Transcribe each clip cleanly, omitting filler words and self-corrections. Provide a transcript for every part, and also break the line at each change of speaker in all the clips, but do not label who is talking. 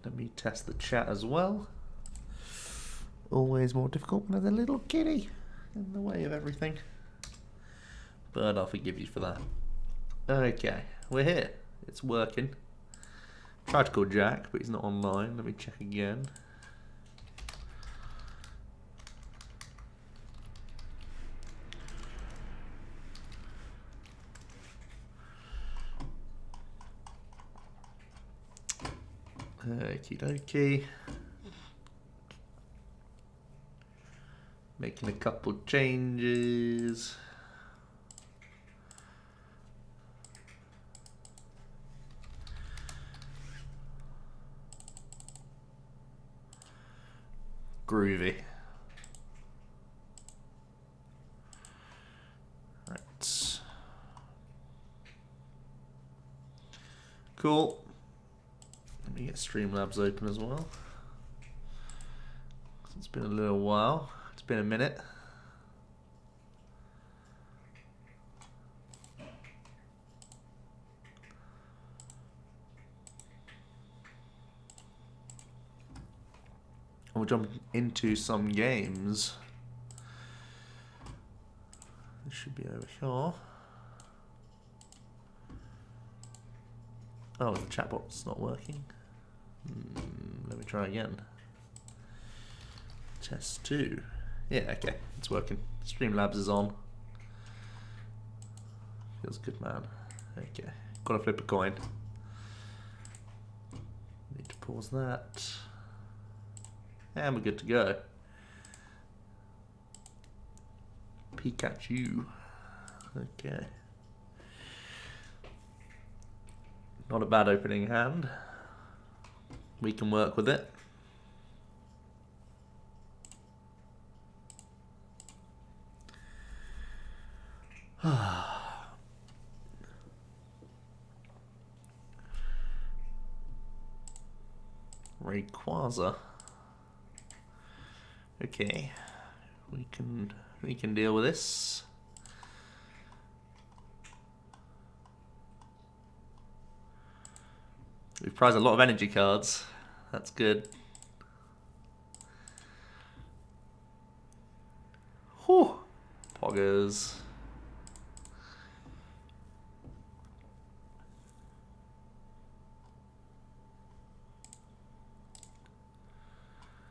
Let me test the chat as well. Always more difficult when there's a little kitty in the way of everything. But I'll forgive you for that. Okay, we're here. It's working. Tried to call Jack, but he's not online. Let me check again. Okie dokie. Making a couple changes. Groovy. Right. Cool. Let me get Streamlabs open as well. It's been a little while. It's been a minute. We'll jump into some games. This should be over here. Oh, the chatbot's not working. Let me try again. Test 2. Yeah, okay, it's working. Streamlabs is on. Feels good, man. Okay, gotta flip a coin. Need to pause that. And we're good to go. Pikachu. Okay. Not a bad opening hand. We can work with it. Rayquaza. Okay, we can deal with this. We've prized a lot of energy cards. That's good. Whew. Poggers.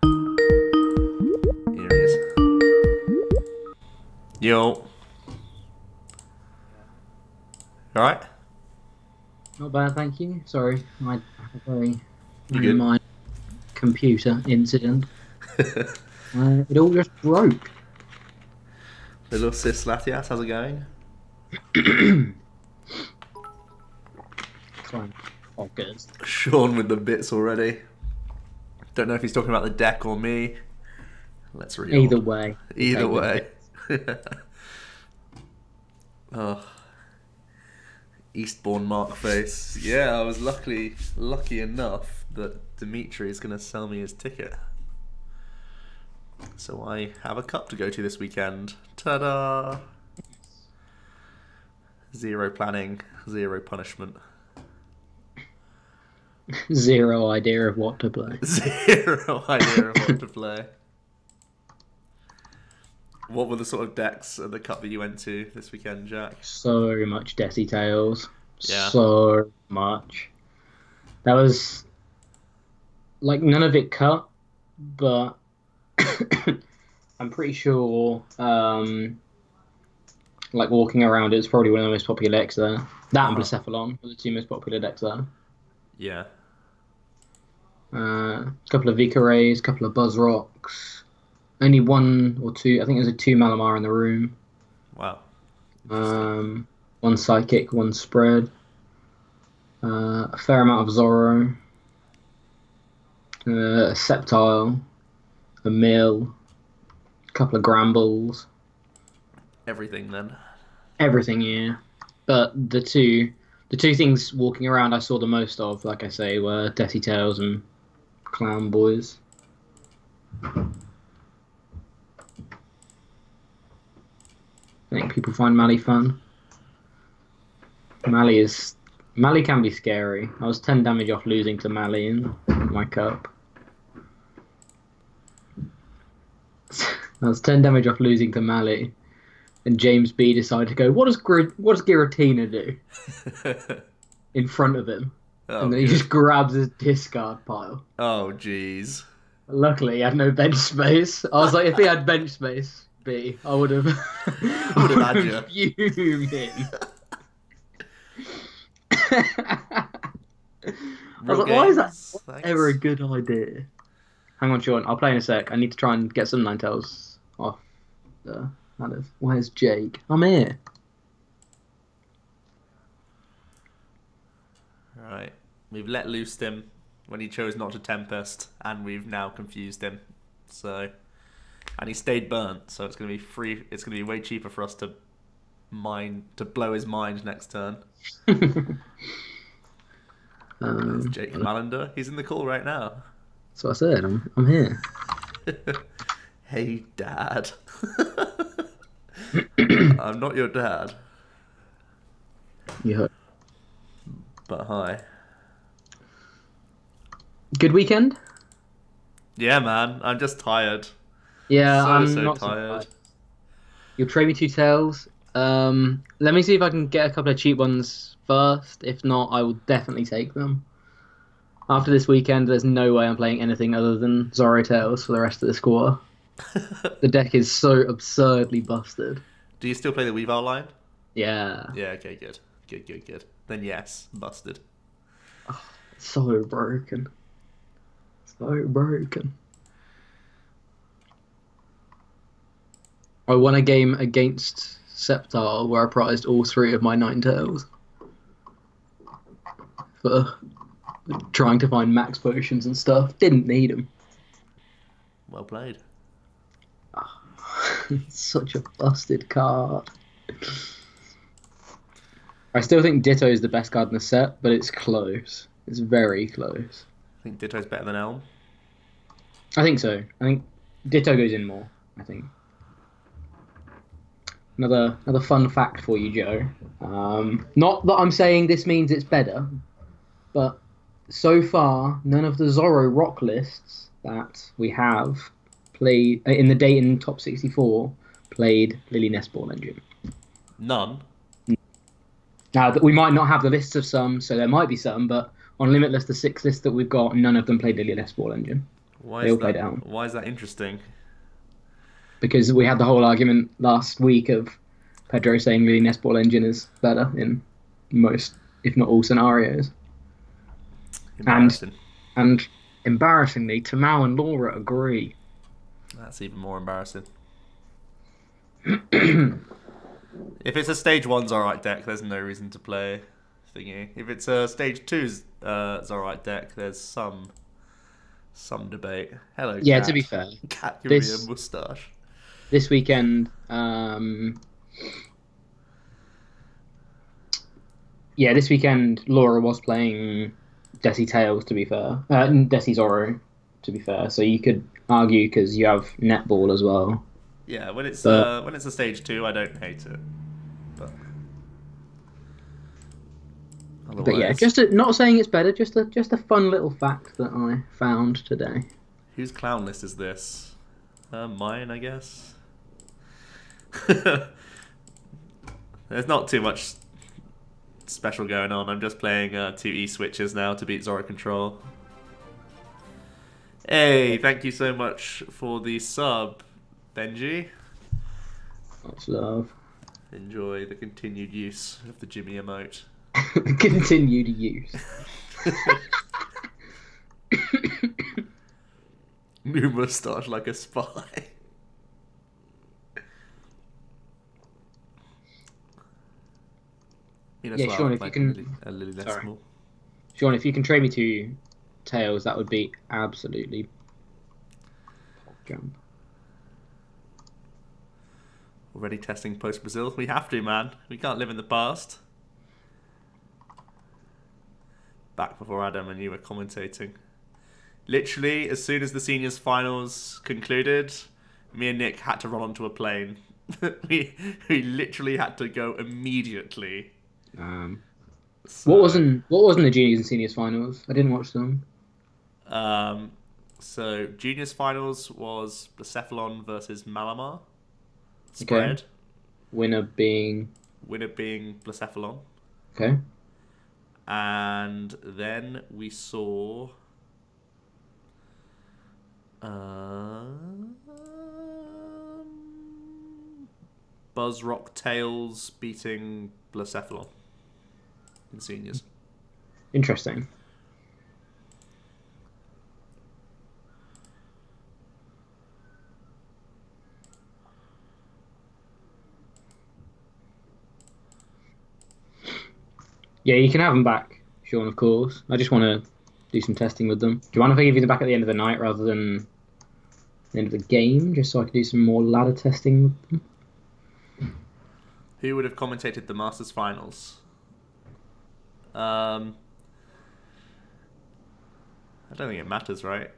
Here he is. Yo. Alright?
Not bad, thank you. Sorry, I had a very minor computer incident. It all just broke.
Little sis Latias, how's it going?
Sorry. Oh, good.
Sean with the bits already. Don't know if he's talking about the deck or me. Let's read
Either
on.
way.
Either way. Oh. Eastbourne Mark face. Yeah, I was lucky enough that Dimitri is going to sell me his ticket. So I have a cup to go to this weekend. Ta-da! Zero planning, zero punishment.
Zero idea of what to play.
Zero idea of what to play. What were the sort of decks at the cup that you went to this weekend, Jack?
So much Desi Tales.
Yeah.
So much. That was like none of it cut, but I'm pretty sure like walking around it's probably one of the most popular decks there. That and Blacephalon were the two most popular decks there.
Yeah.
A couple of Vika Rays, a couple of Buzzrocks. Only one or two, I think there's a 2 Malamar in the room.
Wow.
One Psychic, one Spread. A fair amount of Zorro. A Sceptile. A Mill. A couple of Grambles.
Everything then.
Everything, yeah. But the two things walking around I saw the most of, like I say, were Desi Tales and Clown Boys. I think people find Mali fun. Mali is Mali can be scary. I was 10 damage off losing to Mali in my cup. I was 10 damage off losing to Mali, and James B decided to go, what does Giratina do? In front of him.
Oh,
And then he just grabs his discard pile.
Oh, jeez.
Luckily, he had no bench space. I was like, if he had bench space, B, I would have
had you.
fuming. I was like, why is that ever a good idea? Hang on, Sean. I'll play in a sec. I need to try and get some Ninetales off the ladders. Where's Jake? I'm here.
Right. We've let loose him when he chose not to Tempest, and we've now confused him. So, and he stayed burnt, so it's going to be free. It's going to be way cheaper for us to blow his mind next turn. There's Jake Malander. He's in the call right now.
That's what I said. I'm here.
Hey, Dad. I'm not your dad.
Yeah.
But hi.
Good weekend?
Yeah, man. I'm just tired.
Yeah, I'm
so
not
tired.
So You'll trade me 2 tails. Let me see if I can get a couple of cheap ones first. If not, I will definitely take them. After this weekend, there's no way I'm playing anything other than Zorro Tails for the rest of this quarter. The deck is so absurdly busted.
Do you still play the Weavile line?
Yeah.
Yeah, okay, good. Good. Then yes, busted.
Oh, so broken. So broken. I won a game against Sceptile where I prized all 3 of my Ninetales. For trying to find max potions and stuff. Didn't need them.
Well played.
Such a busted card. I still think Ditto is the best card in the set, but it's close. It's very close.
I think Ditto's better than Elm.
I think so. I think Ditto goes in more, I think. Another fun fact for you, Joe. Not that I'm saying this means it's better, but so far, none of the Zorro rock lists that we have played in the Dayton Top 64 played Lily Nestball Engine.
None?
Now, we might not have the lists of some, so there might be some, but on Limitless, the 6 lists that we've got, none of them played Lily Nestball Engine. They all played Elm.
Why is that interesting?
Because we had the whole argument last week of Pedro saying Lily Nestball Engine is better in most, if not all, scenarios.
Embarrassing.
And embarrassingly, Tamao and Laura agree.
That's even more embarrassing. If it's a stage 1 Zoroark deck, there's no reason to play thingy. If it's a stage 2 Zoroark deck, there's some debate. Hello,
yeah,
cat.
To be fair.
Cat, give me a moustache.
This weekend, this weekend, Laura was playing Desi Tails, to be fair. Desi Zorro, to be fair. So you could argue because you have netball as well.
Yeah, when it's a stage 2, I don't hate it.
But yeah, not saying it's better, just a fun little fact that I found today.
Whose clown list is this? Mine, I guess. There's not too much special going on. I'm just playing 2 E-switches now to beat Zoro Control. Hey, thank you so much for the sub, Benji.
Much love.
Enjoy the continued use of the Jimmy emote.
Continued use.
New moustache like a spy.
Yeah, Sean, if you can... Sean, if you can trade me 2 tails, that would be absolutely... jump.
Already testing post-Brazil? We have to, man. We can't live in the past. Back before Adam and you were commentating. Literally, as soon as the seniors finals concluded, me and Nick had to run onto a plane. we literally had to go immediately. So,
What wasn't the juniors and seniors finals? I didn't watch them.
so juniors finals was Blacephalon versus Malamar.
Okay.
Spread.
Winner being
Winner being Blacephalon.
okay.
And then we saw Buzzrock Tails beating Blacephalon in seniors.
Interesting. Yeah, you can have them back, Sean, of course. I just want to do some testing with them. Do you mind if I give you them back at the end of the night rather than the end of the game, just so I can do some more ladder testing with them?
Who would have commentated the Masters finals? I don't think it matters, right?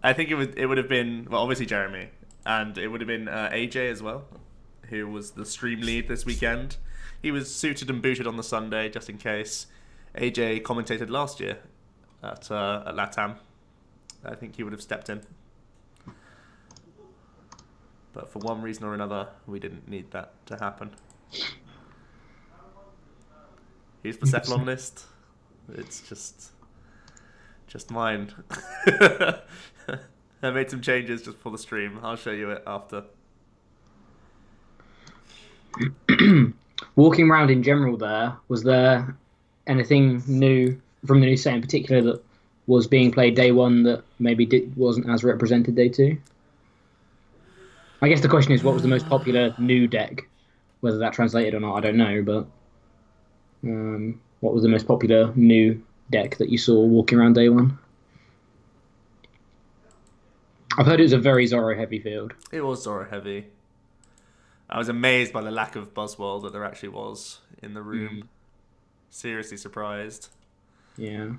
I think it would have been, well, obviously Jeremy, and it would have been AJ as well, who was the stream lead this weekend. He was suited and booted on the Sunday just in case. AJ commentated last year at LATAM. I think he would have stepped in, but for one reason or another, we didn't need that to happen. Who's the Cephalon list? It's just mine. I made some changes just for the stream. I'll show you it after.
Walking around in general was there anything new from the new set in particular that was being played day one that maybe wasn't as represented day two? I guess the question is, what was the most popular new deck? Whether that translated or not, I don't know, but what was the most popular new deck that you saw walking around day one? I've heard it was a very Zoro heavy field.
It was Zoro heavy. I was amazed by the lack of Buzzwole that there actually was in the room. Seriously surprised.
Yeah.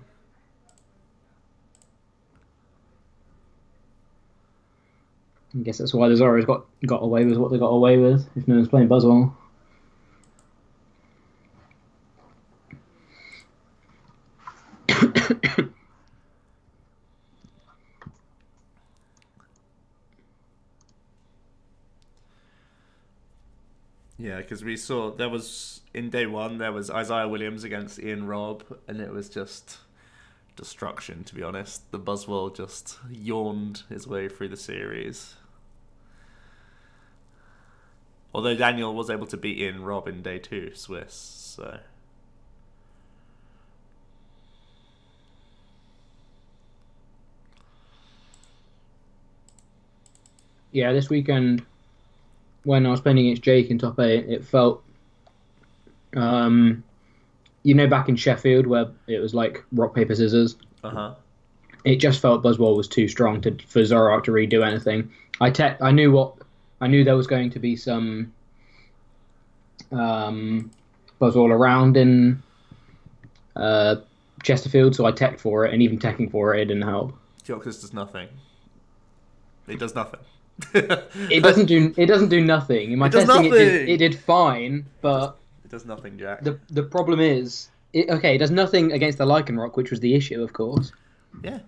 I guess that's why the Zoros got away with what they got away with, if no one's playing Buzzwole.
Yeah, because we saw there was in day one there was Isaiah Williams against Ian Robb, and it was just destruction. To be honest, the Buzzwole just yawned his way through the series. Although Daniel was able to beat Ian Robb in day two, Swiss. So
yeah, this weekend when I was playing against Jake in top 8, it felt, back in Sheffield where it was like rock, paper, scissors. It just felt Buzzwole was too strong for Zoroark to redo anything. I knew there was going to be some Buzzwole around in Chesterfield, so I teched for it, and even teching for it didn't help.
Geoxys does nothing. It does nothing.
It doesn't do nothing. In my testing, it did fine, but
it does nothing, Jack.
The problem is, it does nothing against the Lycanroc, which was the issue, of course.
Yeah.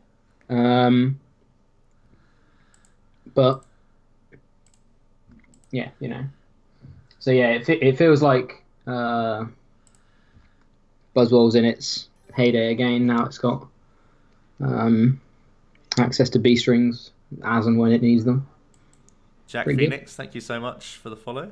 But yeah, So yeah, it feels like Buzzwole's in its heyday again. Now it's got access to B strings as and when it needs them.
Jack Pretty Phoenix, good. Thank you so much for the follow.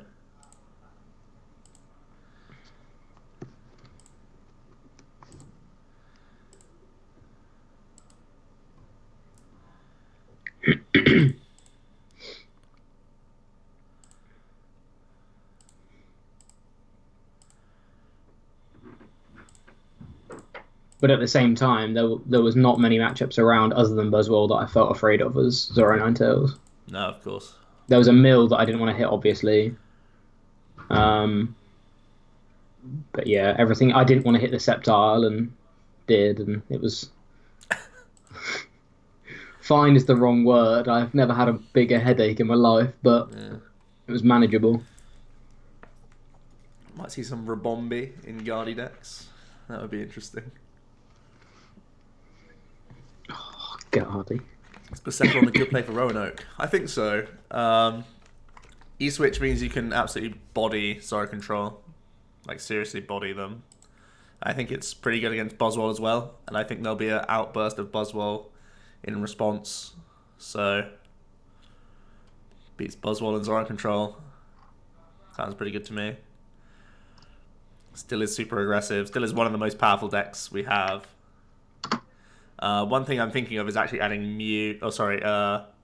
But at the same time, there was not many matchups around other than Buzzwole that I felt afraid of as Zoro Ninetales.
No, of course.
There was a mill that I didn't want to hit, obviously. But yeah, everything I didn't want to hit the Sceptile and did, and it was fine is the wrong word. I've never had a bigger headache in my life, but it was manageable.
Might see some Rabombi in Guardy decks. That would be interesting.
Oh, Guardy.
Is Blacephalon a good play for Roanoke? I think so. E-switch means you can absolutely body Zoroark Control. Like, seriously body them. I think it's pretty good against Buzzwole as well. And I think there'll be an outburst of Buzzwole in response. So, beats Buzzwole and Zoroark Control. Sounds pretty good to me. Still is super aggressive. Still is one of the most powerful decks we have. One thing I'm thinking of is actually adding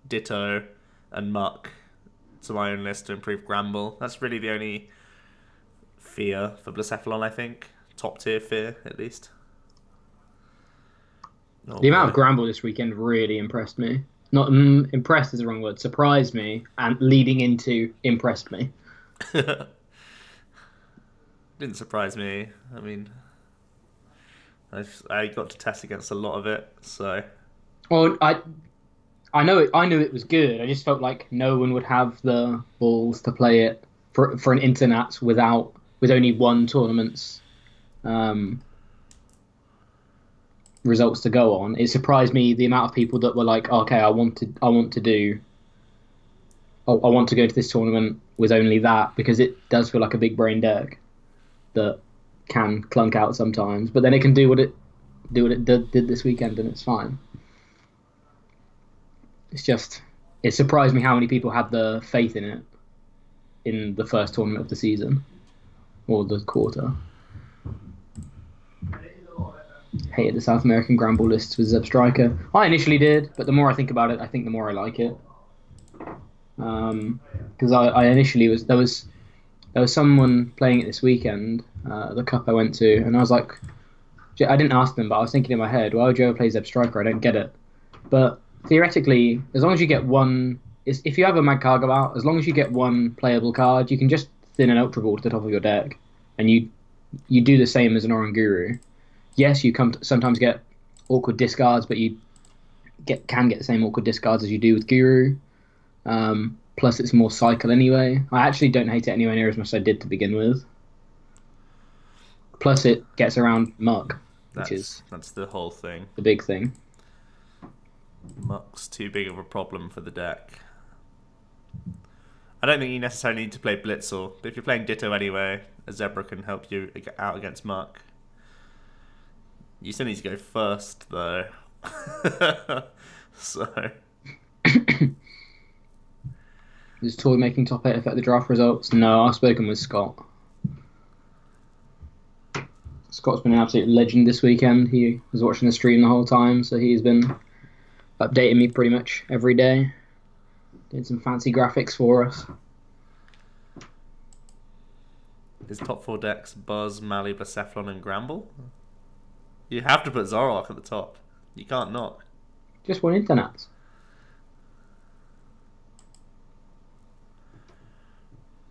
Ditto and Muck to my own list to improve Gramble. That's really the only fear for Blacephalon, I think. Top tier fear, at least.
The amount of Gramble this weekend really impressed me. Not impressed is the wrong word. Surprised me and leading into impressed me.
Didn't surprise me. I mean, I got to test against a lot of it, so.
Well, I knew it was good. I just felt like no one would have the balls to play it for an internet with only one tournament's results to go on. It surprised me the amount of people that were like, okay, I want to go to this tournament with only that, because it does feel like a big brain deck that can clunk out sometimes, but then it can do what it did this weekend, and it's fine. It surprised me how many people had the faith in it in the first tournament of the season or the quarter. Hated the South American Gramble lists with Zeb Striker. I initially did, but the more I think about it, I think the more I like it. Because I initially there was someone playing it this weekend, the cup I went to, and I was like, I didn't ask them, but I was thinking in my head, why would you ever play Zeb Striker? I don't get it. But theoretically, as long as you get one, if you have a Magcargo out, as long as you get one playable card, you can just thin an Ultra Ball to the top of your deck, and you do the same as an Oranguru. Yes, you sometimes get awkward discards, but you can get the same awkward discards as you do with Guru. Plus, it's more cycle anyway. I actually don't hate it anywhere near as much as I did to begin with. Plus, it gets around Muck, that's
the whole thing.
The big thing.
Muck's too big of a problem for the deck. I don't think you necessarily need to play Blitzel, but if you're playing Ditto anyway, a Zebra can help you out against Muck. You still need to go first, though. So.
Does Toy making top 8 affect the draft results? No, I've spoken with Scott. Scott's been an absolute legend this weekend. He was watching the stream the whole time, so he's been updating me pretty much every day. Did some fancy graphics for us.
His top 4 decks: Buzz, Mally, Blacephalon, and Gramble. You have to put Zoroark at the top. You can't not.
Just one internet.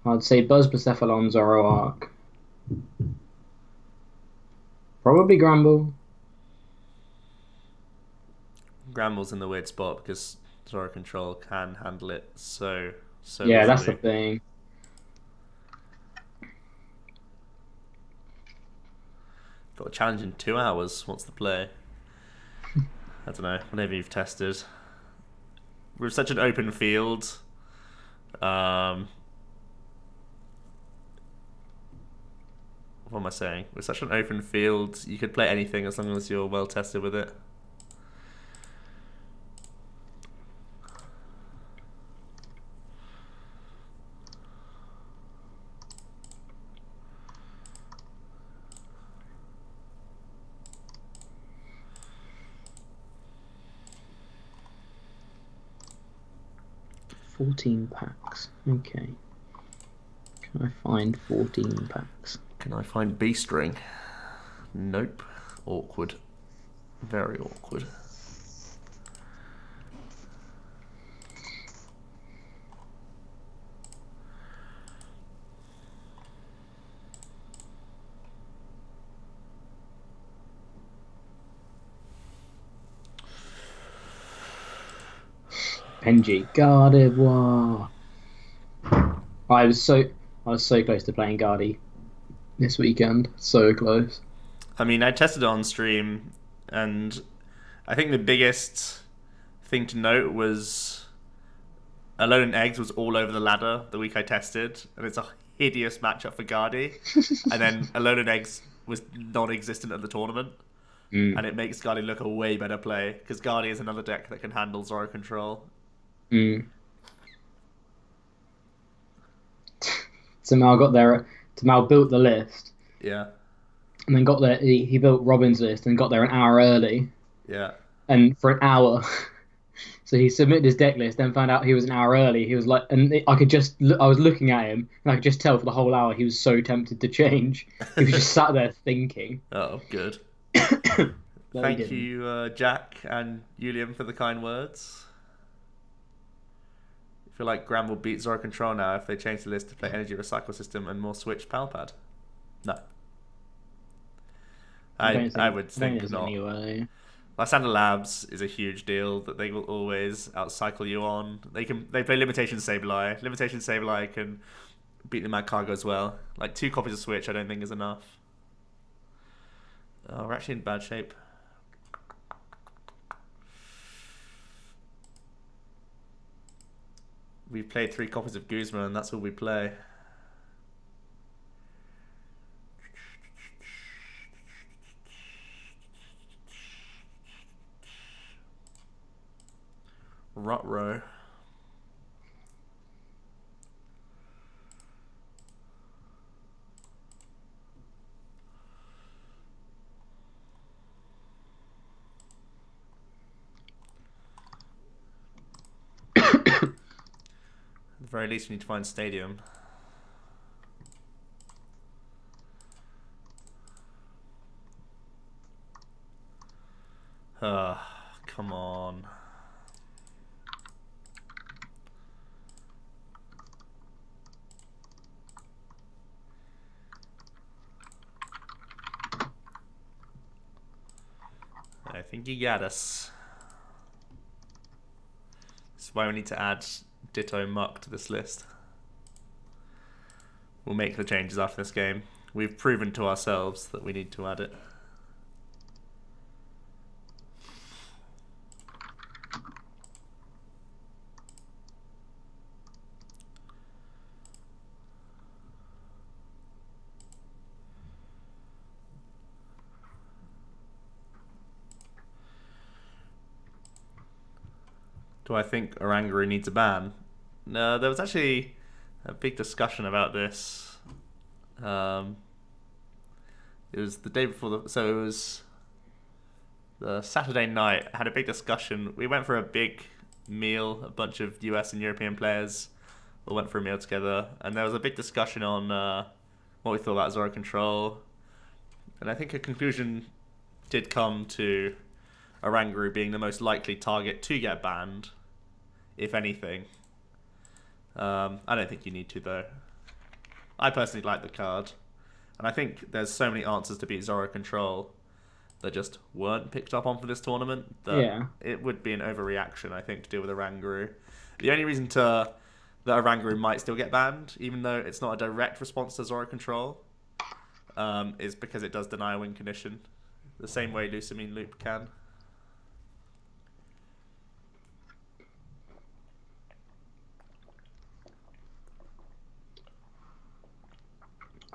I'd say Buzz, Blacephalon, Zoroark. Probably Gramble.
Gramble's in the weird spot because Zoroark Control can handle it so
yeah,
easily.
That's the thing.
Got a challenge in 2 hours. What's the play? I don't know. Whatever you've tested. With such an open field, what am I saying? With such an open field, you could play anything as long as you're well tested with it.
$14 packs. Okay. Can I find 14 packs?
Can I find B-string? Nope. Awkward. Very awkward.
Benji, Gardevoir. I was so close to playing Guardy this weekend. So close.
I mean, I tested it on stream, and I think the biggest thing to note was Alone in Eggs was all over the ladder the week I tested, and it's a hideous matchup for Guardy. And then Alone in Eggs was non-existent at the tournament, and it makes Guardy look a way better play, because Guardy is another deck that can handle Zoro control.
So Mal got there. Mal built the list.
Yeah.
And then got there. He built Robin's list and got there an hour early.
Yeah.
And for an hour, so he submitted his deck list. Then found out he was an hour early. He was like, and I could just. I was looking at him, and I could just tell for the whole hour he was so tempted to change. He was just sat there thinking.
Oh, good.
No,
Thank you, Jack and Julian, for the kind words. I feel like Gram will beat Zoro Control now if they change the list to play Energy Recycle System and more Switch Palpad. No. I would think not.
Anyway.
Lysander Labs is a huge deal that they will always outcycle you on. They play Limitation Sableye. Limitation Sableye can beat the Mad Cargo as well. Like 2 copies of Switch I don't think is enough. Oh, we're actually in bad shape. We've played 3 copies of Guzma and that's all we play. Rutrow. At the very least, we need to find Stadium. Come on. I think you got us. That's why we need to add Ditto Muck to this list. We'll make the changes after this game. We've proven to ourselves that we need to add it. Do I think Oranguru needs a ban? No, there was actually a big discussion about this. It was the day before so it was the Saturday night. I had a big discussion. We went for a big meal, a bunch of US and European players all went for a meal together, and there was a big discussion on what we thought about Zoro Control. And I think a conclusion did come to Oranguru being the most likely target to get banned, if anything. I don't think you need to, though. I personally like the card, and I think there's so many answers to beat Zoro Control that just weren't picked up on for this tournament that it would be an overreaction, I think, to deal with Oranguru. The only reason that Oranguru might still get banned, even though it's not a direct response to Zoro Control, is because it does deny a win condition, the same way Lusamine Loop can.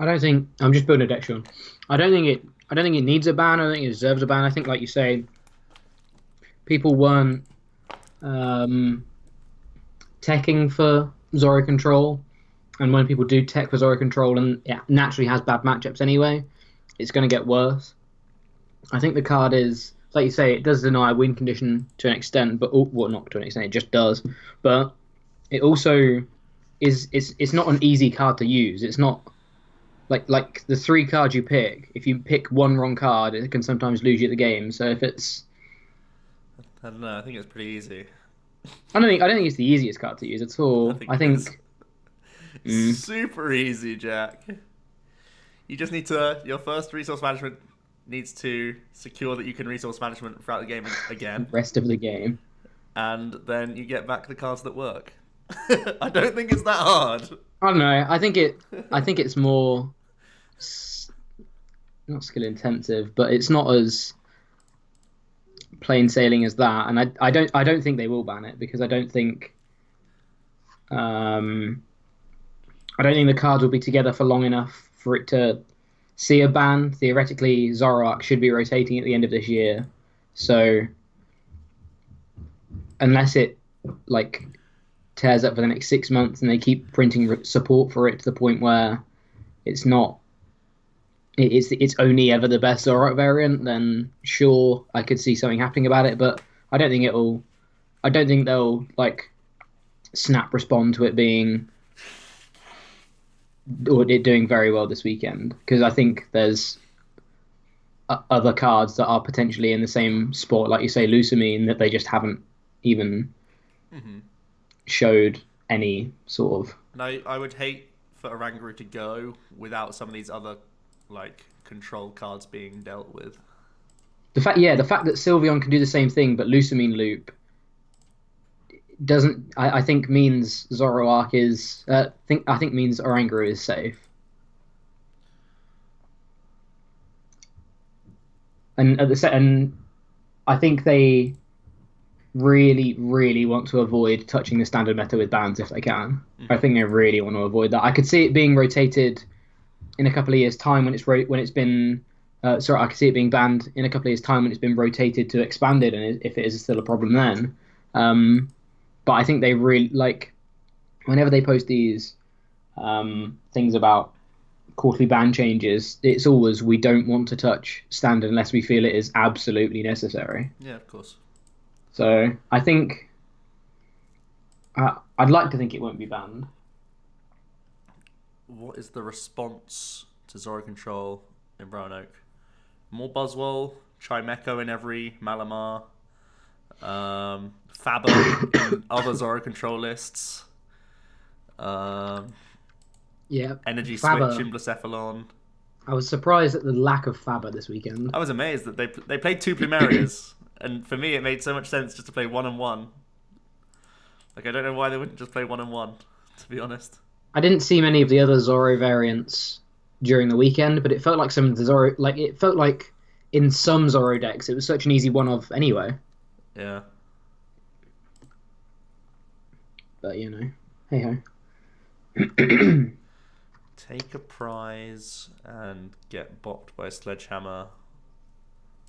I don't think I'm just building a deck, Sean. I don't think it needs a ban. I don't think it deserves a ban. I think, like you say, people weren't teching for Zoro Control, and when people do tech for Zoro Control, and it naturally has bad matchups anyway, it's going to get worse. I think the card is, like you say, it does deny a win condition to an extent, but well, not to an extent, it just does. But it also it's not an easy card to use. It's not. Like the 3 cards you pick, if you pick one wrong card, it can sometimes lose you the game. So if it's,
I don't know. I think it's pretty easy.
I don't think it's the easiest card to use at all. I think
super easy, Jack. You just need to. Your first resource management needs to secure that you can resource management throughout the game again.
Rest of the game,
and then you get back the cards that work. I don't think it's that hard.
I don't know. I think it's more. not skill intensive, but it's not as plain sailing as that. And I don't think they will ban it because um, I don't think the cards will be together for long enough for it to see a ban. Theoretically, Zoroark should be rotating at the end of this year, so unless it like tears up for the next 6 months and they keep printing support for it to the point where it's not it's only ever the best Zoroark variant, then sure, I could see something happening about it. But I don't think it'll. I don't think they'll like snap respond to it being or it doing very well this weekend, because I think there's other cards that are potentially in the same spot, like you say, Lusamine, that they just haven't even showed any sort of.
And I would hate for Oranguru to go without some of these other like control cards being dealt with.
The fact that Sylveon can do the same thing, but Lusamine Loop doesn't. I think means Zoroark is. I think means Oranguru is safe. And I think they really, really want to avoid touching the standard meta with bans if they can. I think they really want to avoid that. I could see it being rotated in a couple of years' time when it's been. I could see it being banned in a couple of years' time when it's been rotated to expanded, and if it is still a problem then. But I think they really like whenever they post these things about quarterly ban changes, it's always we don't want to touch standard unless we feel it is absolutely necessary.
Yeah, of course.
So I think I'd like to think it won't be banned.
What is the response to Zoro Control in Roanoke? More Buzzwole, Chimecho in every Malamar, Faber in other Zoro Control lists, Energy
Faber.
Switch in Blacephalon.
I was surprised at the lack of Faber this weekend.
I was amazed that they played 2 Plumerias, and for me it made so much sense just to play 1-1. Like, I don't know why they wouldn't just play 1-1, to be honest.
I didn't see many of the other Zoro variants during the weekend, but it felt like some of the Zoro, like it felt like in some Zoro decks it was such an easy one-off anyway.
Yeah.
But hey ho.
Take a prize and get bopped by a sledgehammer.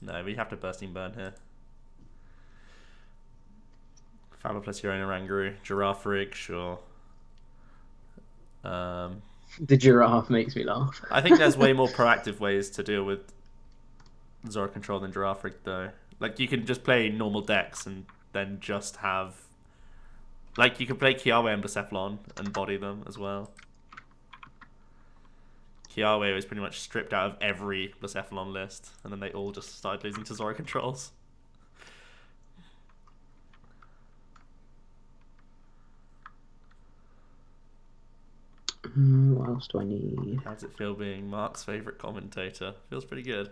No, we have to bursting burn here. Faber plus your own Oranguru. Giraffe rig, sure.
The giraffe makes me laugh.
I think there's way more proactive ways to deal with Zoro Control than Giraffe rig, though. Like, you can just play normal decks and then just have... Like, you can play Kiawe and Blacephalon and body them as well. Kiawe was pretty much stripped out of every Blacephalon list, and then they all just started losing to Zoro Controls.
What else do I need?
How does it feel being Mark's favourite commentator? Feels pretty good.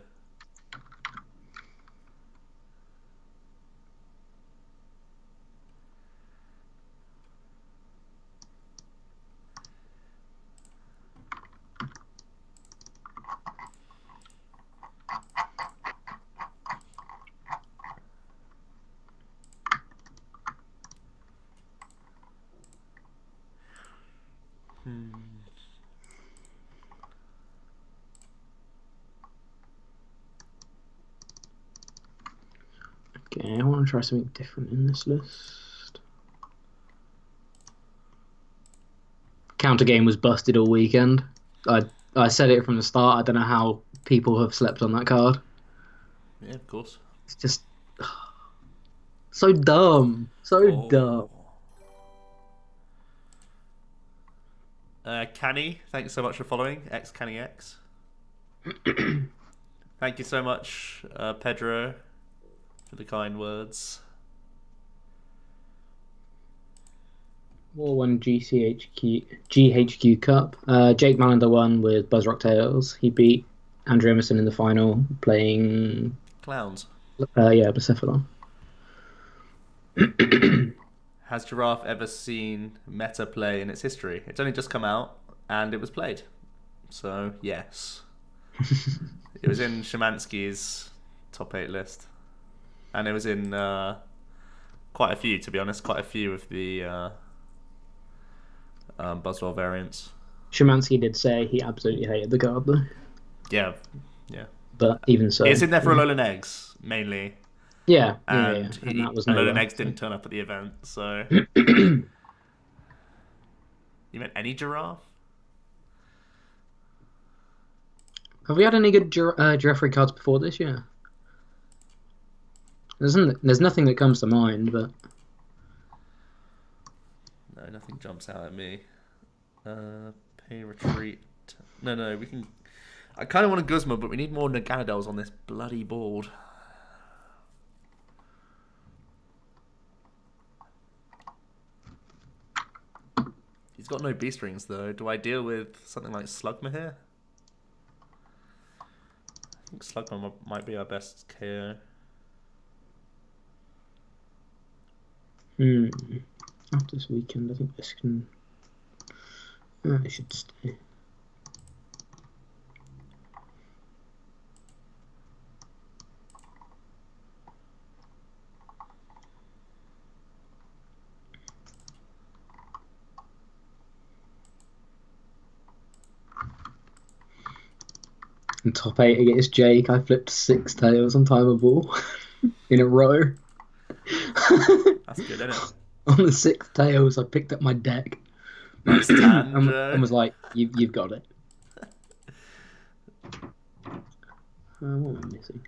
Okay, I want to try something different in this list. Counter game was busted all weekend. I said it from the start. I don't know how people have slept on that card.
Yeah, of course.
It's just so dumb. So dumb.
Canny, thanks so much for following. XCannyX. Thank you so much, Pedro, for the kind words.
War 1 GHQ Cup. Jake Malander won with Buzzrock Tails. He beat Andrew Emerson in the final playing...
Clowns.
Blacephalon.
Has Giraffe ever seen meta play in its history? It's only just come out, and it was played. So, yes. It was in Szymanski's top 8 list, and it was in quite a few, to be honest. Quite a few of the Buzzwole variants.
Szymanski did say he absolutely hated the card though.
Yeah.
But even so,
It's in there for Alolan Eggs mainly.
Yeah.
And
And that was
Alolan
nowhere.
Eggs didn't turn up at the event, so. You meant any giraffe?
Have we had any good Jeffrey cards before this year? There's nothing that comes to mind, but
No, nothing jumps out at me. Pay retreat. No, we can. I kind of want a Guzma, but we need more Naganadels on this bloody board. He's got no beast rings though. Do I deal with something like Slugma here? I think Slugma might be our best KO.
After this weekend, I think this can. I should stay. In top 8 against Jake, I flipped 6 tails on Timer Ball in a row.
That's good, isn't it?
On the 6 tails, I picked up my deck.
Nice tan, Joe.
And was like, you've got it. What am I missing?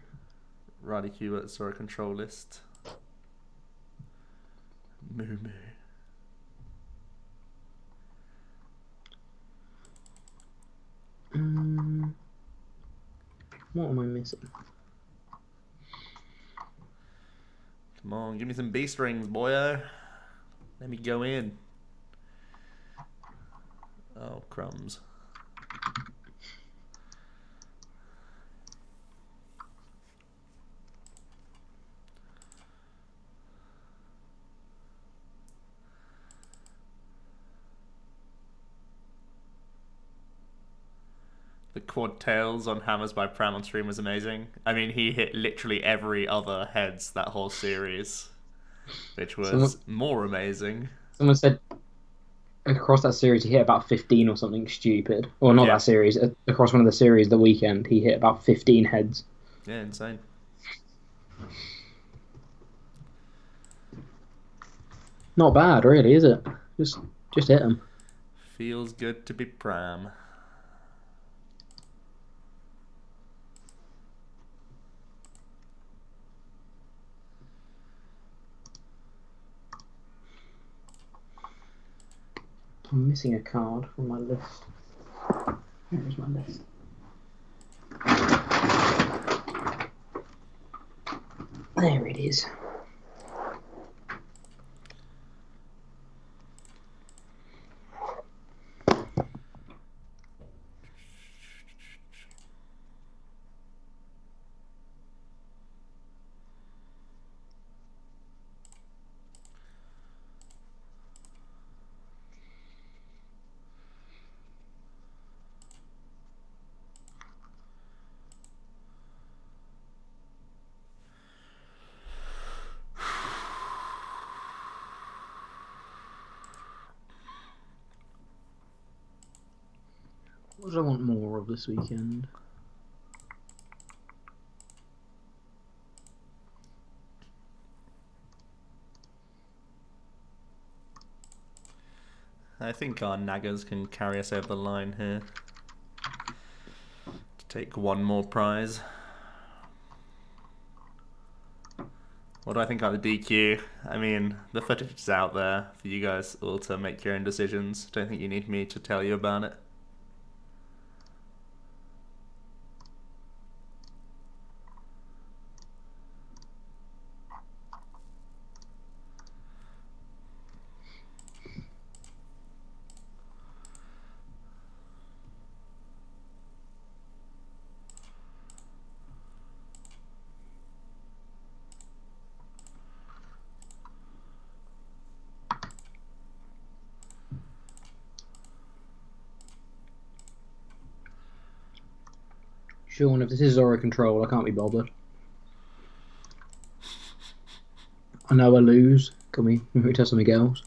Riley Hewlett, Zoroark control list. Moo.
What am I missing?
Come on, give me some beast rings, boyo. Let me go in. Oh, crumbs. The quad tails on Hammers by Pram on stream was amazing. I mean, he hit literally every other heads that whole series, which was more amazing.
Someone said across that series he hit about 15 or something stupid. Or not that series. Across one of the series the weekend, he hit about 15 heads.
Yeah, insane.
Not bad, really, is it? Just hit him.
Feels good to be Pram.
I'm missing a card from my list. Where is my list? There it is. What do I want more of this weekend?
I think our Nagas can carry us over the line here. To take one more prize. What do I think about the DQ? I mean, the footage is out there for you guys all to make your own decisions. Don't think you need me to tell you about it.
Sean, if this is Zoro control, I can't be bothered. I know I lose. Can we test something else?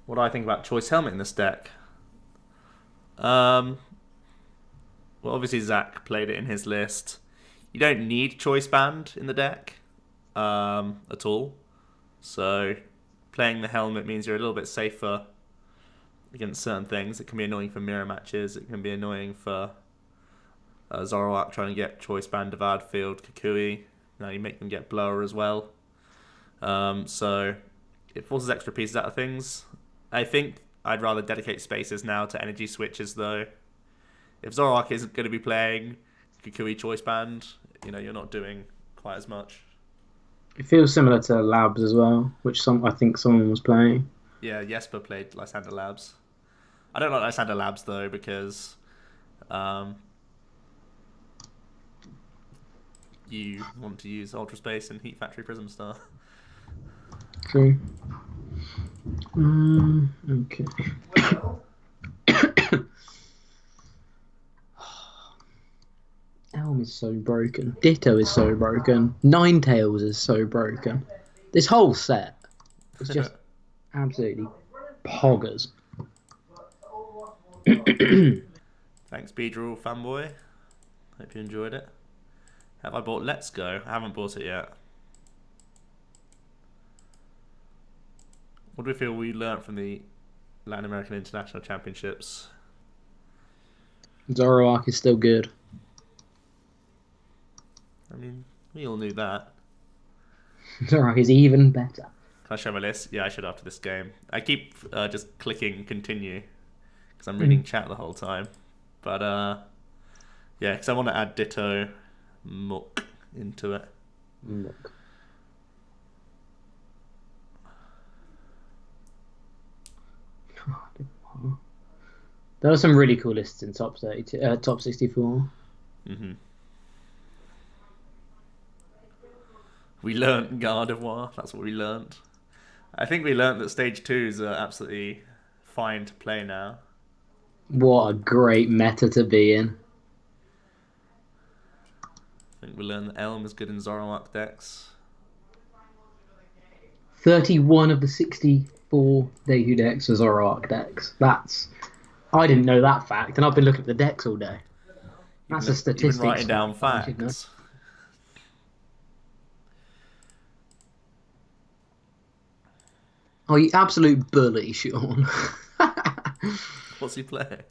What do I think about Choice Helmet in this deck? Well, obviously Zach played it in his list. You don't need Choice Band in the deck at all. So playing the Helmet means you're a little bit safer against certain things. It can be annoying for mirror matches. It can be annoying for Zoroark trying to get Choice Band devoured field, Kukui. Now you make them get Blower as well. So it forces extra pieces out of things. I think I'd rather dedicate spaces now to energy switches though. If Zoroark isn't going to be playing Kukui Choice Band, you're not doing quite as much.
It feels similar to Labs as well, which I think someone was playing.
Yeah, Jesper played Lysander Labs. I don't like Lysander Labs though because you want to use Ultra Space and Heat Factory Prism Star.
True. Okay. Elm is so broken. Ditto is so broken. Ninetales is so broken. This whole set is just absolutely poggers.
Thanks, Beedrill fanboy. Hope you enjoyed it. Have I bought Let's Go? I haven't bought it yet. What do we feel we learnt from the Latin American International Championships?
Zoroark is still good.
I mean, we all knew that.
Zoroark is even better.
Can I show my list? Yeah, I should after this game. I keep just clicking continue because I'm reading chat the whole time. But yeah, because I want to add Ditto Muck into it.
Look. There are some really cool lists in top 32, top 64.
Mm-hmm. We learnt Gardevoir. That's what we learnt. I think we learnt that stage 2s are absolutely fine to play now.
What a great meta to be in.
I think we learned that Elm is good in Zoroark decks.
31 of the 64 Deku decks are Zoroark decks. I didn't know that fact, and I've been looking at the decks all day. That's a statistic.
You've been writing down facts.
Oh, you absolute bully, Sean.
What's he playing?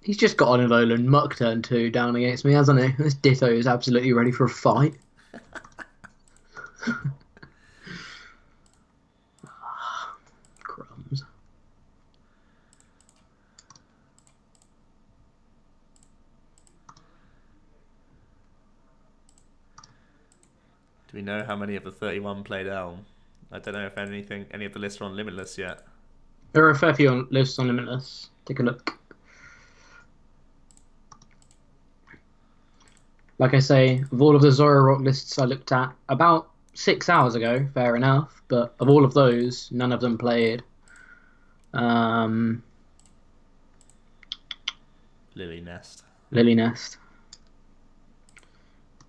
He's just got on Alolan Muck turn 2 down against me, hasn't he? This Ditto is absolutely ready for a fight. Crumbs.
Do we know how many of the 31 played Elm? I don't know if any of the lists are on Limitless yet.
There are a fair few lists on Limitless. Take a look. Like I say, of all of the Zoroark lists I looked at about 6 hours ago, fair enough, but of all of those, none of them played.
Lily Nest.
Lily Nest.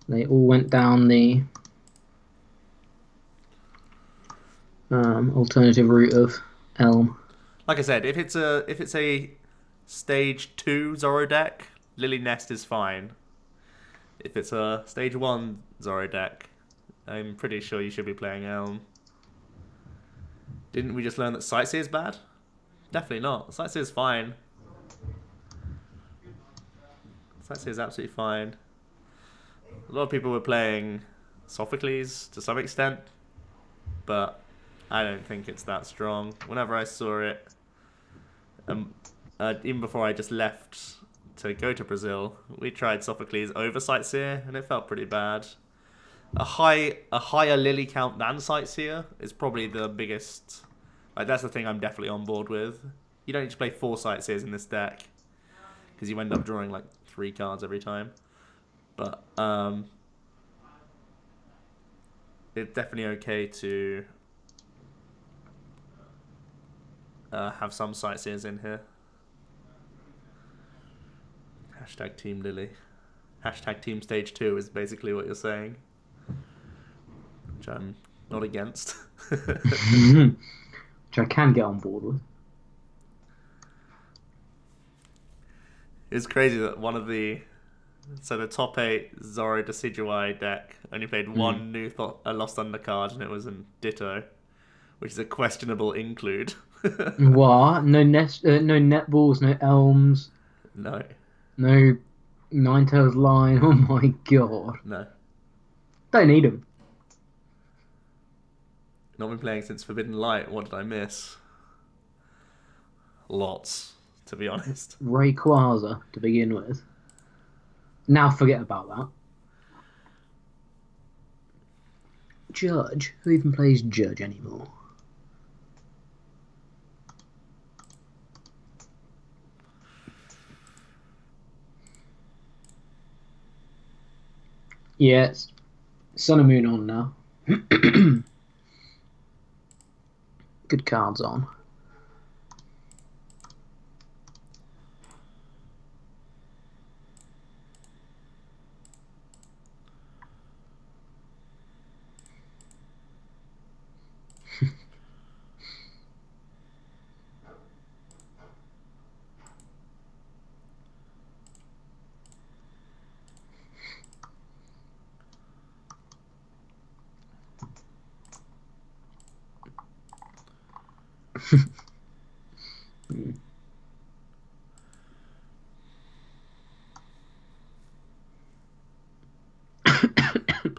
They all went down the alternative route of Elm.
Like I said, if it's a stage 2 Zoro deck, Lily Nest is fine. If it's a stage 1 Zoro deck, I'm pretty sure you should be playing Elm. Didn't we just learn that Sightseer is bad? Definitely not. Sightseer is fine. Sightseer is absolutely fine. A lot of people were playing Sophocles to some extent, but I don't think it's that strong. Whenever I saw it, even before I just left to go to Brazil, we tried Sophocles over Sightseer, and it felt pretty bad. A higher Lily count than Sightseer is probably the biggest. Like, that's the thing I'm definitely on board with. You don't need to play 4 Sightseers in this deck, because you end up drawing like 3 cards every time. But it's definitely okay to have some Sightseers in here. Hashtag Team Lily. Hashtag Team Stage 2 is basically what you're saying. Which I'm not against.
Which I can get on board with.
It's crazy that one of the... So the top 8 Zoro Decidueye deck only played one new Lost Undercard, and it was in Ditto, which is a questionable include.
What? No netballs, no elms.
No.
No Ninetales line. Oh my god.
No.
Don't need them.
Not been playing since Forbidden Light. What did I miss? Lots, to be honest.
Rayquaza to begin with. Now forget about that. Judge? Who even plays Judge anymore? Yeah, it's Sun and Moon on now. Good cards on.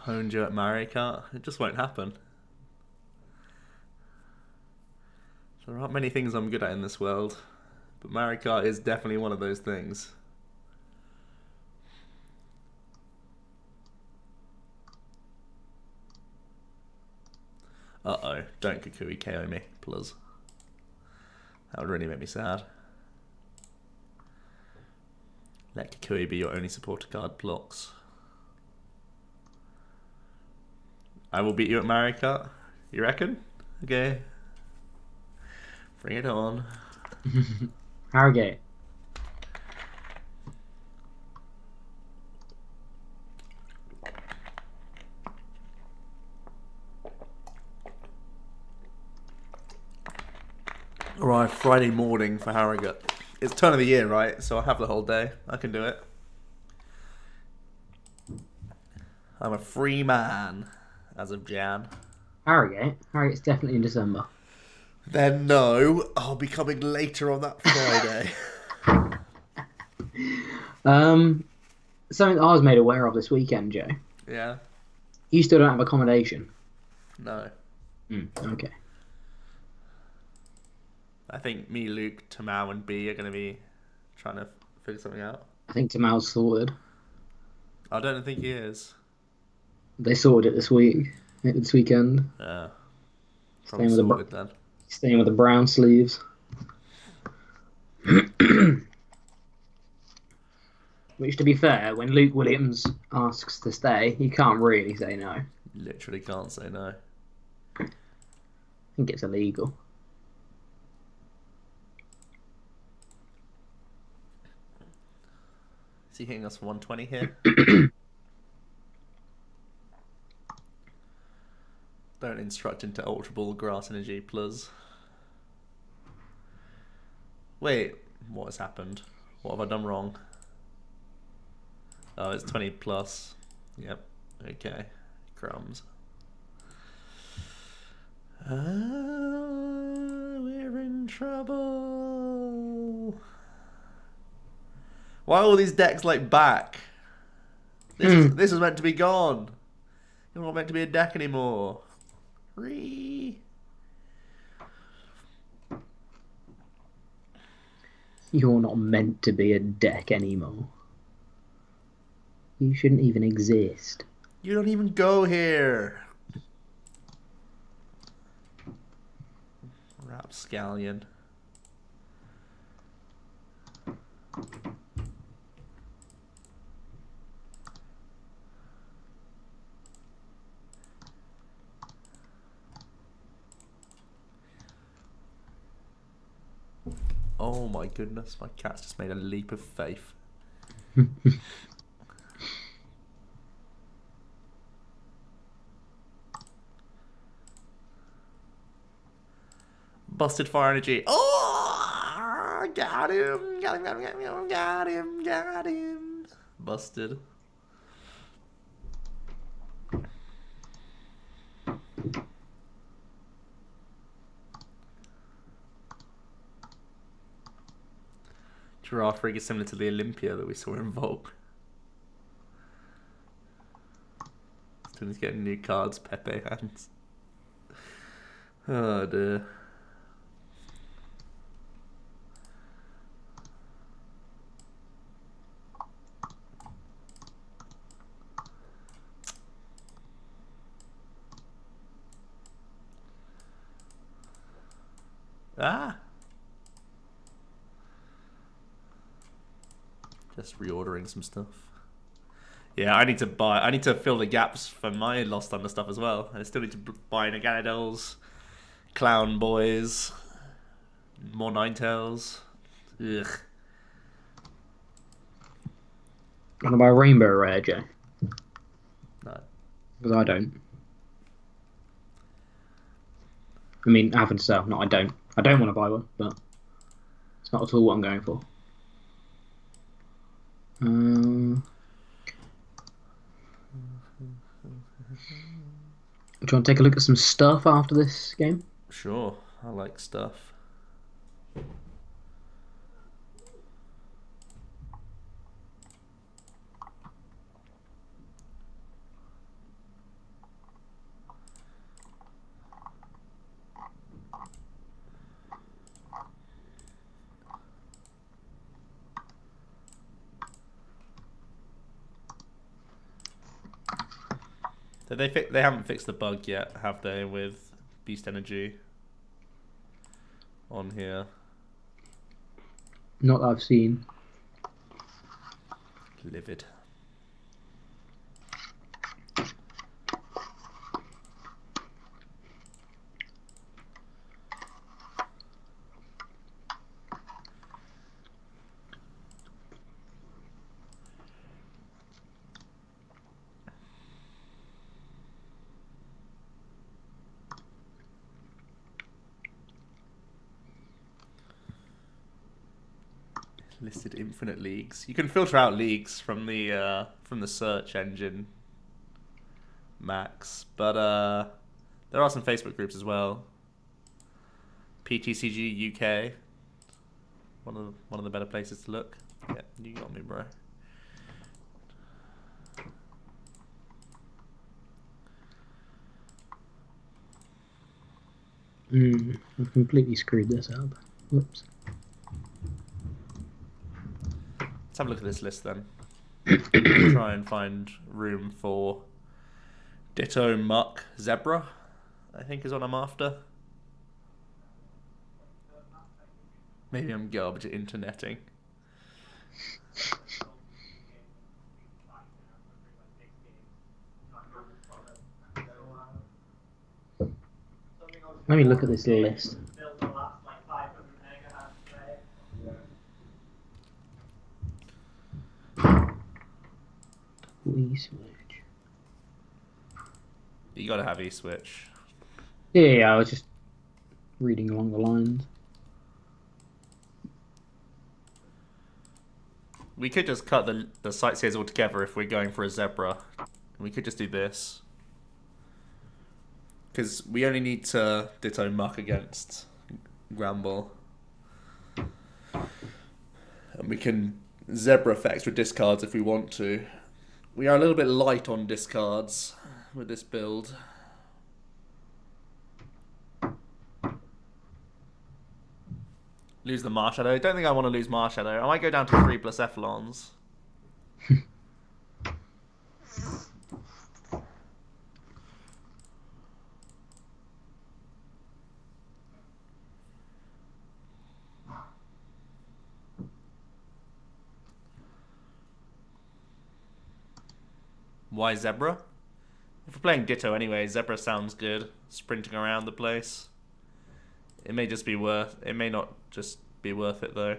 Ponja at Mario Kart. It just won't happen. There aren't many things I'm good at in this world, but Mario Kart is definitely one of those things. Uh-oh, don't Kukui KO me, please. That would really make me sad. Let Kukui be your only supporter card, blocks. I will beat you at Mario Kart. You reckon? Okay. Bring it on.
Harrogate.
Alright, Friday morning for Harrogate. It's turn of the year, right? So I have the whole day. I can do it. I'm a free man as of Jan.
Harrogate? Harrogate's definitely in December.
Then no, I'll be coming later on that Friday.
Something I was made aware of this weekend, Joe.
Yeah?
You still don't have accommodation.
No.
Okay.
I think me, Luke, Tamau, and B are going to be trying to figure something out.
I think Tamal's sorted.
I don't think he is.
They sorted it this weekend.
Yeah.
Staying
Probably
with
sorted then.
Staying with the brown sleeves. Which, to be fair, when Luke Williams asks to stay, you can't really say no.
Literally can't say no.
I think it's illegal.
Is he hitting us for 120 here? Don't instruct into Ultra Ball Grass Energy Plus. Wait, what has happened? What have I done wrong? Oh, it's 20 plus. Yep. Okay. Crumbs. We're in trouble. Why are all these decks like back? This is meant to be gone. You're not meant to be a deck anymore.
You're not meant to be a deck anymore. You shouldn't even exist.
You don't even go here. Rapscallion. Oh my goodness, my cat's just made a leap of faith. Busted fire energy. Oh, got him. Got him, got him, got him, got him, got him. Busted. Giraffe rig is similar to the Olympia that we saw in Volk. Still getting new cards, Pepe hands. Oh dear. Ah! Just reordering some stuff. Yeah, I need to fill the gaps for my Lost Thunder stuff as well. I still need to buy Naganadels, Clown Boys, more Ninetales. Ugh.
Want to buy a rainbow rare, Joe?
No.
Because I don't. I mean, I happen to sell. No, I don't. I don't want to buy one, but it's not at all what I'm going for. Do you want to take a look at some stuff after this game?
Sure, I like stuff. They haven't fixed the bug yet, have they, with Beast Energy on here?
Not that I've seen.
Livid. Listed infinite leagues. You can filter out leagues from the search engine, Max. But there are some Facebook groups as well. PTCG UK. One of the better places to look. Yeah, you got me, bro.
I've completely screwed this up. Whoops.
Let's have a look at this list then. Try and find room for Ditto Muck Zebra, I think is what I'm after. Maybe I'm garbage at interneting.
Let me look at this list. E-switch.
You gotta have E-switch.
Yeah, I was just reading along the lines.
We could just cut the sightseers all together if we're going for a zebra. We could just do this. Because we only need to Ditto Muck against Gramble. And we can zebra effects with discards if we want to. We are a little bit light on discards with this build. Lose the Marshadow. Don't think I want to lose Marshadow. I might go down to 3 plus Efflons. Why Zebra? If we're playing Ditto anyway, Zebra sounds good. Sprinting around the place. It may just be worth... It may not just be worth it, though.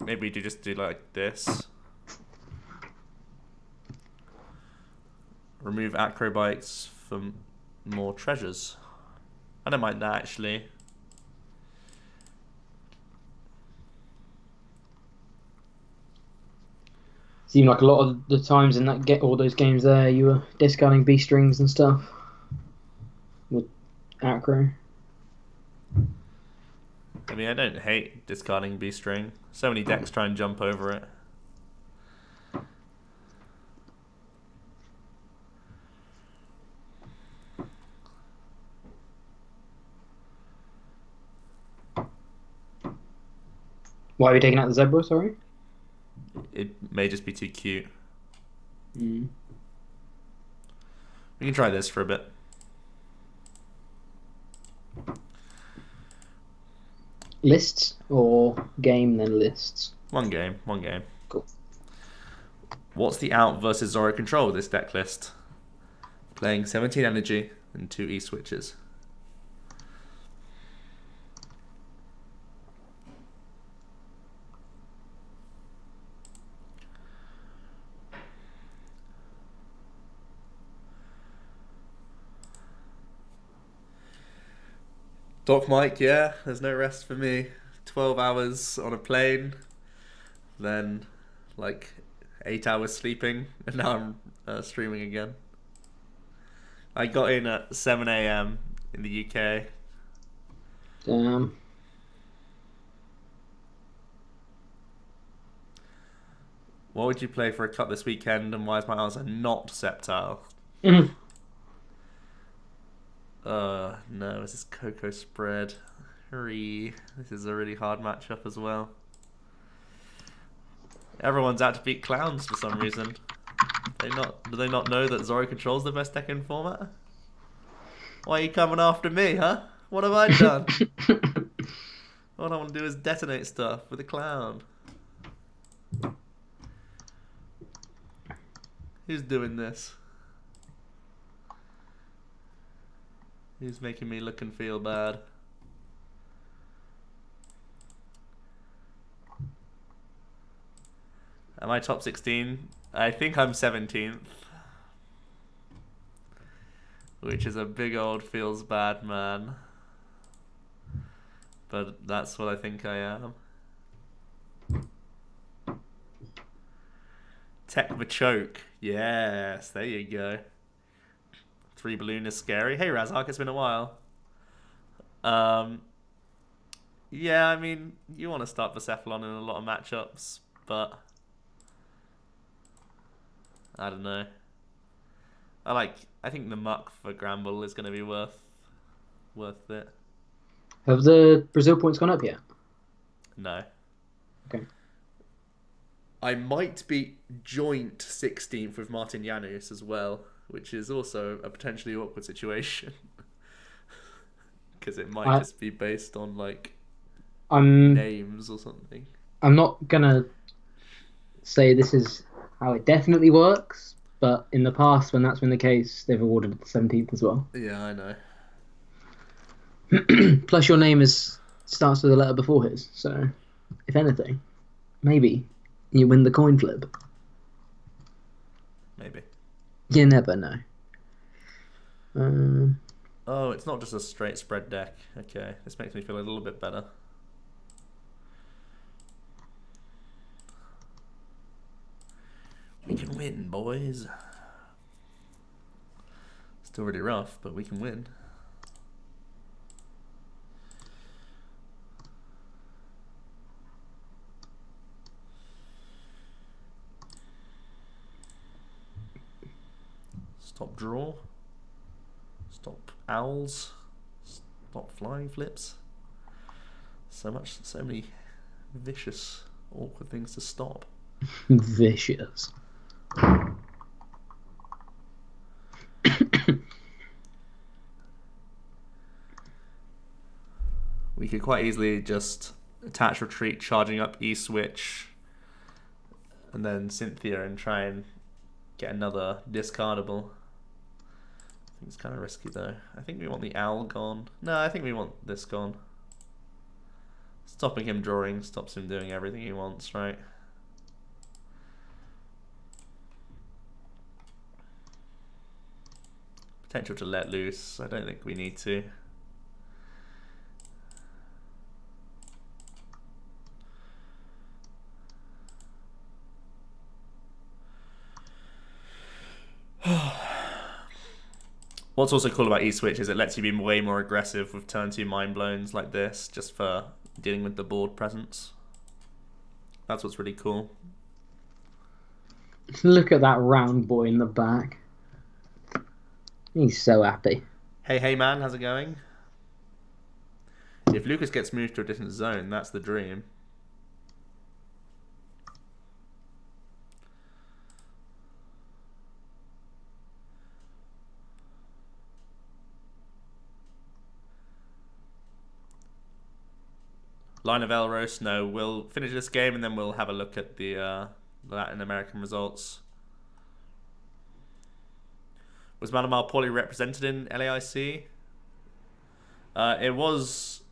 Maybe we do just do like this. Remove acrobikes from more treasures. I don't mind that, actually.
Seemed like a lot of the times in that all those games there, you were discarding B strings and stuff with acro.
I mean, I don't hate discarding B string. So many decks try and jump over it.
Why are we taking out the zebra? Sorry.
It may just be too cute.
Mm.
We can try this for a bit.
Lists or game then lists?
One game, one game.
Cool.
What's the out versus Zoro control with this deck list? Playing 17 energy and 2 E switches. Doc Mike, yeah, there's no rest for me. 12 hours on a plane, then like 8 hours sleeping, and now I'm streaming again. I got in at 7 AM in the UK.
Damn.
What would you play for a cut this weekend, and why is my answer not Sceptile?
Mm.
No, this is Cocoa Spread. Hurry. This is a really hard matchup as well. Everyone's out to beat Clowns for some reason. Do they not know that Zoro controls the best deck in format? Why are you coming after me, huh? What have I done? All I want to do is detonate stuff with a clown. Who's doing this? Who's making me look and feel bad? Am I top 16? I think I'm 17th. Which is a big old feels bad man. But that's what I think I am. Tech the choke. Yes, there you go. 3 balloon is scary. Hey Razark, it's been a while. Yeah, I mean, you want to start Persephone in a lot of matchups, but I don't know. I think the muck for Gramble is going to be worth it.
Have the Brazil points gone up yet?
No.
Okay.
I might be joint 16th with Martin Janus as well, which is also a potentially awkward situation. Because it might just be based on like names or something.
I'm not gonna say this is how it definitely works, but in the past, when that's been the case, they've awarded it the 17th as well.
Yeah, I know.
Plus, your name starts with a letter before his, so if anything, maybe you win the coin flip.
Maybe.
You never know.
Oh, it's not just a straight spread deck. Okay, this makes me feel a little bit better. We can win, boys. Still really rough, but we can win. Stop draw. Stop owls. Not flying flips. So many vicious, awkward things to stop.
Vicious.
We could quite easily just attach retreat, charging up E-switch, and then Cynthia and try and get another discardable. I think it's kind of risky though. I think we want the owl gone. No, I think we want this gone. Stopping him drawing stops him doing everything he wants, right? Potential to let loose. I don't think we need to. What's also cool about E-switch is it lets you be way more aggressive with turn 2 mind blowns like this, just for dealing with the board presence. That's what's really cool.
Look at that round boy in the back. He's so happy.
Hey man, how's it going? If Lucas gets moved to a different zone, that's the dream. Line of Elros, no, we'll finish this game and then we'll have a look at the Latin American results. Was Malamar poorly represented in LAIC? There was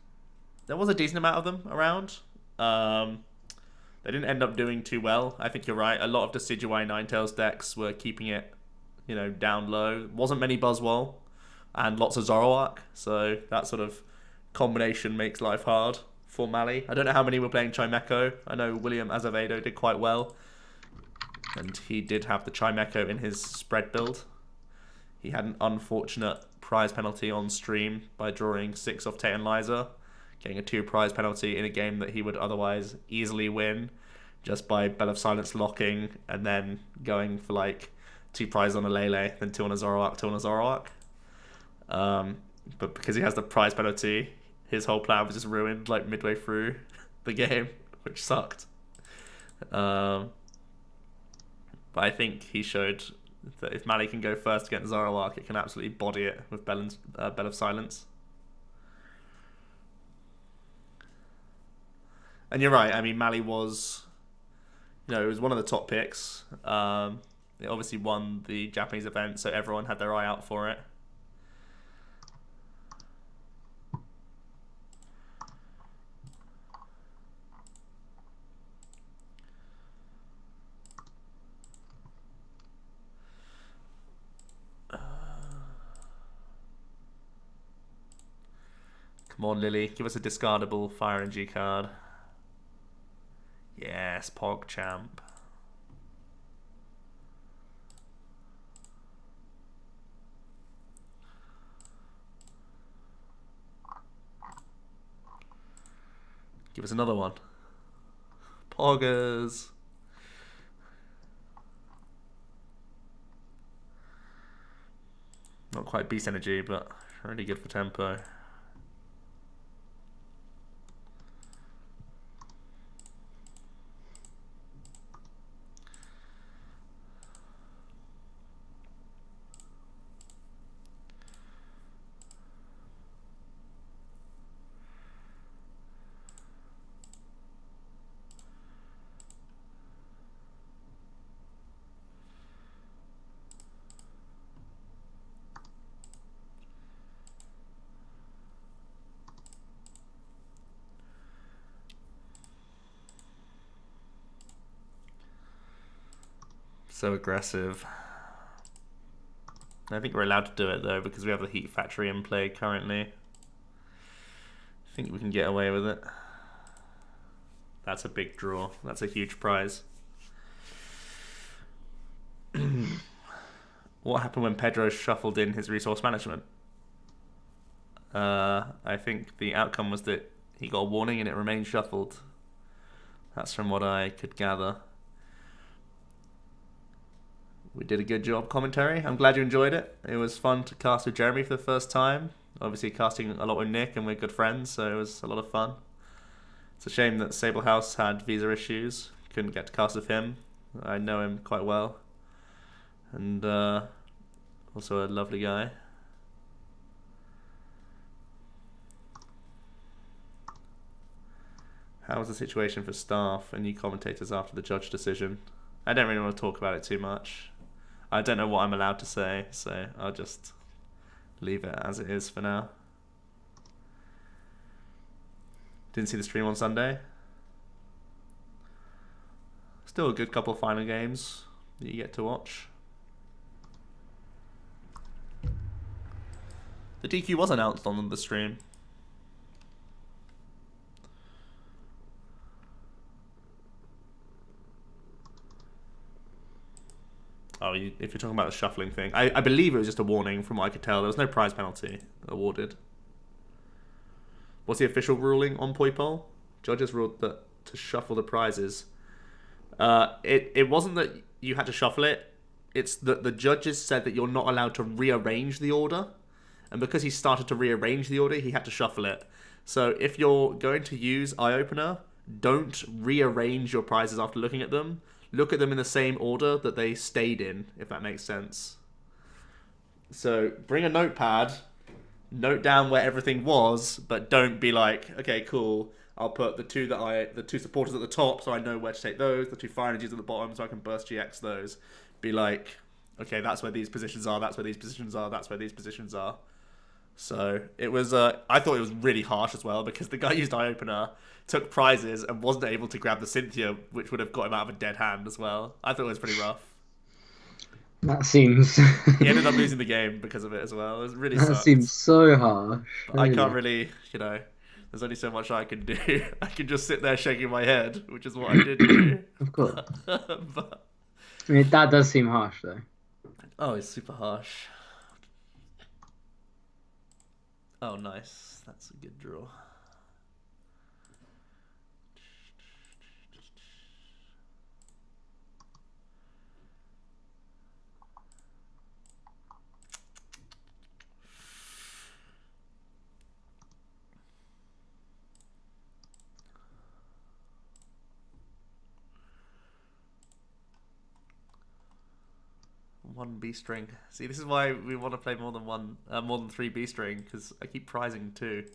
a decent amount of them around. They didn't end up doing too well. I think you're right. A lot of the Decidueye Ninetales decks were keeping it, down low. Wasn't many Buzzwole and lots of Zoroark, so that sort of combination makes life hard for Mali. I don't know how many were playing Chimecho. I know William Azevedo did quite well, and he did have the Chimecho in his spread build. He had an unfortunate prize penalty on stream by drawing 6 off Tate and Liza, getting a 2 prize penalty in a game that he would otherwise easily win just by Bell of Silence locking and then going for like 2 prizes on a Lele, then 2 on a Zoroark, 2 on a Zoroark. But because he has the prize penalty, his whole plan was just ruined like midway through the game, which sucked. But I think he showed that if Mali can go first against Zoroark, it can absolutely body it with Bell of Silence. And you're right, I mean, Mali was, it was one of the top picks. It obviously won the Japanese event, so everyone had their eye out for it. Come on, Lily. Give us a discardable Fire and G card. Yes, PogChamp. Give us another one. Poggers. Not quite Beast Energy, but really good for tempo. So aggressive. I think we're allowed to do it though because we have the Heat Factory in play currently. I think we can get away with it. That's a big draw. That's a huge prize. What happened when Pedro shuffled in his resource management? I think the outcome was that he got a warning and it remained shuffled. That's from what I could gather. We did a good job commentary. I'm glad you enjoyed it. It was fun to cast with Jeremy for the first time. Obviously casting a lot with Nick and we're good friends, so it was a lot of fun. It's a shame that Sable House had visa issues. Couldn't get to cast with him. I know him quite well. And also a lovely guy. How was the situation for staff and new commentators after the judge decision? I don't really want to talk about it too much. I don't know what I'm allowed to say, so I'll just leave it as it is for now. Didn't see the stream on Sunday. Still a good couple of final games that you get to watch. The DQ was announced on the stream. Oh, if you're talking about the shuffling thing, I believe it was just a warning from what I could tell. There was no prize penalty awarded. What's the official ruling on Poipole? Judges ruled that to shuffle the prizes. It wasn't that you had to shuffle it. It's that the judges said that you're not allowed to rearrange the order. And because he started to rearrange the order, he had to shuffle it. So if you're going to use Eye Opener, don't rearrange your prizes after looking at them. Look at them in the same order that they stayed in, if that makes sense. So bring a notepad, note down where everything was, but don't be like, okay, cool, I'll put the two supporters at the top so I know where to take those, the two fire energies at the bottom so I can burst GX those. Be like, okay, that's where these positions are, that's where these positions are, that's where these positions are. So it was, I thought it was really harsh as well because the guy used Eye Opener, took prizes and wasn't able to grab the Cynthia, which would have got him out of a dead hand as well. I thought it was pretty rough.
That seems...
He ended up losing the game because of it as well. It was really
That seems so harsh.
But I can't really, there's only so much I can do. I can just sit there shaking my head, which is what I did do.
Of course.
But...
I mean, that does seem harsh, though.
Oh, it's super harsh. Oh, nice. That's a good draw. One B string. See, this is why we want to play more than 3 B string, because I keep prizing 2.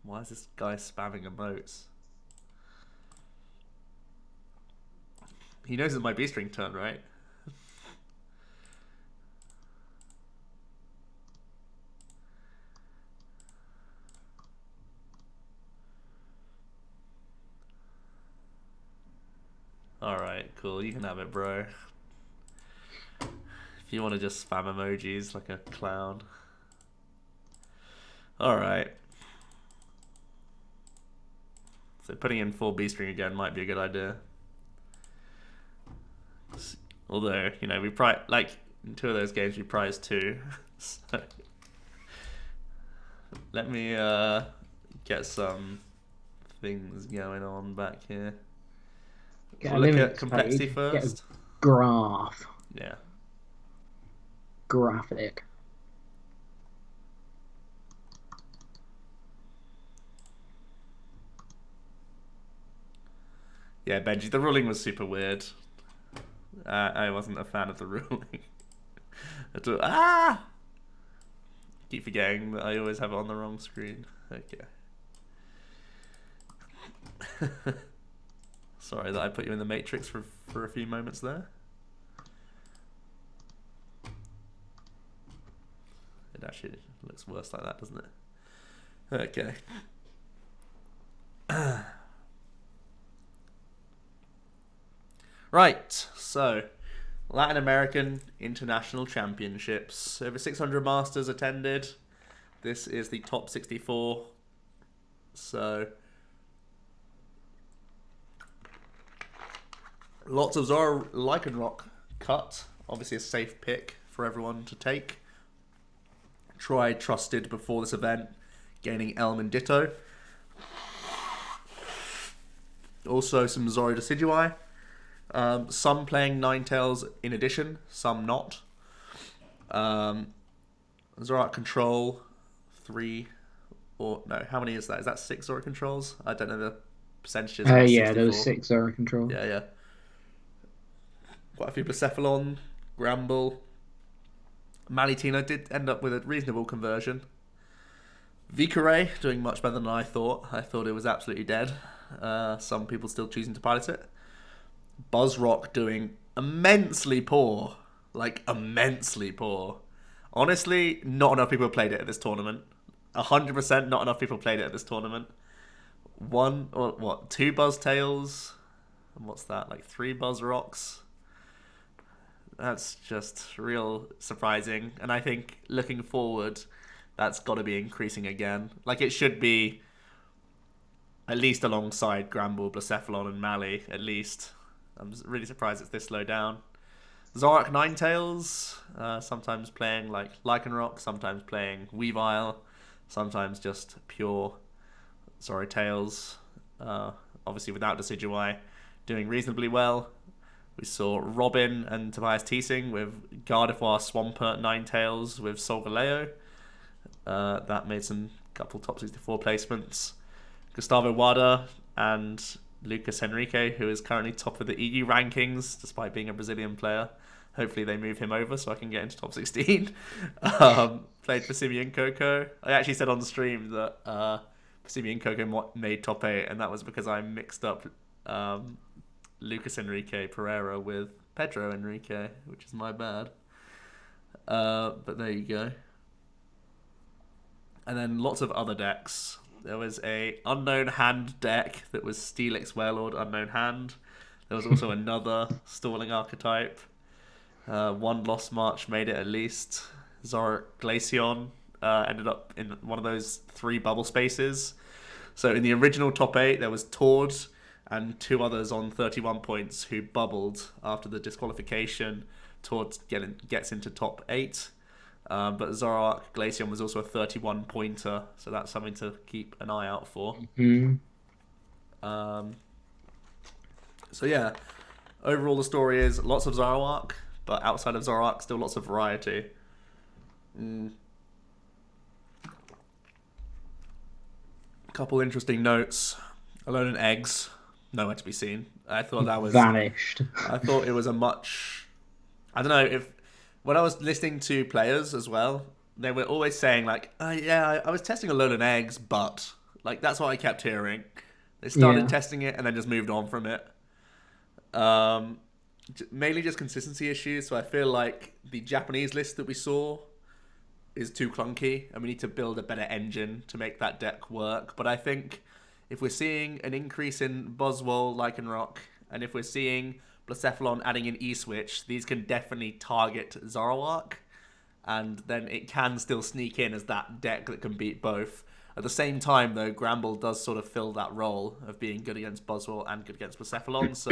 Why is this guy spamming emotes? He knows it's my B string turn, right? Alright, cool. You can have it, bro. If you want to just spam emojis like a clown. Alright. So putting in 4 B string again might be a good idea. Although, we like in 2 of those games we prize 2. So let me get some things going on back here. We'll look at complexity first.
Get a graph.
Yeah.
Graphic.
Yeah, Benji, the ruling was super weird. I wasn't a fan of the ruling. Keep forgetting that I always have it on the wrong screen. Okay. Sorry that I put you in the matrix for a few moments there. It actually looks worse like that, doesn't it? Okay. Right, so Latin American International Championships. Over 600 masters attended. This is the top 64. So lots of Zoroark and Rock cut. Obviously a safe pick for everyone to take. Tried, trusted before this event, gaining Elm and Ditto. Also some Zoro Decidui. Some playing Ninetales in addition, some not. Zoroark Control, 3, or no, how many is that? Is that 6 Zoroark Controls? I don't know the percentages.
Yeah, there was 6 Zoro control.
Yeah. Quite a few Blacephalon, Gramble. Malitina did end up with a reasonable conversion. Vicaray doing much better than I thought. I thought it was absolutely dead. Some people still choosing to pilot it. Buzzrock doing immensely poor. Like, immensely poor. Honestly, not enough people played it at this tournament. 100% not enough people played it at this tournament. 2 Buzztails? And what's that? Like 3 Buzzrocks? That's just real surprising. And I think looking forward, that's got to be increasing again. Like, it should be at least alongside Gramble, Blacephalon, and Mali, at least. I'm really surprised it's this low down. Zoroark Ninetales, sometimes playing like Lycanroc, sometimes playing Weavile, sometimes just pure Zorotails. Obviously without Decidui, doing reasonably well. We saw Robin and Tobias Teasing with Gardevoir, Swampert, Ninetales with Solgaleo. That made some couple top 64 placements. Gustavo Wada and Lucas Henrique, who is currently top of the EU rankings, despite being a Brazilian player. Hopefully they move him over so I can get into top 16. Played for Simeon Coco. I actually said on the stream that Simeon Coco made top 8, and that was because I mixed up Lucas Enrique Pereira with Pedro Enrique, which is my bad. But there you go. And then lots of other decks. There was a Unknown Hand deck that was Steelix Warlord Unknown Hand. There was also another Stalling Archetype. One Lost March made it at least. Zoroark Glaceon ended up in one of those 3 bubble spaces. So in the original top 8, there was Tord and 2 others on 31 points who bubbled after the disqualification. Tord gets into top 8. But Zoroark Glaceon was also a 31 pointer, so that's something to keep an eye out for.
Mm-hmm.
So yeah, overall the story is lots of Zoroark, but outside of Zoroark, still lots of variety. Couple interesting notes. Alone in Eggs, nowhere to be seen. I thought that was
vanished.
I thought it was a much. I don't know if. When I was listening to players as well, they were always saying like, I was testing Alone in Eggs, but like that's what I kept hearing. They started testing it and then just moved on from it. Mainly just consistency issues. So I feel like the Japanese list that we saw is too clunky, and we need to build a better engine to make that deck work. But I think if we're seeing an increase in Buzzwole, Lycanroc, and if we're seeing Blacephalon adding in E-Switch, these can definitely target Zoroark, and then it can still sneak in as that deck that can beat both. At the same time, though, Gramble does sort of fill that role of being good against Buzzwole and good against Blacephalon, so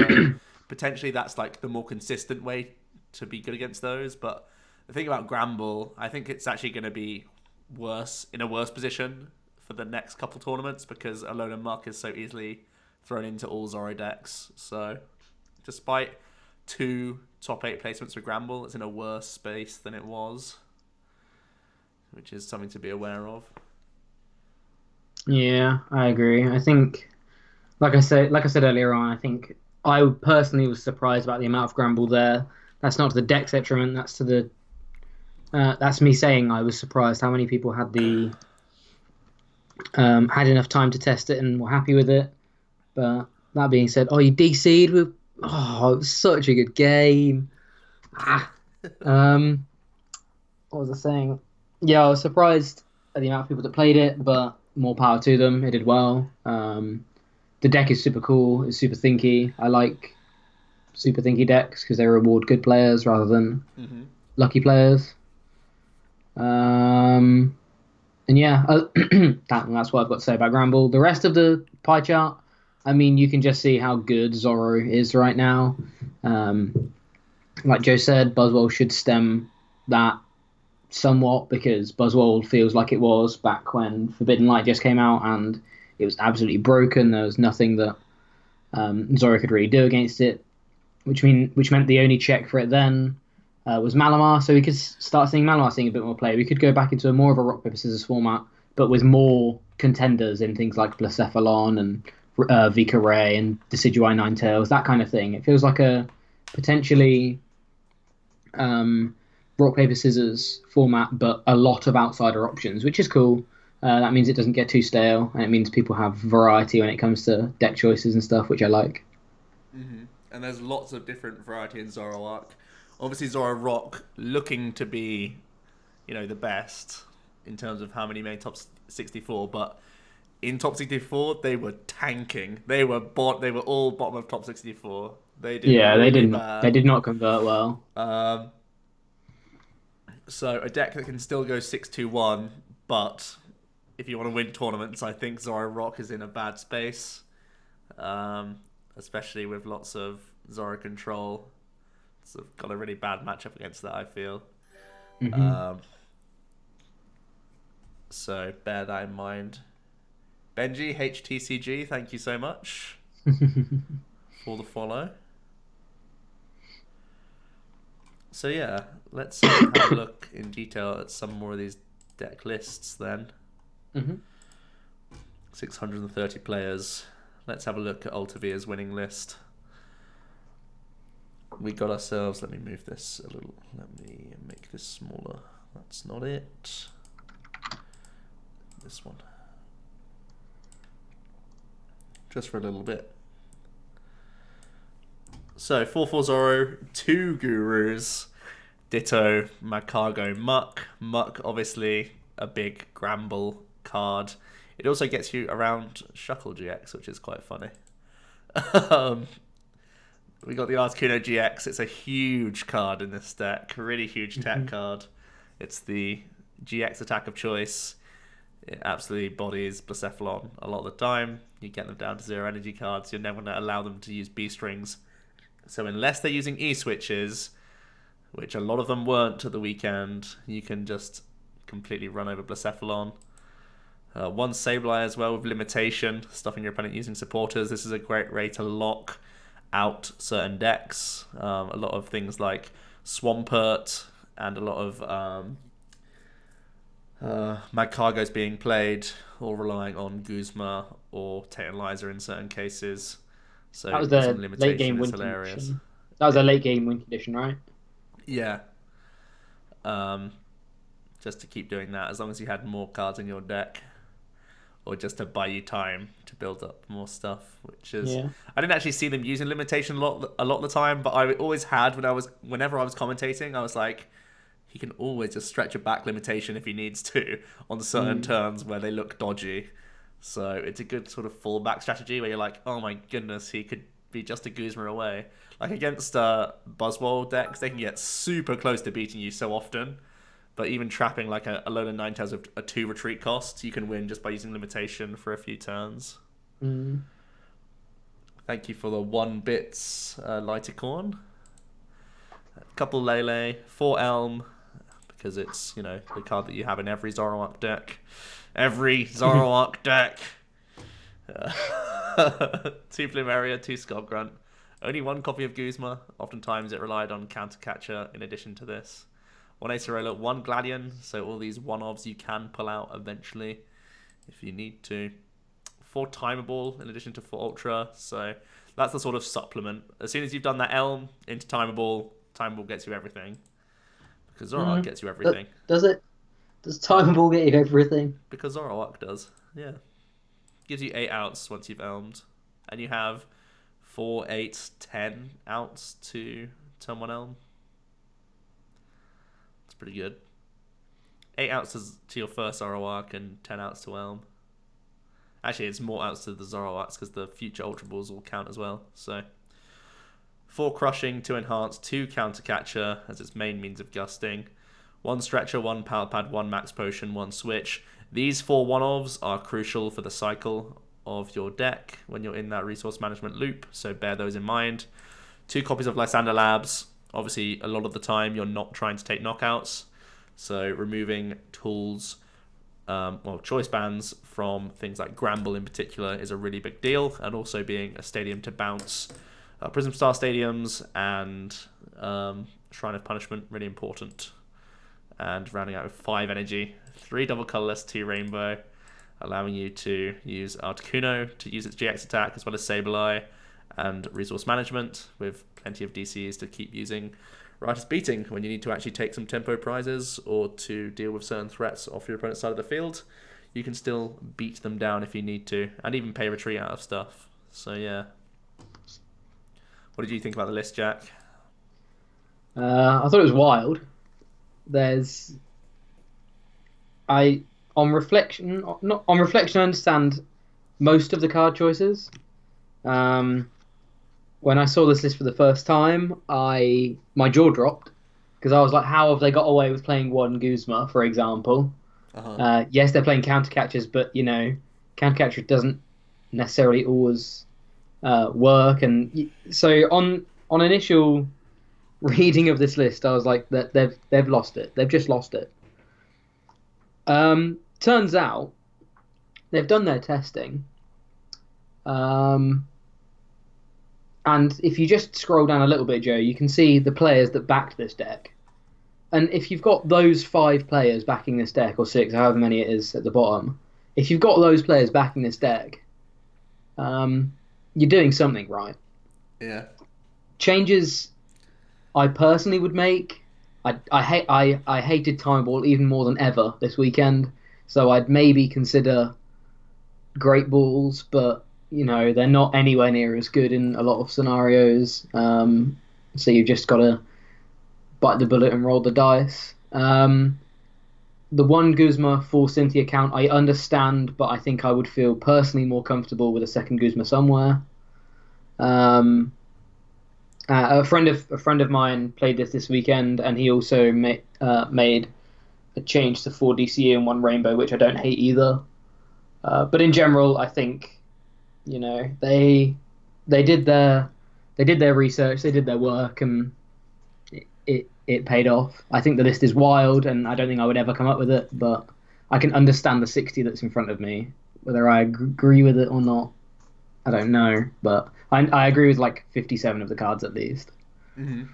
potentially that's like the more consistent way to be good against those. But the thing about Gramble, I think it's actually going to be in a worse position for the next couple tournaments because Alolan Muck is so easily thrown into all Zoro decks. So despite 2 top 8 placements for Gramble, it's in a worse space than it was, which is something to be aware of.
Yeah, I agree. I think, like I said earlier on, I think I personally was surprised about the amount of Gramble there. That's not to the deck's detriment. That's to the. That's me saying I was surprised how many people had had enough time to test it and were happy with it. But that being said, you DC'd with. It was such a good game. What was I saying? Yeah, I was surprised at the amount of people that played it, but more power to them. It did well. The deck is super cool. It's super thinky. I like super thinky decks because they reward good players rather than lucky players. And yeah, that's what I've got to say about Gramble. The rest of the pie chart, I mean, you can just see how good Zoro is right now. Like Joe said, Buzzwole should stem that somewhat because Buzzwole feels like it was back when Forbidden Light just came out and it was absolutely broken. There was nothing that Zora could really do against it, which meant the only check for it then was Malamar. So we could start seeing Malamar seeing a bit more play. We could go back into a more of a rock paper scissors format, but with more contenders in things like Blacephalon and Vika Ray and Decidueye Ninetales, that kind of thing. It feels like a potentially rock paper scissors format, but a lot of outsider options, which is cool. That means it doesn't get too stale, and it means people have variety when it comes to deck choices and stuff, which I like.
Mm-hmm. And there's lots of different variety in Zoroark. Obviously, Zoroark looking to be, the best in terms of how many made top 64, but in top 64 they were tanking. They were all bottom of top 64. They did
Yeah, they
really
didn't. They
bad.
did not convert well.
Um, so a deck that can still go 6-2-1, but if you want to win tournaments, I think Zoroark is in a bad space. Especially with lots of Zora control. It's got a really bad matchup against that, I feel.
Hmm.
So bear that in mind. Benji, HTCG, thank you so much for the follow. So yeah, let's have a look in detail at some more of these deck lists then. 630 players. Let's have a look at Altavia's winning list. We got ourselves, let me move this a little, let me make this smaller. That's not it. This one. Just for a little bit. So 4-4 Zoro, 2 Gurus, Ditto, Magcargo, Muck. Muck, obviously, a big Gramble card. It also gets you around Shuckle GX, which is quite funny. We got the Articuno GX. It's a huge card in this deck. Really huge tech card. It's the GX attack of choice. It absolutely bodies Blacephalon a lot of the time. You get them down to 0 energy cards. You're never going to allow them to use B strings. So unless they're using E switches, which a lot of them weren't at the weekend, you can just completely run over Blacephalon. One Sableye as well with limitation, stopping your opponent using supporters. This is a great way to lock out certain decks. A lot of things like Swampert and a lot of Magcargos being played, or relying on Guzma or Tantalizer in certain cases. So
That was
using
the late
limitation
game
is
win
hilarious.
condition. That was a late game win condition, right?
Yeah. Just to keep doing that, as long as you had more cards in your deck, or just to buy you time to build up more stuff, which is
Yeah.
I didn't actually see them using limitation a lot of the time, but I always had whenever I was commentating, I was like, he can always just stretch a back limitation if he needs to on certain turns where they look dodgy. So it's a good sort of fallback strategy where you're like, oh my goodness, he could be just a Guzma away. Like against Buzzwole decks, they can get super close to beating you so often. But even trapping like a Alolan Ninetales with a 2 retreat cost, you can win just by using limitation for a few turns. Thank you for the 1 bits, Lighticorn. A couple Lele, 4 Elm, because it's, the card that you have in every Zoroark deck. Every Zoroark deck! 2 Plumeria, 2 Skull Grunt. Only 1 copy of Guzma. Oftentimes it relied on Counter Catcher in addition to this. 1 Acerola, 1 Gladion, so all these one-offs you can pull out eventually if you need to. 4 Timeable in addition to 4 Ultra, so that's the sort of supplement. As soon as you've done that Elm into Timeable, Timeable gets you everything. Because Zoroark gets you everything.
Does it? Does Time Ball get you everything?
Because Zoroark does, yeah. Gives you 8 outs once you've Elmed. And you have 4, 8, 10 outs to turn 1 Elm. Pretty good. 8 outs to your first Zoroark and 10 outs to Elm. Actually, it's more outs to the Zoroarks because the future Ultra Balls will count as well. So 4 Crushing, 2 Enhance, 2 Counter Catcher as its main means of gusting, 1 Stretcher, 1 Power Pad, 1 Max Potion, 1 Switch. These 4 one-offs are crucial for the cycle of your deck when you're in that resource management loop, so bear those in mind. 2 copies of Lysander Labs. Obviously, a lot of the time, you're not trying to take knockouts. So removing tools choice bans from things like Gramble in particular is a really big deal, and also being a stadium to bounce Prism Star stadiums and Shrine of Punishment, really important. And rounding out with 5 energy, 3 double colorless, 2 rainbow, allowing you to use Articuno to use its GX attack as well as Sableye, and resource management with plenty of DCs to keep using Riotous Beating when you need to actually take some tempo prizes or to deal with certain threats off your opponent's side of the field. You can still beat them down if you need to, and even pay retreat out of stuff. So yeah. What did you think about the list, Jack?
I thought it was wild. On reflection, I understand most of the card choices. When I saw this list for the first time, my jaw dropped because I was like, how have they got away with playing one Guzma, for example? Yes, they're playing counter catchers, but counter catcher doesn't necessarily always work. And so on initial reading of this list, I was like, that they've lost it. They've just lost it. Turns out they've done their testing. And if you just scroll down a little bit, Joe, you can see the players that backed this deck. And if you've got those 5 players backing this deck, or 6, however many it is at the bottom, if you've got those players backing this deck, you're doing something right.
Yeah.
Changes I personally would make. I hated Time Ball even more than ever this weekend, so I'd maybe consider Great Balls, but they're not anywhere near as good in a lot of scenarios. So you've just got to bite the bullet and roll the dice. The one Guzma for Cynthia count I understand, but I think I would feel personally more comfortable with a second Guzma somewhere. A friend of mine played this weekend, and he also made a change to 4 DCE and 1 Rainbow, which I don't hate either. But in general, I think they did their research, they did their work, and it paid off. I think the list is wild, and I don't think I would ever come up with it, but I can understand the 60 that's in front of me. Whether I agree with it or not, I don't know, but I agree with like 57 of the cards at least.
Mm-hmm.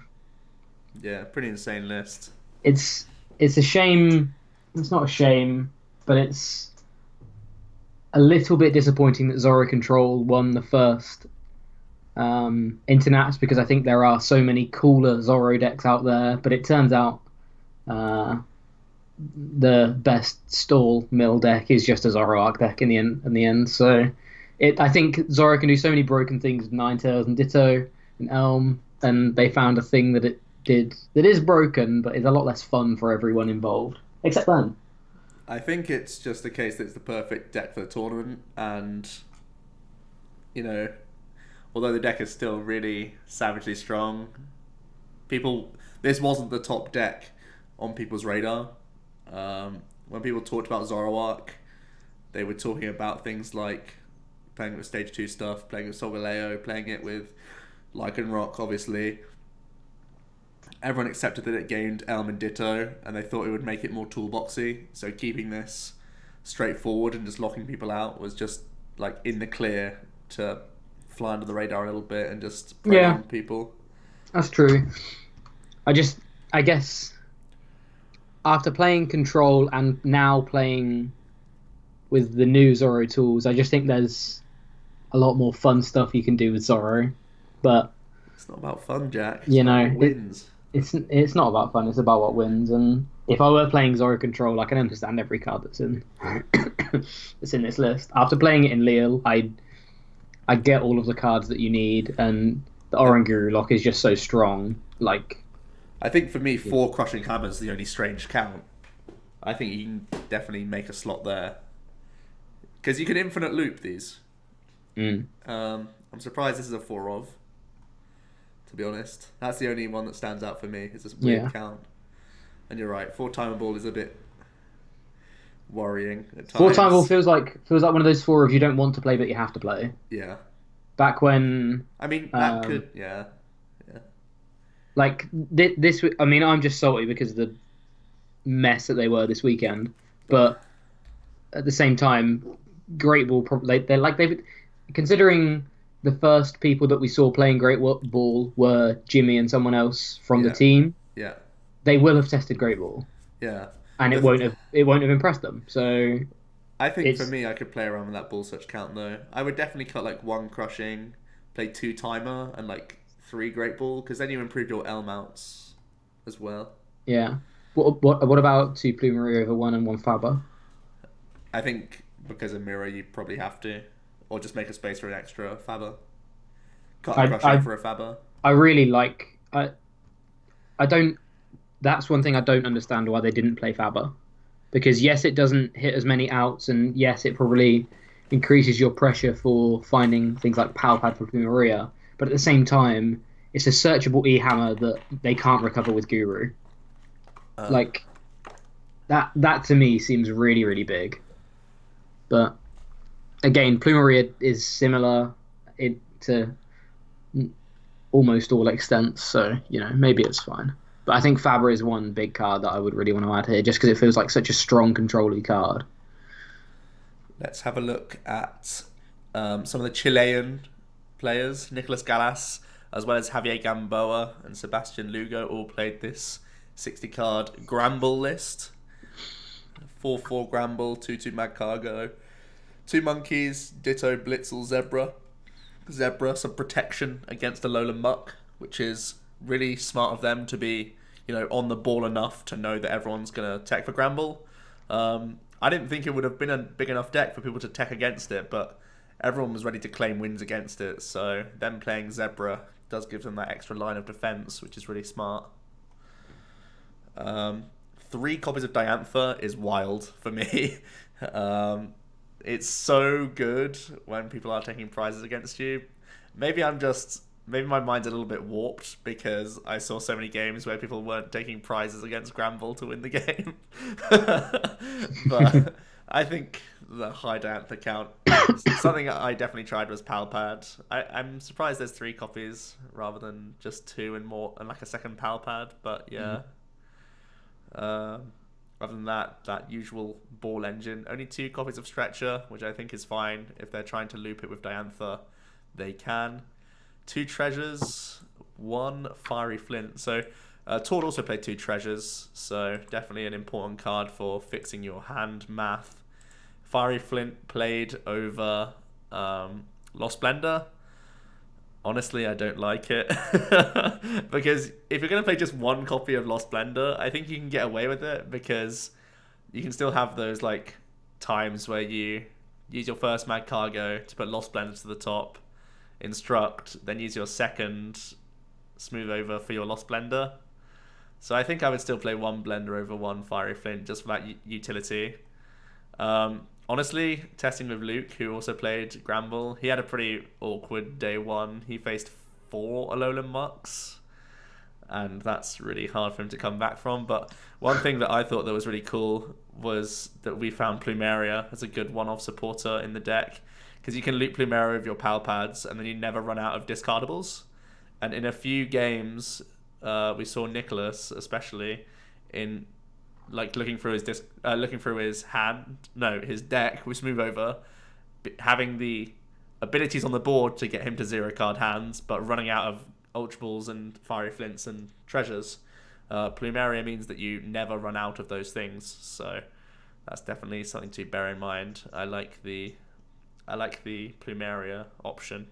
Yeah, pretty insane list.
It's a shame. It's not a shame, but it's a little bit disappointing that Zoro Control won the first Internats, because I think there are so many cooler Zoro decks out there, but it turns out the best stall mill deck is just a Zoroark deck in the end. So I think Zoro can do so many broken things with Ninetales and Ditto and Elm, and they found a thing that it did that is broken, but is a lot less fun for everyone involved, except them.
I think it's just the case that it's the perfect deck for the tournament, and although the deck is still really savagely strong, this wasn't the top deck on people's radar. When people talked about Zoroark, they were talking about things like playing with Stage 2 stuff, playing with Solgaleo, playing it with Lycanroc, obviously. Everyone accepted that it gained Elm and Ditto, and they thought it would make it more toolboxy. So keeping this straightforward and just locking people out was just like in the clear to fly under the radar a little bit and just prey on people.
That's true. I guess after playing Control and now playing with the new Zoro tools, I just think there's a lot more fun stuff you can do with Zoro. But
it's not about fun, Jack. It's about what wins.
It's not about fun. It's about what wins. And if I were playing Zoro Control, I can understand every card that's in that's in this list. After playing it in Lille, I get all of the cards that you need, and the Oranguru lock is just so strong. Like,
I think for me, 4 Crushing Hammers is the only strange count. I think you can definitely make a slot there, because you can infinite loop these. I'm surprised this is a 4 of. To be honest, that's the only one that stands out for me. It's a weird count, and you're right. 4 Timer Ball is a bit worrying at times.
4 Timer Ball feels like one of those 4 of you don't want to play but you have to play.
Yeah.
Back when
that could
like this. I mean, I'm just salty because of the mess that they were this weekend. But at the same time, Great Ball probably they've considering the first people that we saw playing Ball were Jimmy and someone else from the
Yeah,
team.
yeah,
They will have tested Great Ball,
yeah.
and
The,
it won't have impressed them. So
I think for
it's
me, I could play around with that ball search count though. I would definitely cut like one crushing, play two timer, and like three great ball because then you improve your L mounts as well.
yeah. What about two Plumeria over one and one Faber?
I think because of mirror, you probably have to, or just make a space for an extra Faber. Cut a
I
crushing
I
for a Faber.
I really like I don't. That's one thing I don't understand why they didn't play Faber. Because yes, it doesn't hit as many outs, and yes, it probably increases your pressure for finding things like Power Pad for Maria. But at the same time, it's a searchable E hammer that they can't recover with Guru.
Uh,
Like that to me seems really really big. But again, Plumeria is similar to almost all extents, so maybe it's fine. But I think Faber is one big card that I would really want to add here, just because it feels like such a strong control card.
let's have a look at some of the Chilean players. Nicolas Galas, as well as Javier Gamboa and Sebastian Lugo, all played this 60 card Gramble list. 4/4 Gramble, 2/2 Mad Cargo, 2 Monkeys, Ditto Blitzel Zebra, some protection against the Alolan Muck, which is really smart of them to be, on the ball enough to know that everyone's going to tech for Gramble. I didn't think it would have been a big enough deck for people to tech against it, but everyone was ready to claim wins against it, so them playing Zebra does give them that extra line of defense, which is really smart. 3 copies of Diantha is wild for me. It's so good when people are taking prizes against you. Maybe my mind's a little bit warped because I saw so many games where people weren't taking prizes against Gramble to win the game. But I think the high Diantha count, something I definitely tried was Palpad. I'm surprised there's 3 copies rather than just 2 and more, and like a second Palpad. But yeah. Other than that usual ball engine. Only 2 copies of Stretcher, which I think is fine. If they're trying to loop it with Diantha, they can. 2 Treasures, 1 Fiery Flint. So Tord also played 2 Treasures, so definitely an important card for fixing your hand math. Fiery Flint played over Lost Blender. Honestly, I don't like it. Because if you're going to play just 1 copy of Lost Blender, I think you can get away with it because you can still have those like times where you use your first Mad Cargo to put Lost Blender to the top, instruct, then use your second Smooth Over for your Lost Blender. So I think I would still play 1 Blender over 1 Fiery Flint just for that utility. Honestly, testing with Luke, who also played Gramble, he had a pretty awkward day 1. He faced 4 Alolan Mucks, and that's really hard for him to come back from. But one thing that I thought that was really cool was that we found Plumeria as a good one-off supporter in the deck, because you can loop Plumeria with your Pal Pads, and then you never run out of discardables. And in a few games, we saw Nicholas, especially, in looking through his his deck with Smooth Over, having the abilities on the board to get him to 0 card hands, but running out of Ultra Balls and Fiery Flints and Treasures. Plumeria means that you never run out of those things, so that's definitely something to bear in mind. I like the Plumeria option.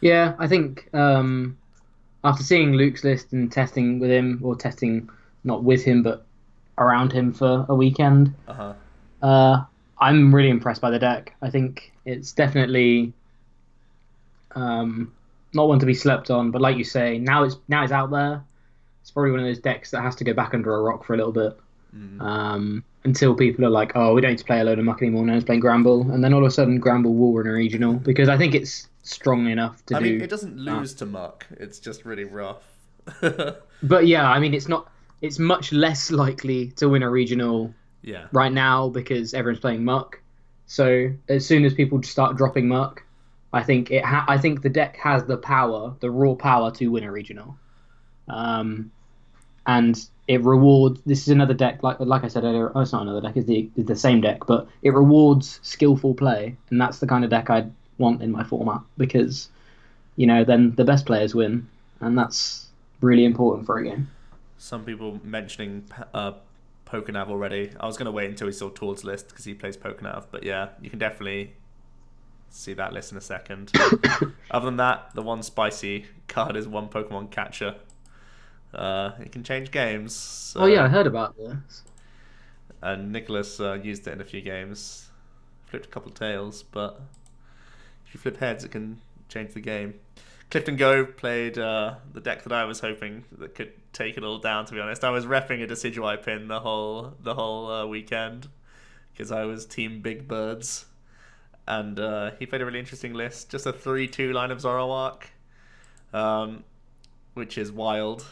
Yeah, I think after seeing Luke's list and testing with him, or testing not with him but around him for a weekend, I'm really impressed by the deck. I think it's definitely not one to be slept on, but like you say, now it's out there. It's probably one of those decks that has to go back under a rock for a little bit. Until people are like, oh, we don't need to play a load of muck anymore, now it's playing Gramble, and then all of a sudden Gramble will win a regional, because I think it's strong enough to do.
I mean, it doesn't lose to muck, it's just really rough.
But yeah, I mean, it's much less likely to win a regional right now because everyone's playing muck. So as soon as people start dropping muck, I think I think the deck has the power, the raw power to win a regional. and it rewards. This is another deck, like I said earlier. Oh, it's not another deck; it's the same deck, but it rewards skillful play, and that's the kind of deck I'd want in my format because then the best players win, and that's really important for a game.
Some people mentioning Pokenav already. I was going to wait until we saw Tourd's list because he plays Pokenav, but yeah, you can definitely see that list in a second. Other than that, the one spicy card is one Pokemon Catcher. It can change games. So,
Oh yeah, I heard about this.
and Nicholas used it in a few games. Flipped a couple of tails, but if you flip heads, it can change the game. Clifton Go played the deck that I was hoping that could take it all down. To be honest, I was repping a Decidueye pin the whole weekend because I was Team Big Birds, and he played a really interesting list. Just a 3-2 line of Zoroark, which is wild.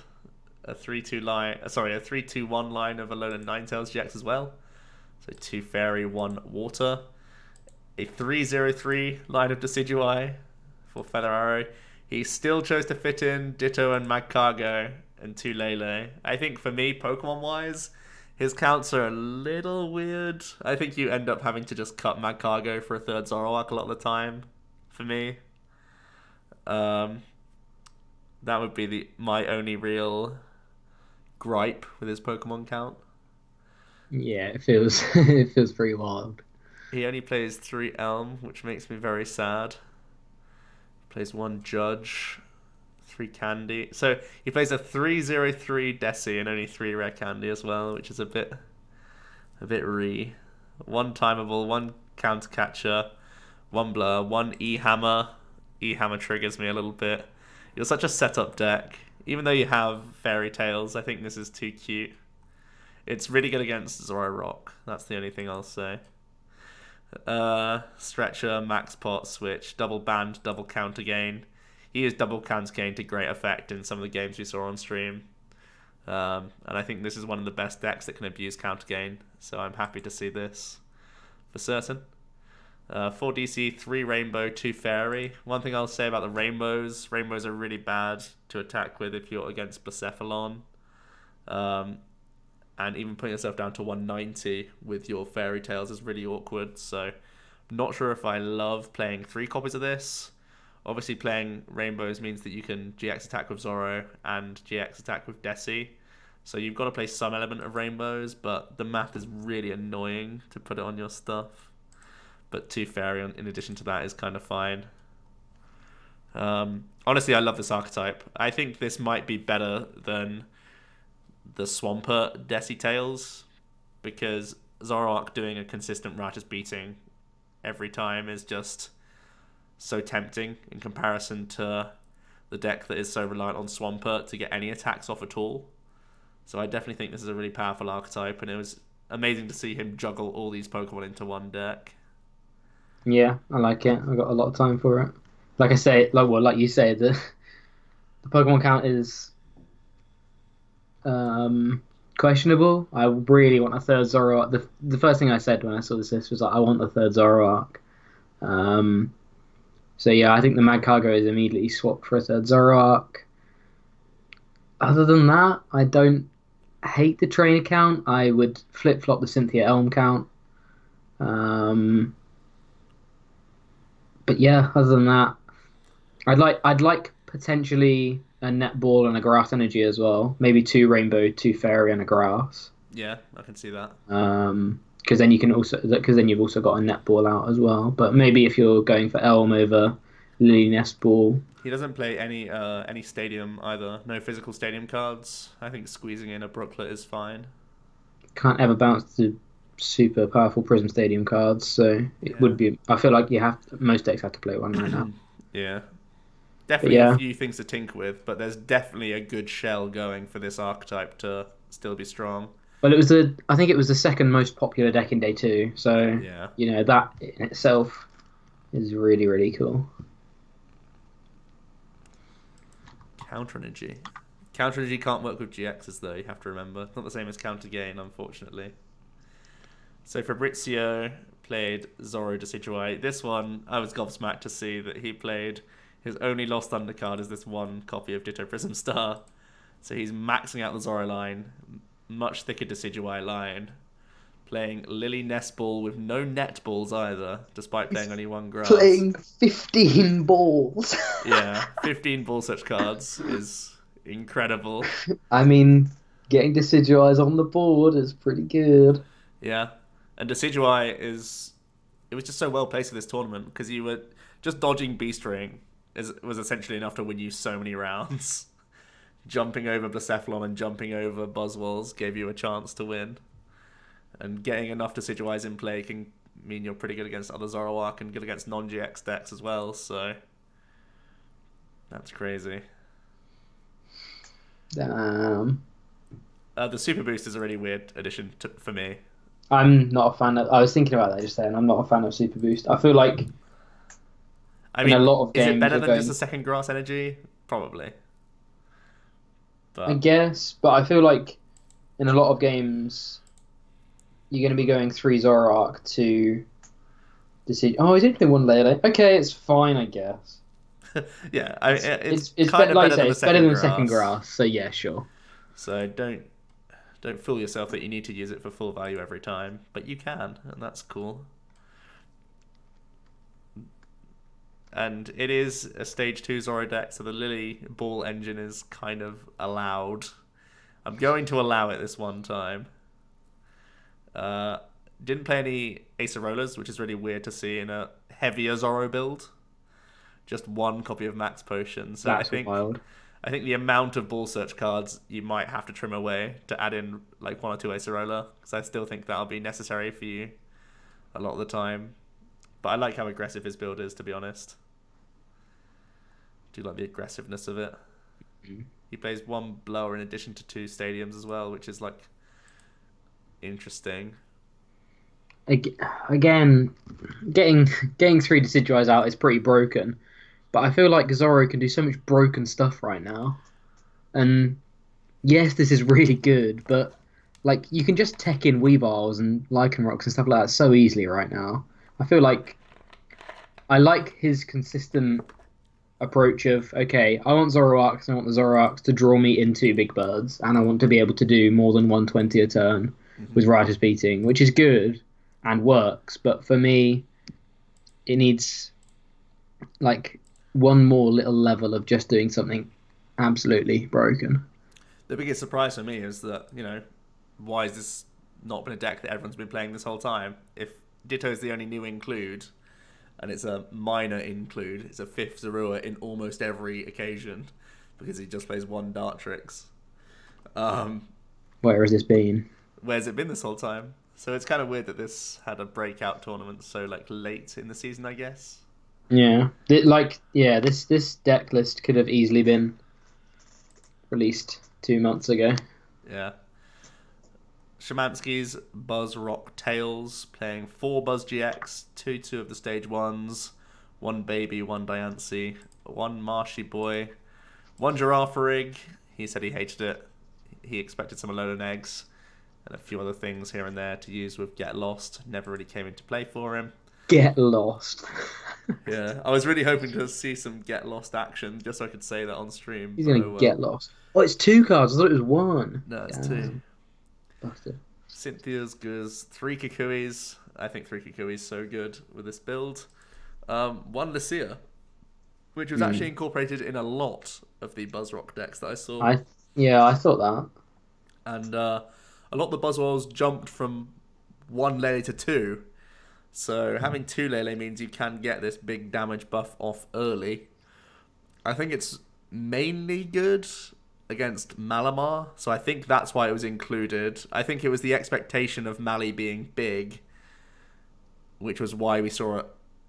A 3-2-1 line of Alolan Ninetales GX as well. So 2 Fairy, 1 Water. A 3-0-3 line of Decidueye for Feather Arrow. He still chose to fit in Ditto and Magcargo and 2 Lele. I think for me, Pokemon-wise, his counts are a little weird. I think you end up having to just cut Magcargo for a third Zoroark a lot of the time, for me. That would be my only real gripe with his Pokemon count.
Yeah, it feels it feels pretty wild.
He only plays 3 Elm, which makes me very sad. Plays 1 Judge, 3 Candy. So he plays a 3-0-3 Desi and only 3 Rare Candy as well, which is a bit re. 1 Timeable, 1 Counter Catcher, 1 Blur, 1 E-Hammer. E-Hammer triggers me a little bit. You're such a setup deck. Even though you have Fairy Tales, I think this is too cute. It's really good against Zoroark. That's the only thing I'll say. Stretcher, Max Pot, Switch, double band, double counter gain. He used double counter gain to great effect in some of the games we saw on stream. And I think this is one of the best decks that can abuse counter gain. So I'm happy to see this for certain. 4 DC, 3 Rainbow, 2 Fairy. One thing I'll say about the Rainbows are really bad to attack with if you're against Blacephalon. And even putting yourself down to 190 with your Fairy Tales is really awkward. So, not sure if I love playing 3 copies of this. Obviously, playing Rainbows means that you can GX attack with Zoro and GX attack with Desi. So, you've got to play some element of Rainbows, but the math is really annoying to put it on your stuff. But 2 Fairy in addition to that is kind of fine. Honestly, I love this archetype. I think this might be better than the Swampert Desi Tails, because Zoroark doing a consistent Ratus beating every time is just so tempting in comparison to the deck that is so reliant on Swampert to get any attacks off at all. So I definitely think this is a really powerful archetype, and it was amazing to see him juggle all these Pokemon into one deck.
Yeah, I like it. I got a lot of time for it. Like I say, like you say, the Pokemon count is questionable. I really want a third Zoroark. The first thing I said when I saw this list was like, I want a third Zoroark. So yeah, I think the Magcargo is immediately swapped for a third Zoroark. Other than that, I don't hate the trainer count. I would flip flop the Cynthia Elm count. But yeah, other than that, I'd like potentially a netball and a grass energy as well. Maybe 2 rainbow, 2 fairy, and a grass.
Yeah, I can see that.
Because then you've also got a netball out as well. But maybe if you're going for Elm over Lily Nest Ball.
He doesn't play any stadium either. No physical stadium cards. I think squeezing in a Brooklet is fine.
Can't ever bounce the super powerful Prism Stadium cards, so it would be. I feel like most decks have to play one right now.
Yeah. Definitely a few things to tinker with, but there's definitely a good shell going for this archetype to still be strong.
Well, I think it was the second most popular deck in day 2, so
yeah.
That in itself is really, really cool.
Counter Energy. Counter Energy can't work with GXs though, you have to remember. It's not the same as Counter Gain, unfortunately. So Fabrizio played Zoro Decidueye. This one, I was gobsmacked to see that he played his only lost undercard is this one copy of Ditto Prism Star. So he's maxing out the Zoro line, much thicker Decidueye line, playing Lily Nest Ball with no net balls either, despite playing only one grass.
Playing 15 balls.
Yeah, 15 ball search cards is incredible.
I mean, getting Decidueyes on the board is pretty good.
Yeah, and Decidueye it was just so well placed for this tournament because you were just dodging Beast Ring was essentially enough to win you so many rounds. Jumping over Blacephalon and jumping over Buzzwoles gave you a chance to win. And getting enough Decidueyes in play can mean you're pretty good against other Zoroark and good against non-GX decks as well, so that's crazy.
Damn.
The Super Boost is a really weird addition for me.
I'm not a fan of... I was thinking about that just then. I'm not a fan of Super Boost. I feel like
I mean,
in a lot of games...
Is it better than just a second grass energy? Probably. But...
I guess, but I feel like in a lot of games you're going to be going 3 Zoroark to decide. Oh, he's only playing 1 Lele. Okay, it's fine, I guess.
Yeah, it's
kind of
better
better
than
it's better than second grass. So yeah, sure.
So don't fool yourself that you need to use it for full value every time, but you can, and that's cool. And it is a stage 2 Zoro deck, so the Lily Ball engine is kind of allowed. I'm going to allow it this one time. Didn't play any Acerolas, which is really weird to see in a heavier Zoro build. Just 1 copy of Max Potion. So
That's wild.
I think the amount of ball search cards you might have to trim away to add in like 1 or 2 Acerola, because I still think that'll be necessary for you a lot of the time. But I like how aggressive his build is, to be honest. Do like the aggressiveness of it.
Mm-hmm.
He plays 1 blower in addition to 2 stadiums as well, which is like interesting.
Again, getting 3 Decidueyes out is pretty broken, but I feel like Zoro can do so much broken stuff right now. And yes, this is really good, but like you can just tech in Weebles and Lycanrocs and stuff like that so easily right now. I feel like I like his consistent approach of, okay, I want Zoroarks, I want the Zoroarks to draw me into big birds, and I want to be able to do more than 120 a turn with Riotous Beating, which is good and works, but for me, it needs like 1 more little level of just doing something absolutely broken.
The biggest surprise for me is that, why has this not been a deck that everyone's been playing this whole time? If Ditto's the only new include, and it's a minor include, it's a 5th Zorua in almost every occasion, because he just plays 1 Dartrix.
Where has this been?
Where's it been this whole time? So it's kind of weird that this had a breakout tournament so late in the season, I guess.
Yeah, this deck list could have easily been released 2 months ago.
Yeah. Shemansky's Buzz Rock Tails playing 4 Buzz GX, 2 of the stage 1s, 1 Baby, 1 Diancie, 1 Marshy Boy, 1 Giraffe Rig. He said he hated it. He expected some Alolan eggs and a few other things here and there to use with Get Lost. Never really came into play for him.
Get Lost.
Yeah, I was really hoping to see some Get Lost action just so I could say that on stream.
He's going to get lost. Oh, it's 2 cards. I thought it was 1.
No, it's 2.
Bastard.
Cynthia's good. 3 Kukuis. I think 3 Kukuis so good with this build. 1 Lucia, which was actually incorporated in a lot of the Buzzrock decks that I saw.
I thought that.
And a lot of the Buzzwoles jumped from 1 Lele to 2. So having 2 Lele means you can get this big damage buff off early. I think it's mainly good against Malamar, so I think that's why it was included. I think it was the expectation of Mali being big, which was why we saw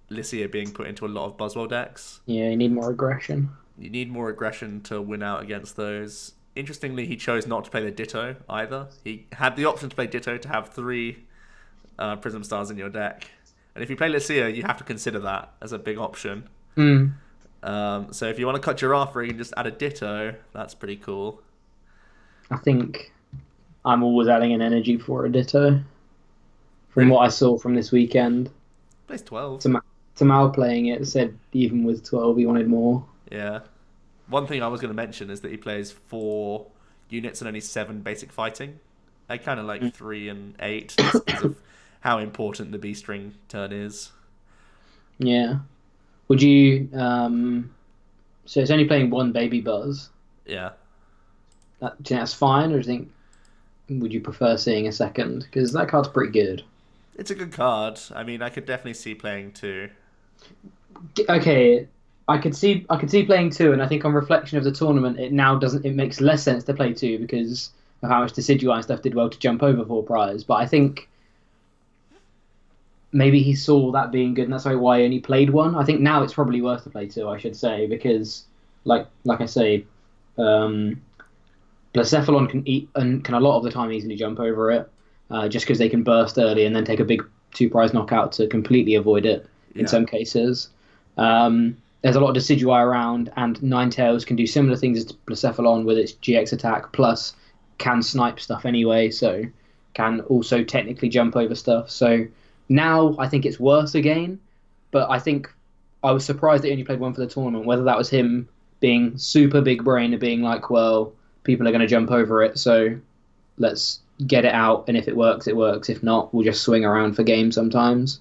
Lucia being put into a lot of Buzzwole decks.
Yeah, you need more aggression.
You need more aggression to win out against those. Interestingly, he chose not to play the Ditto either. He had the option to play Ditto to have 3 Prism Stars in your deck. And if you play Lucia, you have to consider that as a big option. So if you want to cut Giraffe Rig and just add a Ditto, that's pretty cool.
I think I'm always adding an energy for a Ditto. From what I saw from this weekend.
Plays 12.
Tamal playing it said even with 12 he wanted more.
Yeah. One thing I was going to mention is that he plays 4 units and only 7 basic fighting. I kind of like 3 and 8 just because of how important the B string turn is.
Yeah. Would you? So it's only playing one baby Buzz.
Yeah.
Do you think that's fine, or do you think would you prefer seeing a second? Because that card's pretty good.
It's a good card. I mean, I could definitely see playing 2.
Okay, I could see playing two, and I think on reflection of the tournament, it now doesn't. It makes less sense to play two because of how much Decidueye and stuff did well to jump over 4 priors. But I think maybe he saw that being good, and that's why he only played one. I think now it's probably worth to play two, I should say, because like I say, Blacephalon can eat and can a lot of the time easily jump over it, just because they can burst early and then take a big 2 prize knockout to completely avoid it in some cases. There's a lot of Decidueye around, and Ninetales can do similar things as Blacephalon with its GX attack, plus can snipe stuff anyway, so can also technically jump over stuff. So now I think it's worse again, but I think I was surprised that he only played one for the tournament, whether that was him being super big brain and being like, well, people are going to jump over it, so let's get it out, and if it works, it works. If not, we'll just swing around for games sometimes.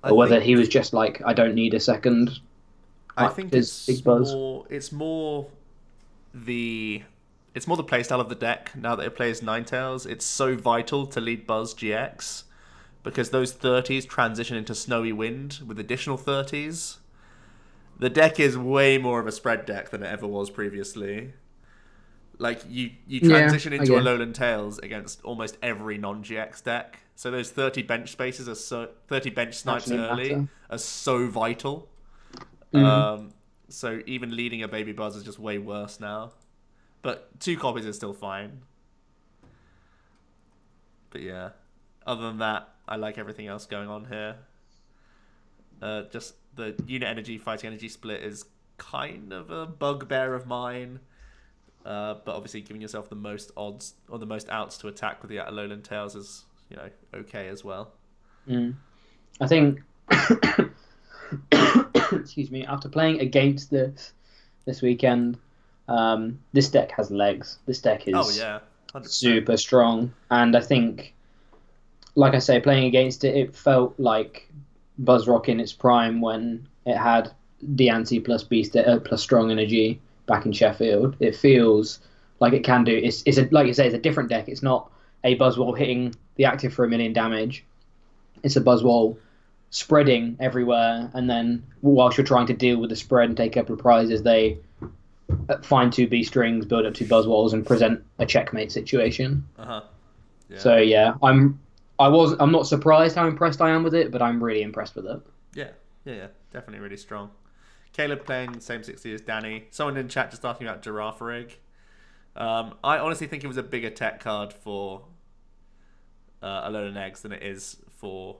Or whether he was just like, I don't need a second.
I think it's more the playstyle of the deck now that it plays Ninetales. It's so vital to lead Buzz GX because those 30s transition into Snowy Wind with additional 30s. The deck is way more of a spread deck than it ever was previously. Like, you transition into a Lowland Tails against almost every non-GX deck. So those 30 bench spaces, 30 bench snipes early are so vital. So even leading a Baby Buzz is just way worse now. But 2 copies is still fine. But yeah, other than that, I like everything else going on here. Just the unit energy, fighting energy split is kind of a bugbear of mine. But obviously giving yourself the most odds or the most outs to attack with the Alolan Tails is, okay as well.
I think excuse me, after playing against this weekend, this deck has legs. This deck is
100%.
Super strong, and I think, like I say, playing against it, it felt like Buzzrock in its prime when it had Diancie plus Beast plus Strong Energy back in Sheffield. It feels like it can do. It's like you say, it's a different deck. It's not a Buzzwole hitting the active for 1,000,000 damage. It's a Buzzwole spreading everywhere, and then whilst you're trying to deal with the spread and take a couple of prizes, they find 2 B strings, build up 2 Buzzwoles, and present a checkmate situation.
Yeah.
So yeah, I'm not surprised how impressed I am with it, but I'm really impressed with it.
Yeah, definitely really strong. Caleb playing the same 60 as Danny. Someone in chat just asking about Girafarig. I honestly think it was a bigger tech card for Alolan Eggs than it is for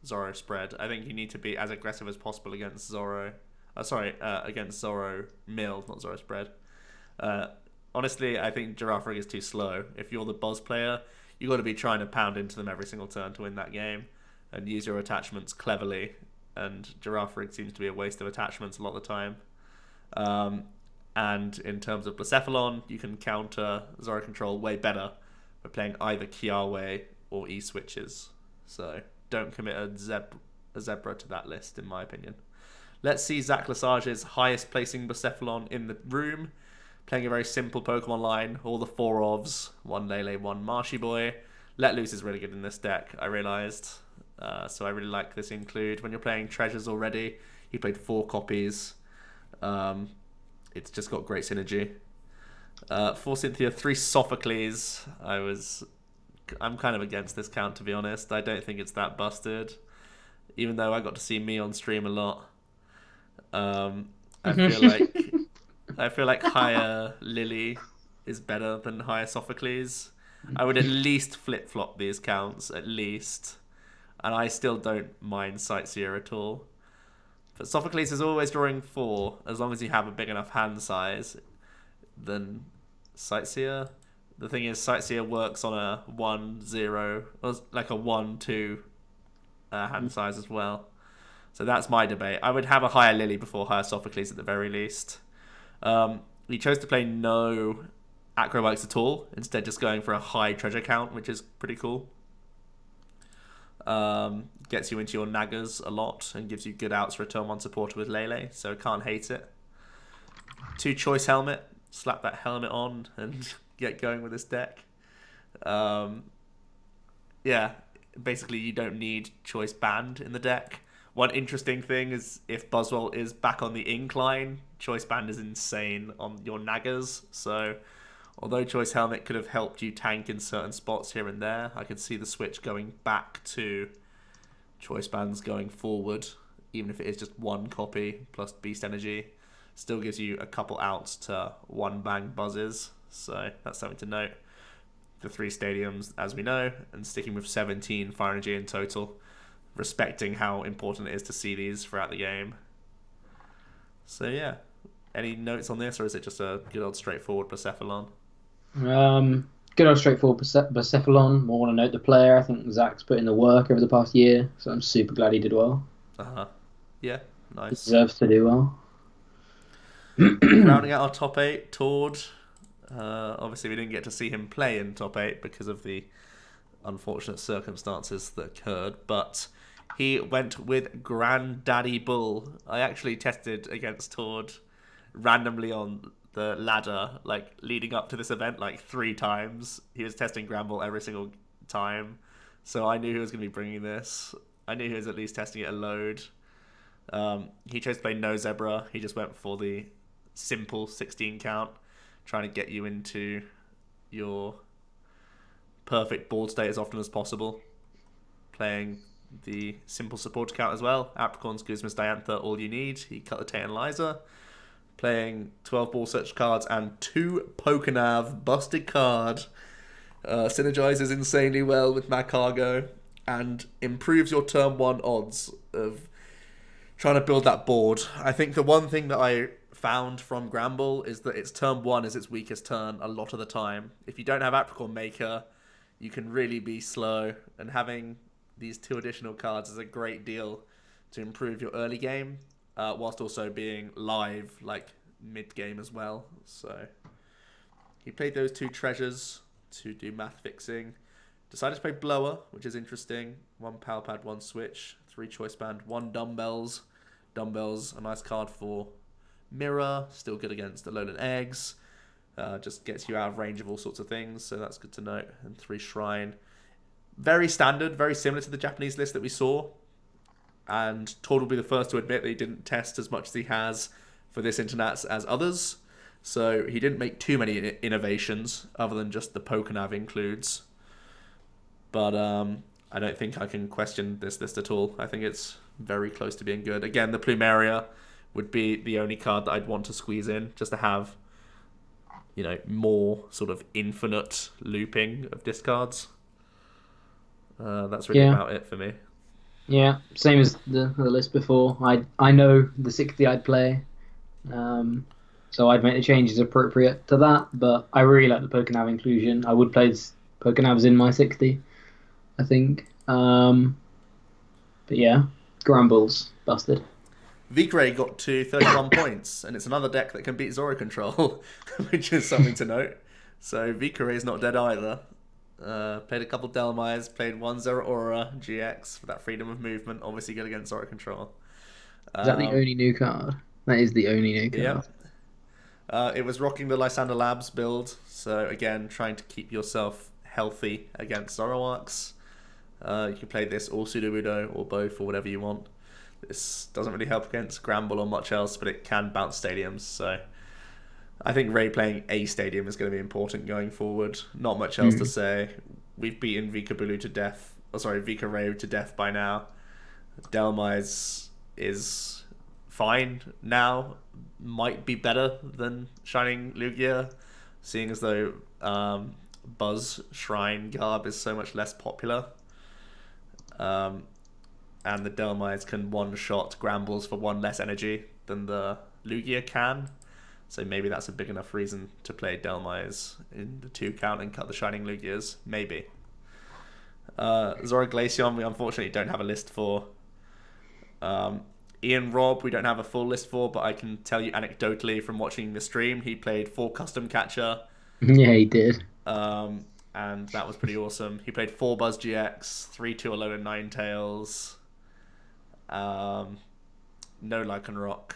Zoro spread. I think you need to be as aggressive as possible against Zoro. Against Zoro Mill, not Zoro spread. Honestly, I think Girafarig is too slow. If you're the Buzz player, you got to be trying to pound into them every single turn to win that game and use your attachments cleverly. And Girafarig seems to be a waste of attachments a lot of the time. And in terms of Blacephalon, you can counter Zoro Control way better by playing either Kiawe or E-switches. So don't commit a zebra to that list, in my opinion. Let's see Zach Lesage's highest placing Blacephalon in the room. Playing a very simple Pokemon line, all the 4 ofs, 1 Lele, 1 Marshy Boy. Let Loose is really good in this deck, I realised. So I really like this include. When you're playing Treasures already, he played 4 copies. It's just got great synergy. For Cynthia, 3 Sophocles. I'm kind of against this count, to be honest. I don't think it's that busted. Even though I got to see me on stream a lot. I feel like higher Lily is better than higher Sophocles. I would at least flip-flop these counts, at least. And I still don't mind Sightseer at all. But Sophocles is always drawing 4, as long as you have a big enough hand size. Then Sightseer... The thing is, Sightseer works on a 1-0, or like a 1-2 hand size as well. So that's my debate. I would have a higher Lily before higher Sophocles at the very least. He chose to play no acrobikes at all. Instead, just going for a high treasure count, which is pretty cool. Gets you into your naggers a lot and gives you good outs for a turn 1 supporter with Lele, so can't hate it. 2 choice helmet, slap that helmet on and get going with this deck. Yeah, basically you don't need choice band in the deck. One interesting thing is if Buzzwole is back on the incline, choice band is insane on your naggers, so although choice helmet could have helped you tank in certain spots here and there, I could see the switch going back to choice bands going forward, even if it is just 1 copy plus beast energy. Still gives you a couple outs to 1 bang buzzes, so that's something to note. The 3 stadiums, as we know, and sticking with 17 fire energy in total, respecting how important it is to see these throughout the game. So yeah, any notes on this, or is it just a good old straightforward Percephalon?
Good old straightforward Percephalon. More want to note the player. I think Zach's put in the work over the past year, so I'm super glad he did well.
Yeah, nice.
Deserves to do well.
Rounding out our top 8, Tord. Obviously, we didn't get to see him play in top 8 because of the unfortunate circumstances that occurred, but he went with Granddaddy Bull. I actually tested against Tord randomly on the ladder, like leading up to this event, like 3 times. He was testing Granbull every single time, so I knew he was going to be bringing this. I knew he was at least testing it a load. He chose to play no Zebra. He just went for the simple 16 count, trying to get you into your perfect board state as often as possible. Playing the simple support count as well. Apricorns, Guzmas, Diantha, all you need. He cut the Tate and Liza. Playing 12 ball search cards and 2 Pokenav, busted card. Synergizes insanely well with Magcargo and improves your turn 1 odds of trying to build that board. I think the one thing that I found from Granbull is that its turn 1 is its weakest turn a lot of the time. If you don't have Apricorn Maker, you can really be slow, and having these 2 additional cards is a great deal to improve your early game, whilst also being live, like mid-game as well. So he played those 2 treasures to do math fixing. Decided to play Blower, which is interesting. 1 Power Pad, 1 Switch, 3 Choice Band, 1 Dumbbells. Dumbbells, a nice card for Mirror, still good against the Alolan Eggs. Just gets you out of range of all sorts of things, so that's good to note. And 3 Shrine. Very standard, very similar to the Japanese list that we saw. And Todd will be the first to admit that he didn't test as much as he has for this Internats as others. So he didn't make too many innovations, other than just the Pokenav includes. But I don't think I can question this list at all. I think it's very close to being good. Again, the Plumeria would be the only card that I'd want to squeeze in, just to have, you know, more sort of infinite looping of discards. That's really about it for me.
Yeah, same as the list before. I know the 60 I'd play, so I'd make the changes appropriate to that, but I really like the Pokenav inclusion. I would play Pokenavs in my 60, I think. But yeah, Granbull's busted.
Vigray got to 31 points, and it's another deck that can beat Zoro Control, which is something to note. So Vikray's not dead either. Played a couple Delmires, played 1 Zoroaura GX for that freedom of movement, obviously good against Zoro Control.
Is that the only new card? That is the only new card.
Yeah. It was rocking the Lysander Labs build, so again, trying to keep yourself healthy against Zoroarks. You can play this or Sudowoodo or both or whatever you want. This doesn't really help against Granbull or much else, but it can bounce stadiums, so I think Ray playing a stadium is going to be important going forward. Not much else to say. We've beaten Vikabulu to death. Vikaray to death by now. Delmise is fine now. Might be better than Shining Lugia, seeing as though Buzz Shrine Garb is so much less popular. And the Delmise can one-shot Granbulls for 1 less energy than the Lugia can. So maybe that's a big enough reason to play Delmise in the 2 count and cut the Shining Lugias. Maybe. Zora Glaceon, we unfortunately don't have a list for. Ian Robb, we don't have a full list for, but I can tell you anecdotally from watching the stream, he played 4 Custom Catcher,
Yeah, he did.
And that was pretty awesome. He played 4 Buzz GX, 3 2 Alolan Ninetales, um, no Lycanroc.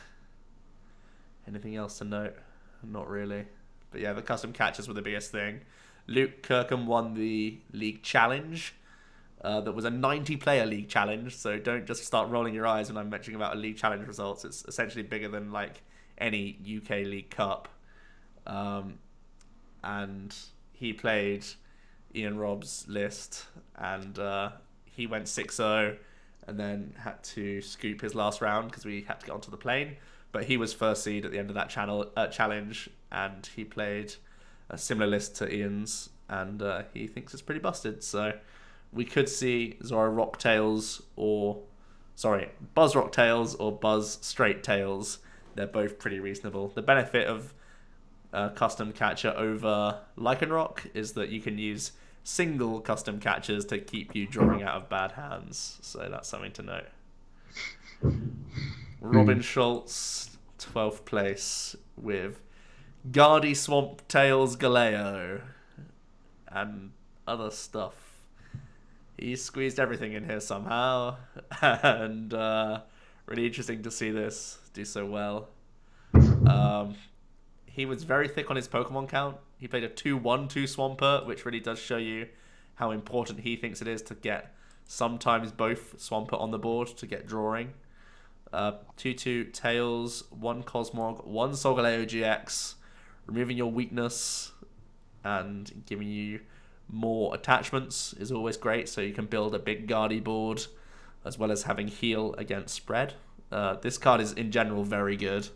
Anything else to note? Not really. But yeah, the custom catches were the biggest thing. Luke Kirkham won the League Challenge. That was a 90-player League Challenge, so don't just start rolling your eyes when I'm mentioning about a League Challenge results. It's essentially bigger than like any UK League Cup. Um, and he played Ian Robb's list, and he went 6-0 and then had to scoop his last round because we had to get onto the plane. But he was first seed at the end of that challenge, and he played a similar list to Ian's, and he thinks it's pretty busted. So we could see Zoroark Tails Buzz Rock Tails or Buzz Straight Tails. They're both pretty reasonable. The benefit of custom catcher over Lycanroc is that you can use single custom catchers to keep you drawing out of bad hands. So that's something to note. Robin Schultz, 12th place with Guardy Swamp Tails Galeo and other stuff. He squeezed everything in here somehow, and really interesting to see this do so well. He was very thick on his Pokemon count. He played a 2-1-2 Swampert, which really does show you how important he thinks it is to get sometimes both Swampert on the board to get drawing. 2-2 Tails, 1 Cosmog, 1 Solgaleo GX, removing your weakness and giving you more attachments is always great, so you can build a big Guardy board as well as having heal against spread. This card is in general very good.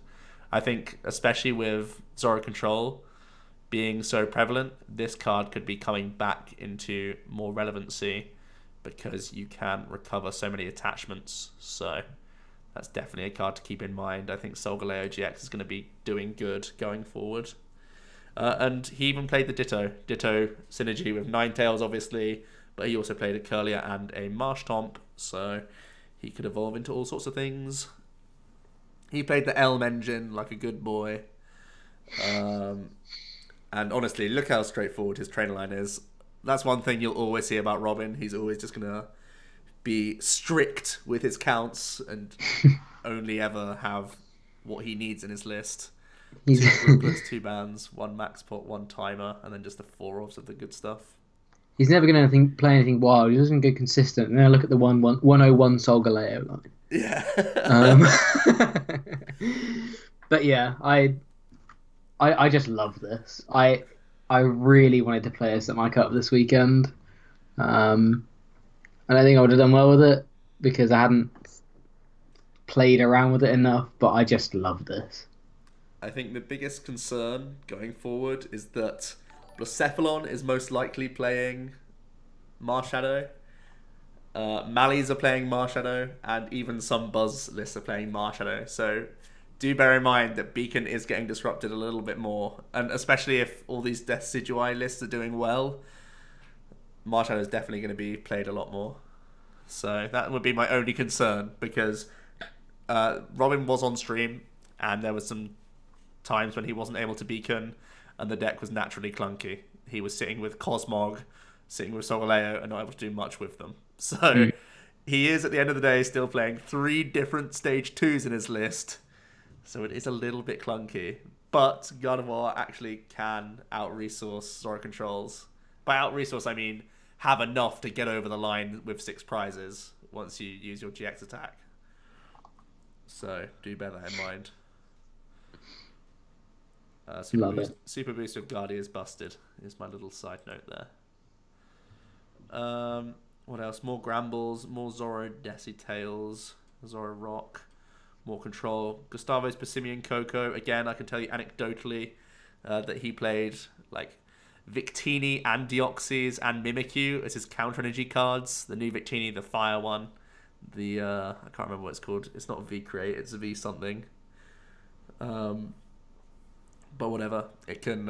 I think especially with Zoro Control being so prevalent, this card could be coming back into more relevancy because you can recover so many attachments. So that's definitely a card to keep in mind. I think Solgaleo GX is going to be doing good going forward. And he even played the Ditto synergy with Ninetales, obviously, but he also played a Curlier and a Marshtomp, so he could evolve into all sorts of things. He played the Elm engine like a good boy. And honestly, look how straightforward his trainer line is. That's one thing you'll always see about Robin. He's always just going to be strict with his counts and only ever have what he needs in his list. 2 grouplets, 2 bands, 1 max pot, 1 timer, and then just the 4 offs of the good stuff.
He's never going to play anything wild. He doesn't get consistent. And then I look at the 101 Solgaleo line.
Yeah.
But yeah, I just love this. I really wanted to play this at my cup this weekend. I don't think I would have done well with it because I hadn't played around with it enough, but I just love this.
I think the biggest concern going forward is that Blacephalon is most likely playing Marshadow. Mallies are playing Marshadow, and even some Buzz lists are playing Marshadow. So do bear in mind that Beacon is getting disrupted a little bit more, and especially if all these Decidueye lists are doing well, Marshadow is definitely going to be played a lot more. So that would be my only concern, because Robin was on stream, and there was some times when he wasn't able to Beacon, and the deck was naturally clunky. He was sitting with Cosmog, sitting with Solgaleo, and not able to do much with them. So he is, at the end of the day, still playing 3 different stage 2s in his list. So it is a little bit clunky. But Gardevoir actually can out-resource Zoro Controls. By out-resource, I mean have enough to get over the line with 6 prizes once you use your GX attack. So do bear that in mind. Super boost with Guardy is busted, is my little side note there. What else? More Grambles, more Zoro Decitails, Zoroark, more control. Gustavo's Passimian Coco, again, I can tell you anecdotally that he played like Victini and Deoxys and Mimikyu as his counter energy cards. The new Victini, the fire one. The I can't remember what it's called. It's not V Create, it's V something. But whatever. It can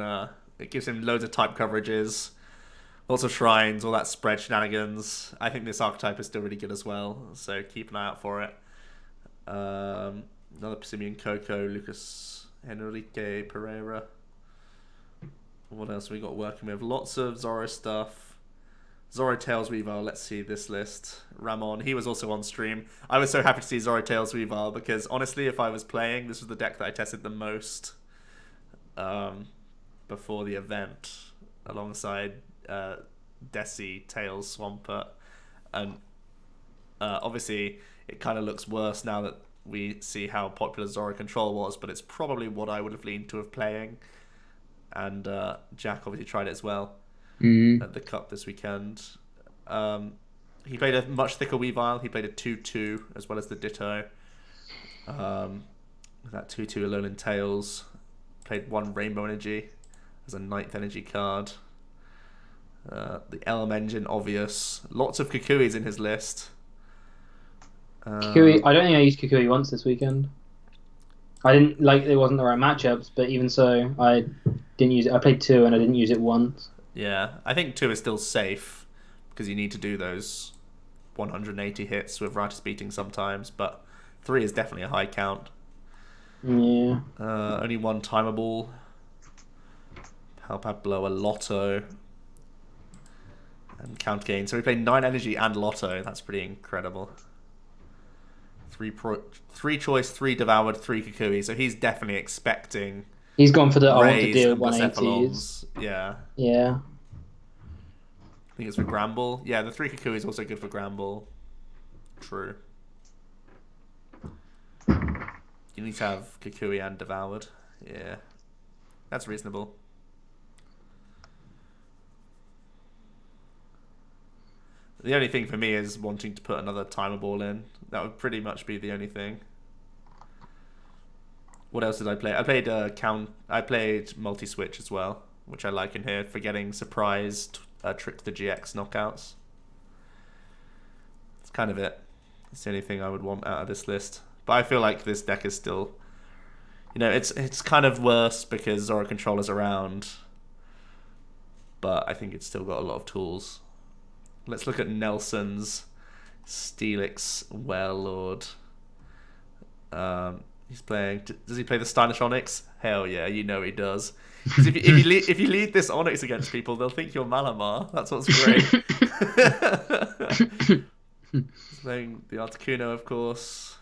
it gives him loads of type coverages, lots of shrines, all that spread shenanigans. I think this archetype is still really good as well, so keep an eye out for it. Another Passimian Coco, Lucas Enrique Pereira. What else we got working with? Lots of Zoro stuff. Zoro Tails Weavile, let's see this list. Ramon, he was also on stream. I was so happy to see Zoro Tails Weavile because honestly, if I was playing, this was the deck that I tested the most before the event, alongside Desi, Tails, Swampert. And obviously, it kind of looks worse now that we see how popular Zoro Control was, but it's probably what I would have leaned to of playing. And Jack obviously tried it as well at the Cup this weekend. He played a much thicker Weavile. He played a 2-2 as well as the Ditto. That 2-2 alone in Tails. Played 1 Rainbow Energy as a 9th energy card. The Elm Engine, obvious. Lots of Kukuis in his list.
Kukui, I don't think I used Kukui once this weekend. I didn't like it wasn't the right matchups, but even so, I didn't use it. I played 2 and I didn't use it once.
Yeah, I think 2 is still safe because you need to do those 180 hits with Ritus beating sometimes, but 3 is definitely a high count.
Yeah.
Only 1 timer ball. Help blow a Lotto. And count gain. So we played 9 energy and Lotto. That's pretty incredible. 3 choice, 3 devoured, 3 Kukui. So he's definitely expecting.
He's gone for the I want to
Rays
deal
and
180s.
Yeah.
Yeah.
I think it's for Gramble. Yeah, the 3 Kukui is also good for Gramble. True. You need to have Kukui and devoured. Yeah. That's reasonable. The only thing for me is wanting to put another timer ball in. That would pretty much be the only thing. What else did I play? I played I played multi-switch as well, which I like in here for getting surprised Trickster GX knockouts. That's kind of it. That's the only thing I would want out of this list. But I feel like this deck is still, it's kind of worse because Zoro Controller's around. But I think it's still got a lot of tools. Let's look at Nelson's Steelix Warlord. He's playing. Does he play the Stylish Onyx? Hell yeah, you know he does. If you lead this Onyx against people, they'll think you're Malamar. That's what's great. He's playing the Articuno, of course.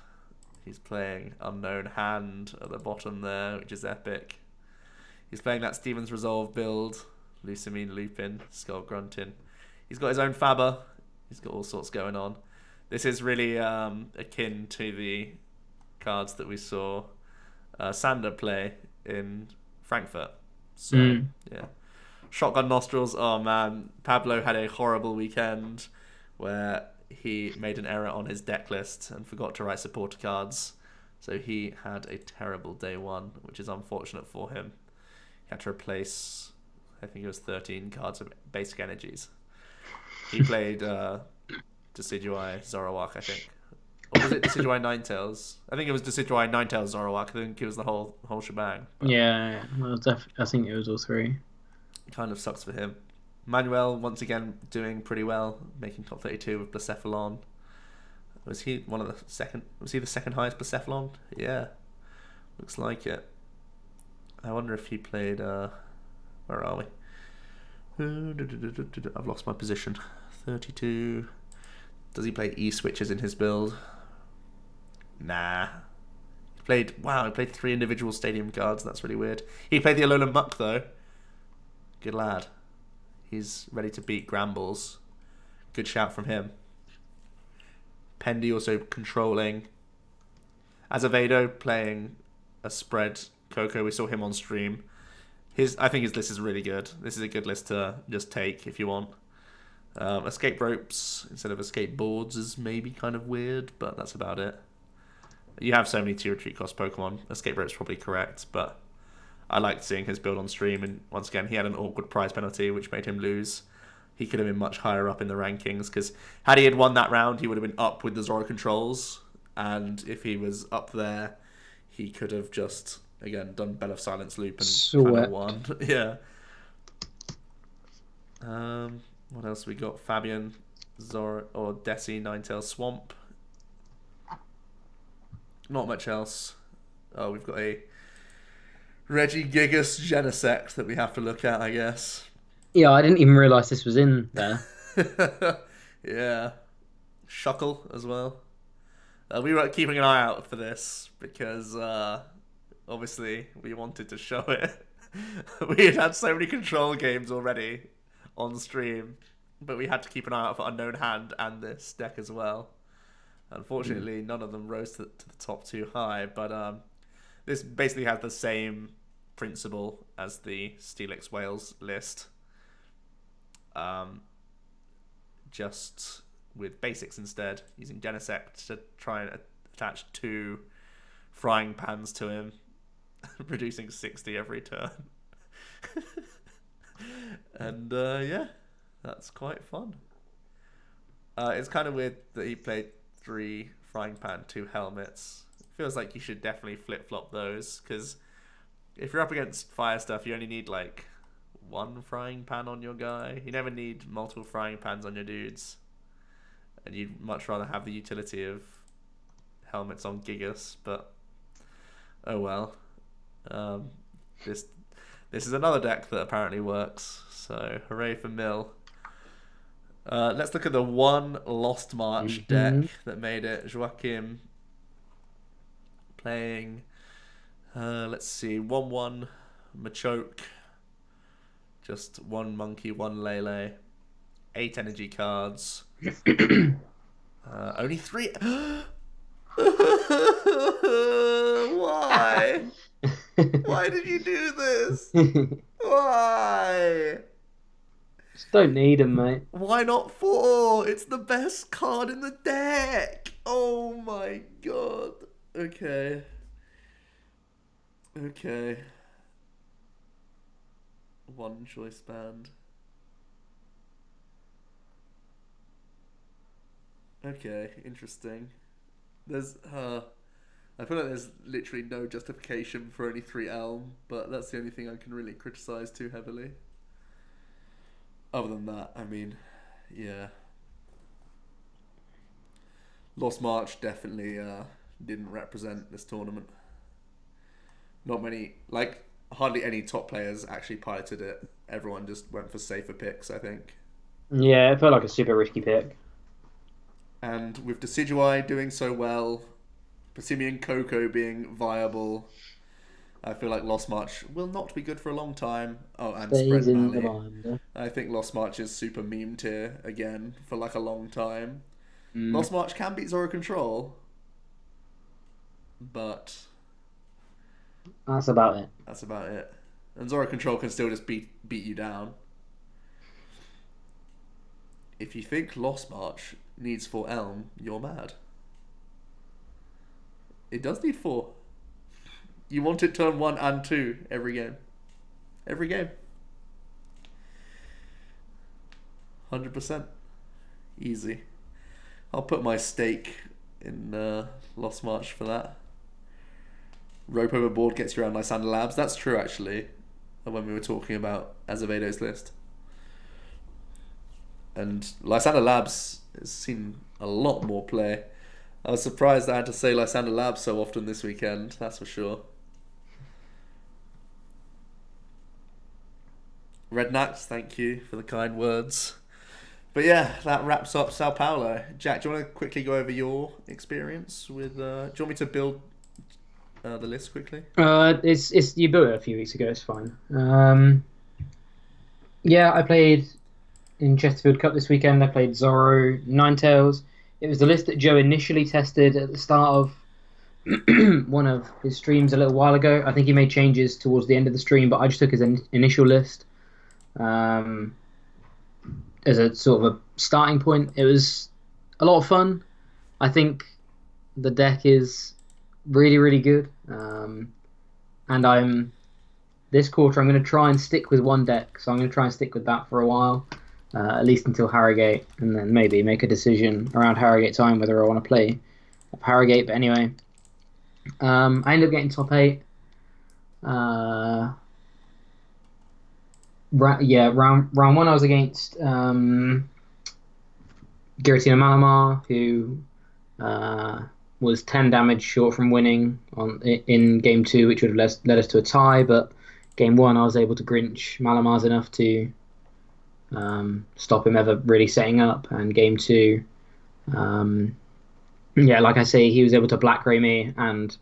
He's playing Unknown Hand at the bottom there, which is epic. He's playing that Steven's Resolve build. Lucamine, Lupin, Skull Gruntin. He's got his own Faber. He's got all sorts going on. This is really akin to the cards that we saw Sander play in Frankfurt. So, yeah. Shotgun Nostrils. Oh, man. Pablo had a horrible weekend where he made an error on his deck list and forgot to write supporter cards. So he had a terrible day 1, which is unfortunate for him. He had to replace, I think it was 13 cards of basic energies. He played Decidueye Zoroark, I think. Or was it Decidueye Ninetales? I think it was Decidueye Ninetales Zoroark. I think it was the whole shebang. But
yeah. Well, I think it was all 3.
it kind of sucks for him. Manuel, once again, doing pretty well, making top 32 with Blacephalon. Was he the second highest Blacephalon? Yeah. Looks like it. I wonder if he played... where are we? I've lost my position. 32. Does he play E-switches in his build? Nah. He played 3 individual stadium cards. That's really weird. He played the Alolan Muck, though. Good lad. He's ready to beat Grambles. Good shout from him. Pendy also controlling. Azevedo playing a spread Coco. We saw him on stream. I think his list is really good. This is a good list to just take if you want. Escape ropes instead of escape boards is maybe kind of weird, but that's about it. You have so many 2 retreat cost Pokemon. Escape rope's probably correct, but I liked seeing his build on stream, and once again, he had an awkward prize penalty, which made him lose. He could have been much higher up in the rankings, because had he had won that round, he would have been up with the Zoro controls, and if he was up there, he could have just, again, done Bell of Silence loop and kind of won. Yeah. What else we got? Fabian, Zoro, or Desi, Ninetales, Swamp. Not much else. Oh, we've got a Regigigas Genesect that we have to look at, I guess.
Yeah, I didn't even realise this was in there.
Yeah. Shuckle as well. We were keeping an eye out for this because obviously we wanted to show it. We had so many control games already on stream, but we had to keep an eye out for Unknown Hand and this deck as well. Unfortunately, none of them rose to the top too high, but this basically has the same principle as the Steelix Wales list, just with basics instead, using Genesect to try and attach 2 frying pans to him, producing 60 every turn. And yeah, that's quite fun. It's kind of weird that he played 3 frying pan, 2 helmets. It feels like you should definitely flip-flop those, because if you're up against fire stuff, you only need like 1 frying pan on your guy. You never need multiple frying pans on your dudes. And you'd much rather have the utility of helmets on Gigas, but oh well. This is another deck that apparently works, so hooray for Mill. Let's look at the one Lost March deck that made it. Joachim playing, let's see, 1-1 Machoke, just 1 Monkey, 1 Lele, 8 energy cards. Only 3. Why? Why did you do this? Why?
Just don't need them, mate.
Why not 4? It's the best card in the deck. Oh my god. Okay. Okay. 1 choice band. Okay, interesting. There's I feel like there's literally no justification for only 3 Elm, but that's the only thing I can really criticize too heavily. Other than that, I mean, yeah. Lost March definitely didn't represent this tournament. Not many, like, hardly any top players actually piloted it. Everyone just went for safer picks, I think.
Yeah, it felt like a super risky pick.
And with Decidueye doing so well, Passimian Coco being viable, I feel like Lost March will not be good for a long time. Oh, and
Stays
Spread
in the
Valley.
mind.
I think Lost March is super memed here again for like a long time.
Mm.
Lost March can beat Zoro Control, but
That's about it.
that's about it. And Zoro Control can still just beat you down. If you think Lost March needs 4 Elm, you're mad. It does need 4. You want it turn 1 and 2 every game. Every game. 100%. Easy. I'll put my stake in Lost March for that. Rope overboard gets you around Lysander Labs. That's true, actually, when we were talking about Azevedo's list. And Lysander Labs has seen a lot more play. I was surprised I had to say Lysander Labs so often this weekend, that's for sure. Rednax, thank you for the kind words. But yeah, that wraps up Sao Paulo. Jack, do you want to quickly go over your experience with... do you want me to build the list quickly?
It's you built it a few weeks ago. It's fine. Yeah, I played in Chesterfield Cup this weekend. I played Zoro, Ninetales. It was the list that Joe initially tested at the start of one of his streams a little while ago. I think he made changes towards the end of the stream, but I just took his initial list as a sort of a starting point. It was a lot of fun. I think the deck is really, really good. And this quarter I'm going to try and stick with one deck. So I'm going to try and stick with that for a while, at least until Harrogate, and then maybe make a decision around Harrogate time whether I want to play Harrogate. But anyway, I ended up getting top 8. Round 1 I was against Giratina Malamar, who was 10 damage short from winning in game two, which would have led us to a tie. But game one, I was able to Grinch Malamars enough to stop him ever really setting up. And game two, yeah, like I say, he was able to Black Ray me and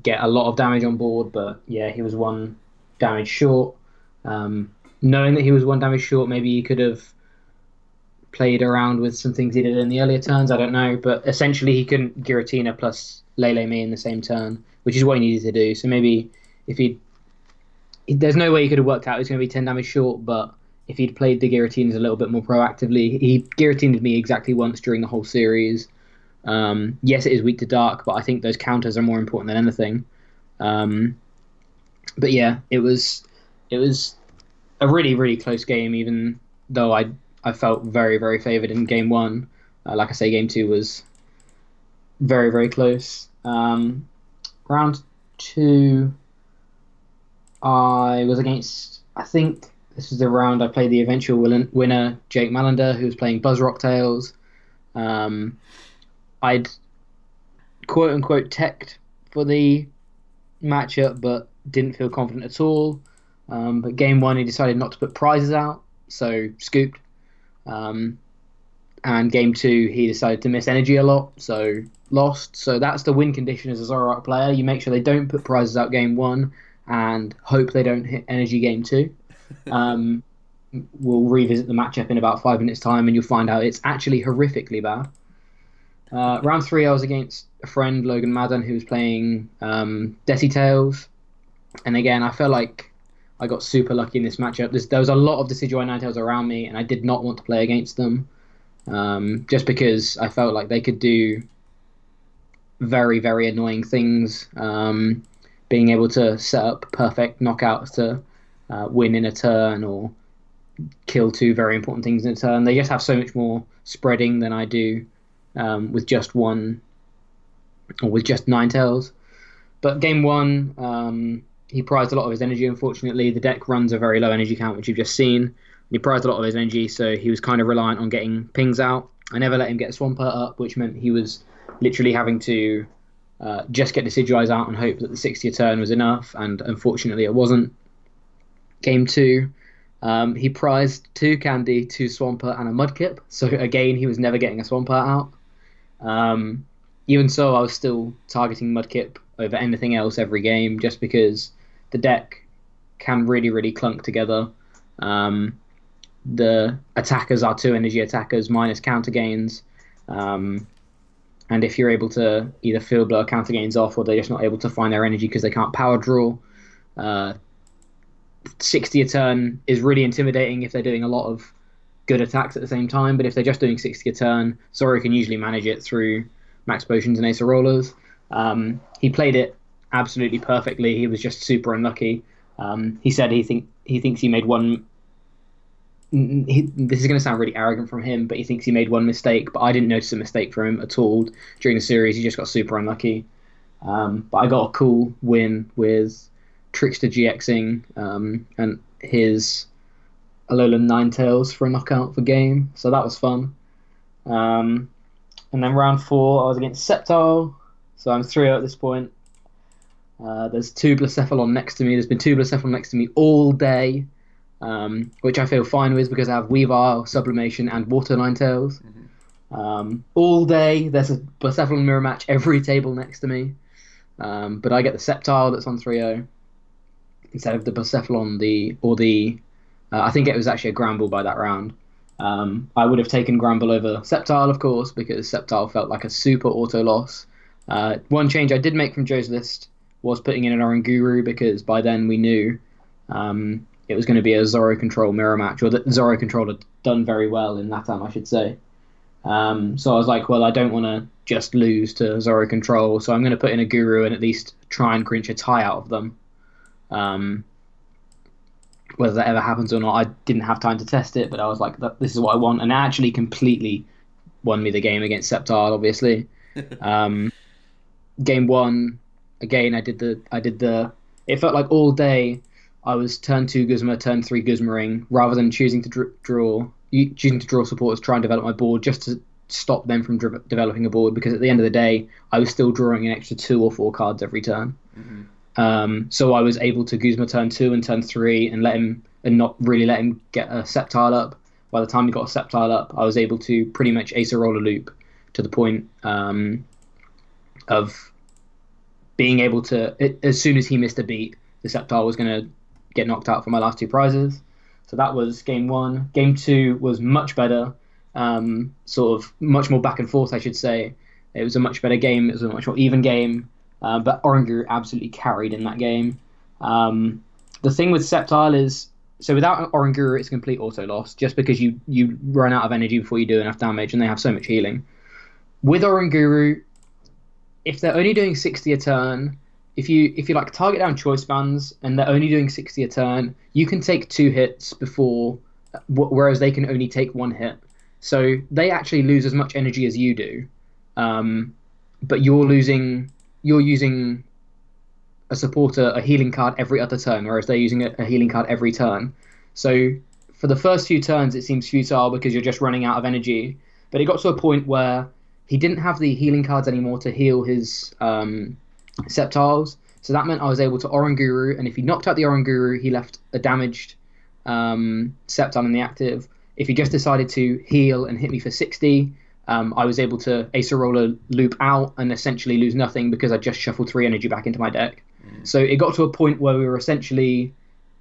get a lot of damage on board. But yeah, he was one damage short. Knowing that he was one damage short, maybe he could have played around with some things he did in the earlier turns. I don't know, but essentially he couldn't Giratina plus Lele me in the same turn, which is what he needed to do. So maybe if there's no way he could have worked out he was going to be 10 damage short, but if he'd played the Giratinas a little bit more proactively, he Giratined me exactly once during the whole series. Yes, it is weak to dark, but I think those counters are more important than anything. But yeah, it was a really, really close game, even though I felt very, very favoured in game one. Like I say, game two was very, very close. Round two, I was against, I think this was the round I played the eventual winner, Jake Malander, who was playing Buzzrock Tails. I'd quote-unquote teched for the matchup, but didn't feel confident at all. But game one, he decided not to put prizes out, so scooped. And game two, he decided to miss energy a lot, so lost. So that's the win condition as a Zoroark player. You make sure they don't put prizes out game one and hope they don't hit energy game two. We'll revisit the matchup in about 5 minutes' time, and you'll find out it's actually horrifically bad. Round three, I was against a friend, Logan Madden, who was playing Desi Tails. And again, I felt like I got super lucky in this matchup. There was a lot of Decidueye Ninetales around me, and I did not want to play against them. Just because I felt like they could do very, very annoying things. Being able to set up perfect knockouts to win in a turn or kill two very important things in a turn. They just have so much more spreading than I do with just one or with just Ninetales. But game one, he prized a lot of his energy, unfortunately. The deck runs a very low energy count, which you've just seen. He prized a lot of his energy, so he was kind of reliant on getting pings out. I never let him get Swampert up, which meant he was literally having to just get Decidueyes out and hope that the 60th turn was enough, and unfortunately it wasn't. Game two, he prized two Candy, two Swampert, and a Mudkip, so again, he was never getting a Swampert out. Even so, I was still targeting Mudkip over anything else every game, just because the deck can really, really clunk together. The attackers are two energy attackers minus counter gains. And if you're able to either field blow counter gains off, or they're just not able to find their energy because they can't power draw, 60 a turn is really intimidating if they're doing a lot of good attacks at the same time. But if they're just doing 60 a turn, Zoro can usually manage it through Max Potions and Ace of Rollers. He played it absolutely perfectly. He was just super unlucky. He said he thinks he made one. This is going to sound really arrogant from him, but he thinks he made one mistake. But I didn't notice a mistake from him at all during the series. He just got super unlucky. But I got a cool win with Trickster GXing and his Alolan Ninetales for a knockout for game. So that was fun. And then round four, I was against Sceptile. So I'm 3-0 at this point. There's two Blacephalon next to me. There's been two Blacephalon next to me all day, which I feel fine with because I have Weavile, Sublimation, and Water Ninetales. All day, there's a Blacephalon mirror match every table next to me. But I get the Sceptile that's on 3-0 instead of the Blacephalon, I think it was actually a Gramble by that round. I would have taken Gramble over Sceptile, of course, because Sceptile felt like a super auto loss. One change I did make from Joe's list was putting in an Oranguru, because by then we knew it was going to be a Zoro Control mirror match, or that Zoro Control had done very well in LATAM, I should say. So I was like, well, I don't want to just lose to Zoro Control, so I'm going to put in a Guru and at least try and clinch a tie out of them. Whether that ever happens or not, I didn't have time to test it, but I was like, this is what I want, and it actually completely won me the game against Sceptile, obviously. Game one, again, I did the. It felt like all day I was turn 2 Guzma, turn 3 Guzmaring, rather than choosing to draw supporters, try and develop my board just stop them from developing a board, because at the end of the day, I was still drawing an extra 2 or 4 cards every turn. So I was able to Guzma turn 2 and turn 3 and let him, and not really let him get a Sceptile up. By the time he got a Sceptile up, I was able to pretty much ace a roller loop to the point of being able to, as soon as he missed a beat, the Sceptile was going to get knocked out for my last 2 prizes. So that was game 1. Game 2 was much better, sort of much more back and forth, I should say. It was a much better game. It was a much more even game. But Oranguru absolutely carried in that game. The thing with Sceptile is, so without Oranguru, it's a complete auto loss, just because you run out of energy before you do enough damage, and they have so much healing. With Oranguru, if they're only doing 60 a turn, if you like target down choice bands and they're only doing 60 a turn, you can take 2 hits before, whereas they can only take 1 hit. So they actually lose as much energy as you do, but you're using a supporter, a healing card every other turn, whereas they're using a healing card every turn. So for the first few turns, it seems futile because you're just running out of energy. But it got to a point where he didn't have the healing cards anymore to heal his Sceptiles. So that meant I was able to Oranguru, and if he knocked out the Oranguru, he left a damaged Sceptile in the active. If he just decided to heal and hit me for 60, I was able to Ace Roller loop out and essentially lose nothing because I just shuffled 3 energy back into my deck. So it got to a point where we were essentially,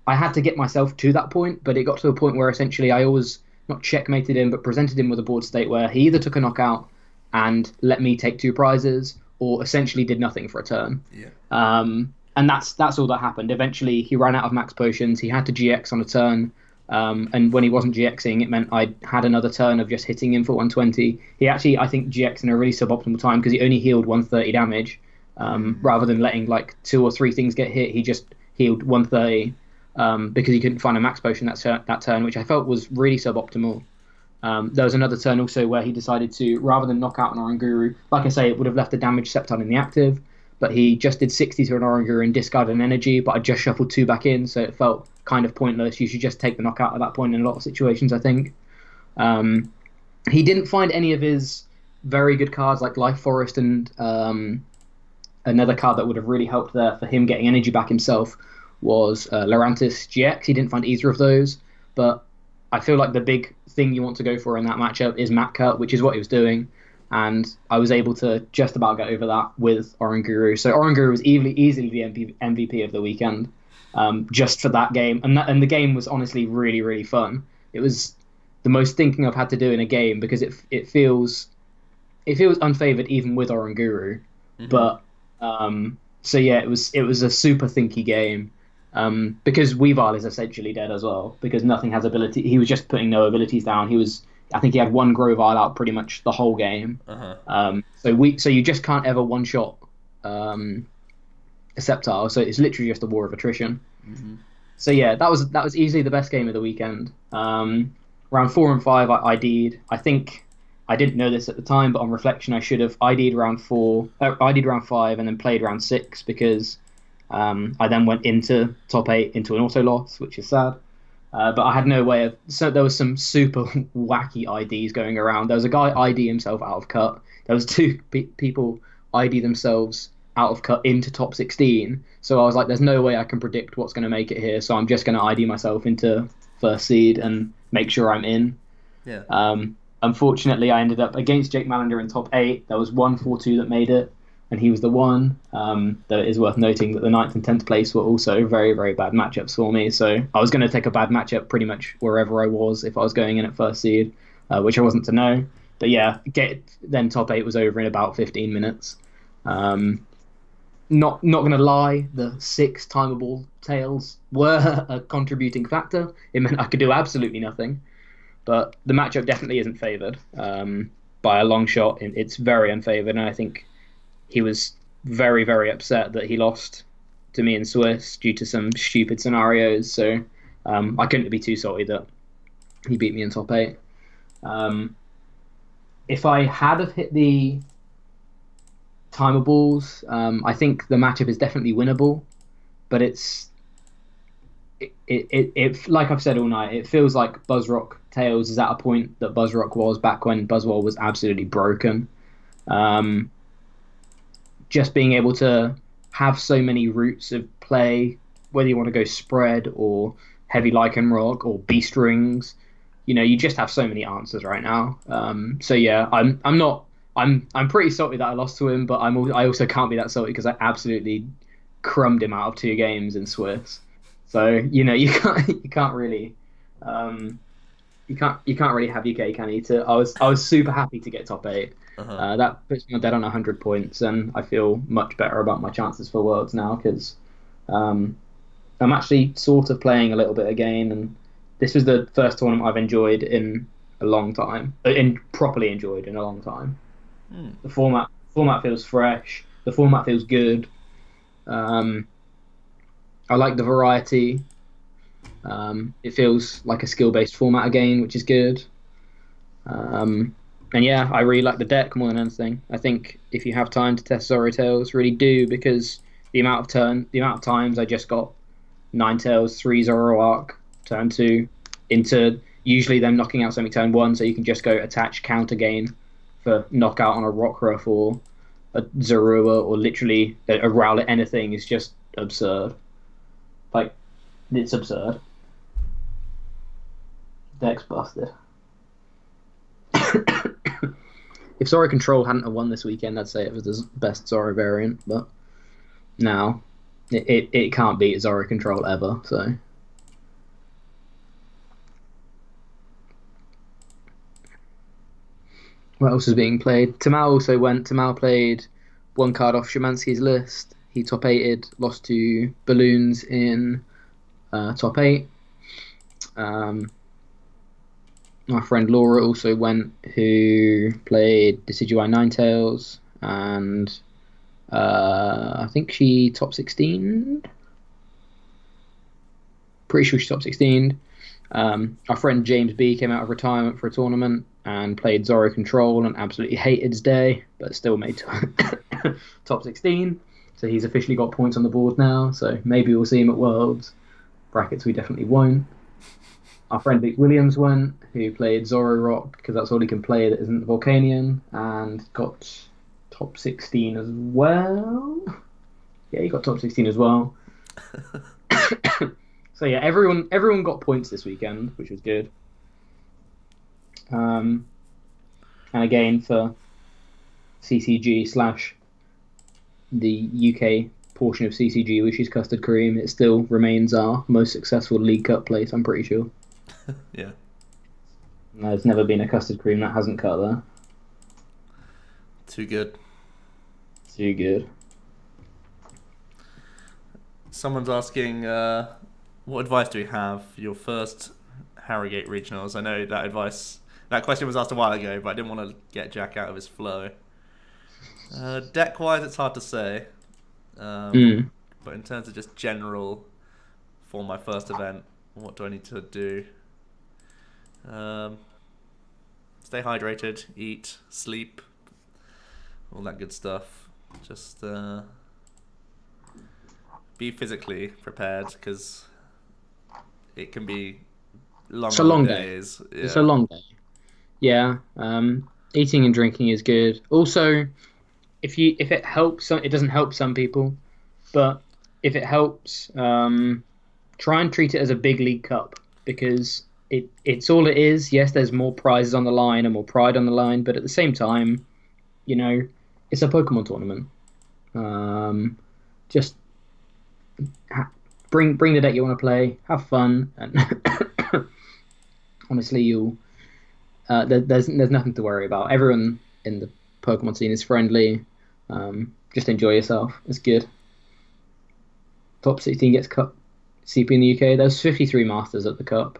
I had to get myself to that point, but it got to a point where essentially I always not checkmated him, but presented him with a board state where he either took a knockout and let me take 2 prizes, or essentially did nothing for a turn. And that's all that happened. Eventually, he ran out of max potions. He had to GX on a turn. And when he wasn't GXing, it meant I had another turn of just hitting him for 120. He actually, I think, GXed in a really suboptimal time because he only healed 130 damage. Rather than letting like 2 or 3 things get hit, he just healed 130 because he couldn't find a max potion that turn, which I felt was really suboptimal. There was another turn also where he decided to, rather than knock out an Oranguru, like I say, it would have left a damaged Sceptile in the active, but he just did 60 to an Oranguru and discarded an energy, but I just shuffled 2 back in, so it felt kind of pointless. You should just take the knockout at that point in a lot of situations, I think. He didn't find any of his very good cards like Life Forest and another card that would have really helped there for him getting energy back himself was Lurantis GX. He didn't find either of those, but I feel like the big thing you want to go for in that matchup is map cut, which is what he was doing, and I was able to just about get over that with Oranguru. So Oranguru was easily the MVP of the weekend, just for that game, and the game was honestly really, really fun. It was the most thinking I've had to do in a game because it feels unfavored even with Oranguru, but so yeah, it was a super thinky game. Because Weavile is essentially dead as well, because nothing has ability. He was just putting no abilities down. I think he had 1 Grovyle out pretty much the whole game. So you just can't ever one shot a Sceptile. So it's literally just a war of attrition. So yeah, that was easily the best game of the weekend. Round 4 and 5, I ID'd. I think I didn't know this at the time, but on reflection, I should have ID'd round 5, and then played round 6 because. I then went into top 8 into an auto loss, which is sad. But I had no way of. So there was some super wacky IDs going around. There was a guy ID himself out of cut. There was 2 people ID themselves out of cut into top 16. So I was like, there's no way I can predict what's going to make it here. So I'm just going to ID myself into first seed and make sure I'm in. Unfortunately, I ended up against Jake Malander in top 8. There was 1-4-2 that made it, and he was the one. Though it is worth noting that the 9th and 10th place were also very, very bad matchups for me. So I was going to take a bad matchup pretty much wherever I was if I was going in at first seed, which I wasn't to know. But yeah, then top 8 was over in about 15 minutes. Not going to lie, the 6 timeable tails were a contributing factor. It meant I could do absolutely nothing. But the matchup definitely isn't favoured by a long shot. It's very unfavoured, and I think he was very, very upset that he lost to me in Swiss due to some stupid scenarios. So I couldn't be too salty that he beat me in top 8. If I had have hit the timables, I think the matchup is definitely winnable, but it's like I've said all night, it feels like Buzzrock Tales is at a point that Buzzrock was back when Buzzwole was absolutely broken. Um, just being able to have so many routes of play, whether you want to go spread or heavy lichen rock or beast rings, you just have so many answers right now. So yeah, I'm not I'm pretty salty that I lost to him, but I also can't be that salty because I absolutely crumbed him out of 2 games in Swiss. So you can't really um, you can't really have your cake and eat it. I was super happy to get top 8.
Uh-huh.
That puts me dead on 100 points, and I feel much better about my chances for Worlds now because um, I'm actually sort of playing a little bit again, and this was the first tournament I've enjoyed in a long time, in properly enjoyed in a long time.
Hmm.
The format feels fresh. The format feels good. Um, I like the variety. It feels like a skill-based format again, which is good. Um, and yeah, I really like the deck more than anything. I think if you have time to test Zoro Tails, really do because the amount of times I just got 9 tails, 3 Zoroark, turn 2, into usually them knocking out something turn 1, so you can just go attach counter gain for knockout on a Rockruff or a Zorua or literally a Rowlet anything is just absurd. Like, it's absurd. Deck's busted. If Zoro Control hadn't have won this weekend, I'd say it was the best Zoro variant, but now it can't beat Zoro Control ever, so. What else is being played? Tamal also went. Tamal played 1 card off Szymanski's list. He top 8'd, lost to Balloons in top 8. Um, my friend Laura also went, who played Decidueye Ninetales, and I think she top 16. Pretty sure she top 16. Our friend James B came out of retirement for a tournament and played Zoro Control and absolutely hated his day, but still made top 16. So he's officially got points on the board now. So maybe we'll see him at Worlds. Brackets, we definitely won't. Our friend Vic Williams went, who played Zoroark because that's all he can play that isn't Volcanion, and got top 16 as well. Yeah, he got top 16 as well. So yeah, everyone got points this weekend, which was good. And again for CCG slash the UK portion of CCG, which is Custard Cream, it still remains our most successful League Cup place, I'm pretty sure.
Yeah.
There's never been a Custard Cream that hasn't cut there.
Too good.
Too good.
Someone's asking, what advice do we have for your first Harrogate regionals? I know that question was asked a while ago, but I didn't want to get Jack out of his flow. Deck-wise, it's hard to say. But in terms of just general for my first event, what do I need to do? Stay hydrated, eat, sleep, all that good stuff. Just be physically prepared because it can be
It's a long day.
days. Yeah.
It's a long day. Yeah. Eating and drinking is good. Also, if it helps, it doesn't help some people, but if it helps, try and treat it as a big league cup because it's all it is. Yes, there's more prizes on the line and more pride on the line, but at the same time, it's a Pokemon tournament. Just bring the deck you want to play, have fun, and honestly, there's nothing to worry about. Everyone in the Pokemon scene is friendly. Just enjoy yourself. It's good. Top 16 gets Cup CP in the UK. There's 53 Masters at the Cup.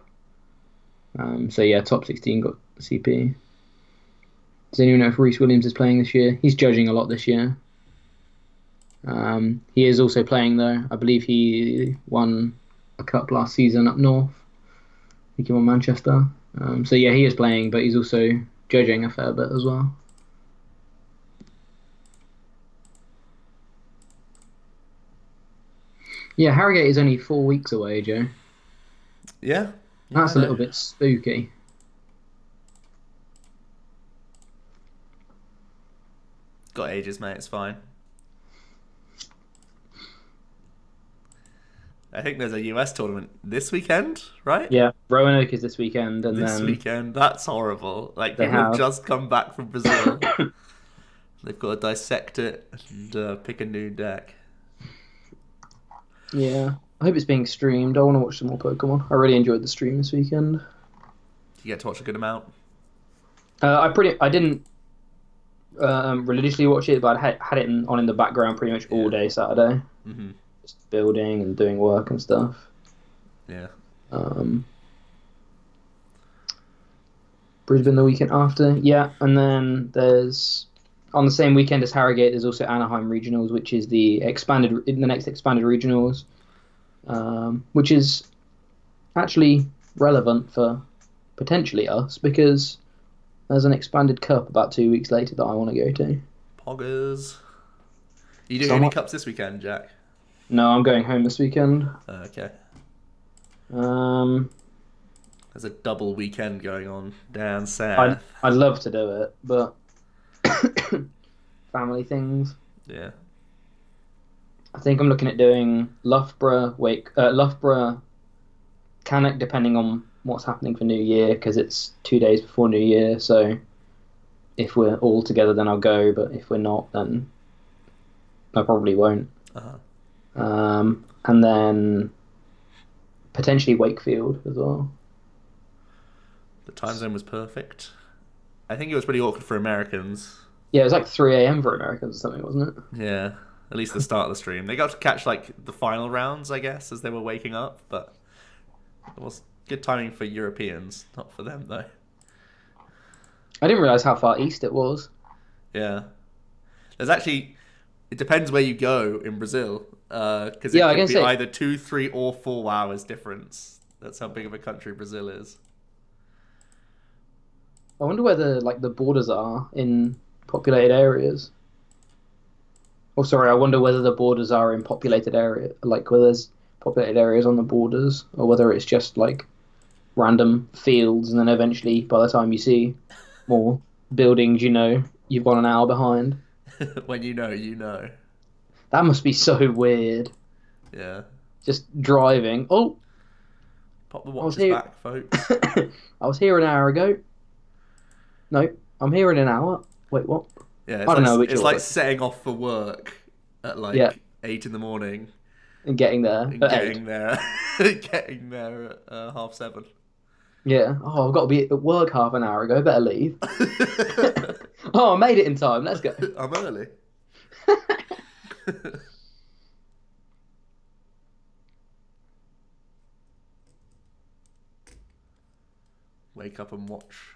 So yeah, top 16 got CP. Does anyone know if Reese Williams is playing this year? He's judging a lot this year. He is also playing though. I believe he won a cup last season up north. I think he won Manchester. So yeah, he is playing, but he's also judging a fair bit as well. Yeah, Harrogate is only 4 weeks away, Joe.
Yeah. Yeah, I
That's a
know.
little bit spooky.
Got ages, mate. It's fine. I think there's a US tournament this weekend, right?
Yeah, Roanoke is this weekend, and
This
then
weekend. That's horrible. Like,
they
people have
have.
just come back from Brazil. They've got to dissect it and pick a new deck.
Yeah, I hope it's being streamed. I want to watch some more Pokemon. I really enjoyed the stream this weekend.
You get to watch a good amount.
I didn't religiously watch it, but I had it on in the background pretty much all
Yeah.
day Saturday,
Hmm.
just building and doing work and stuff.
Yeah.
Um, Brisbane the weekend after, yeah, and then there's on the same weekend as Harrogate. There's also Anaheim Regionals, which is the next expanded regionals, which is actually relevant for potentially us because there's an expanded cup about 2 weeks later that I want to go to.
Poggers. Are you doing
So
any cups this weekend, Jack?
no, I'm going home this weekend.
Okay.
Um,
There's a double weekend going on down
I'd
south.
I'd love to do it, but family things.
Yeah.
I think I'm looking at doing Loughborough, Cannock, depending on what's happening for New Year, because it's 2 days before New Year. So if we're all together, then I'll go. But if we're not, then I probably won't.
Uh-huh.
And then potentially Wakefield as well.
The time zone was perfect. I think it was pretty awkward for Americans.
Yeah, it was like 3 a.m. for Americans or something, wasn't it?
Yeah. At least the start of the stream. They got to catch like the final rounds, I guess, as they were waking up, but it was good timing for Europeans, not for them though.
I didn't realize how far east it was.
Yeah. There's actually it depends where you go in Brazil, because
Yeah,
it
I
could
can
be
say.
either 2, 3, or 4 hours difference. That's how big of a country Brazil is.
I wonder where the borders are in populated areas. Oh, sorry, I wonder whether the borders are in populated area, like whether there's populated areas on the borders, or whether it's just like random fields, and then eventually, by the time you see more buildings, you've gone an hour behind.
When you know, you know.
That must be so weird.
Yeah.
Just driving. Oh,
Pop the
I was
watches
here.
back, folks.
I was here an hour ago. No, I'm here in an hour. Wait, what?
Yeah,
I don't know which
it's like
order.
setting off for work at
Yeah,
like 8 in the morning
and getting there
and
at 8.
getting there, getting there at 7:30.
Yeah. Oh, I've got to be at work half an hour ago. Better leave. Oh, I made it in time. Let's go.
I'm early. Wake up and watch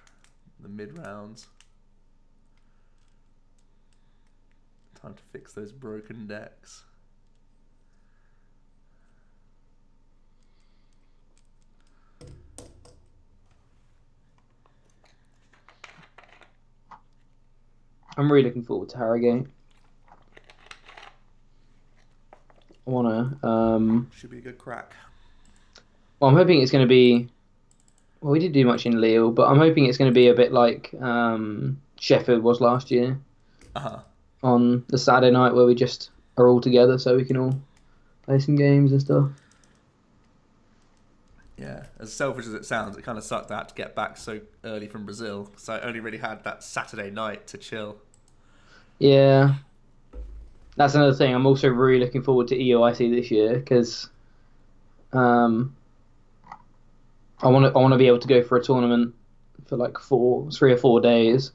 the mid rounds. Time to fix those broken decks.
I'm really looking forward to Harrogate. I wanna.
Should be a good crack.
Well, I'm hoping it's going to be. Well, we didn't do much in Lille, but I'm hoping it's going to be a bit like Sheffield was last year
Uh-huh.
on the Saturday night, where we just are all together, so we can all play some games and stuff.
Yeah, as selfish as it sounds, it kind of sucked that I had to get back so early from Brazil, so I only really had that Saturday night to chill.
Yeah, that's another thing. I'm also really looking forward to EOIC this year because um, I want to be able to go for a tournament for like 3 or 4 days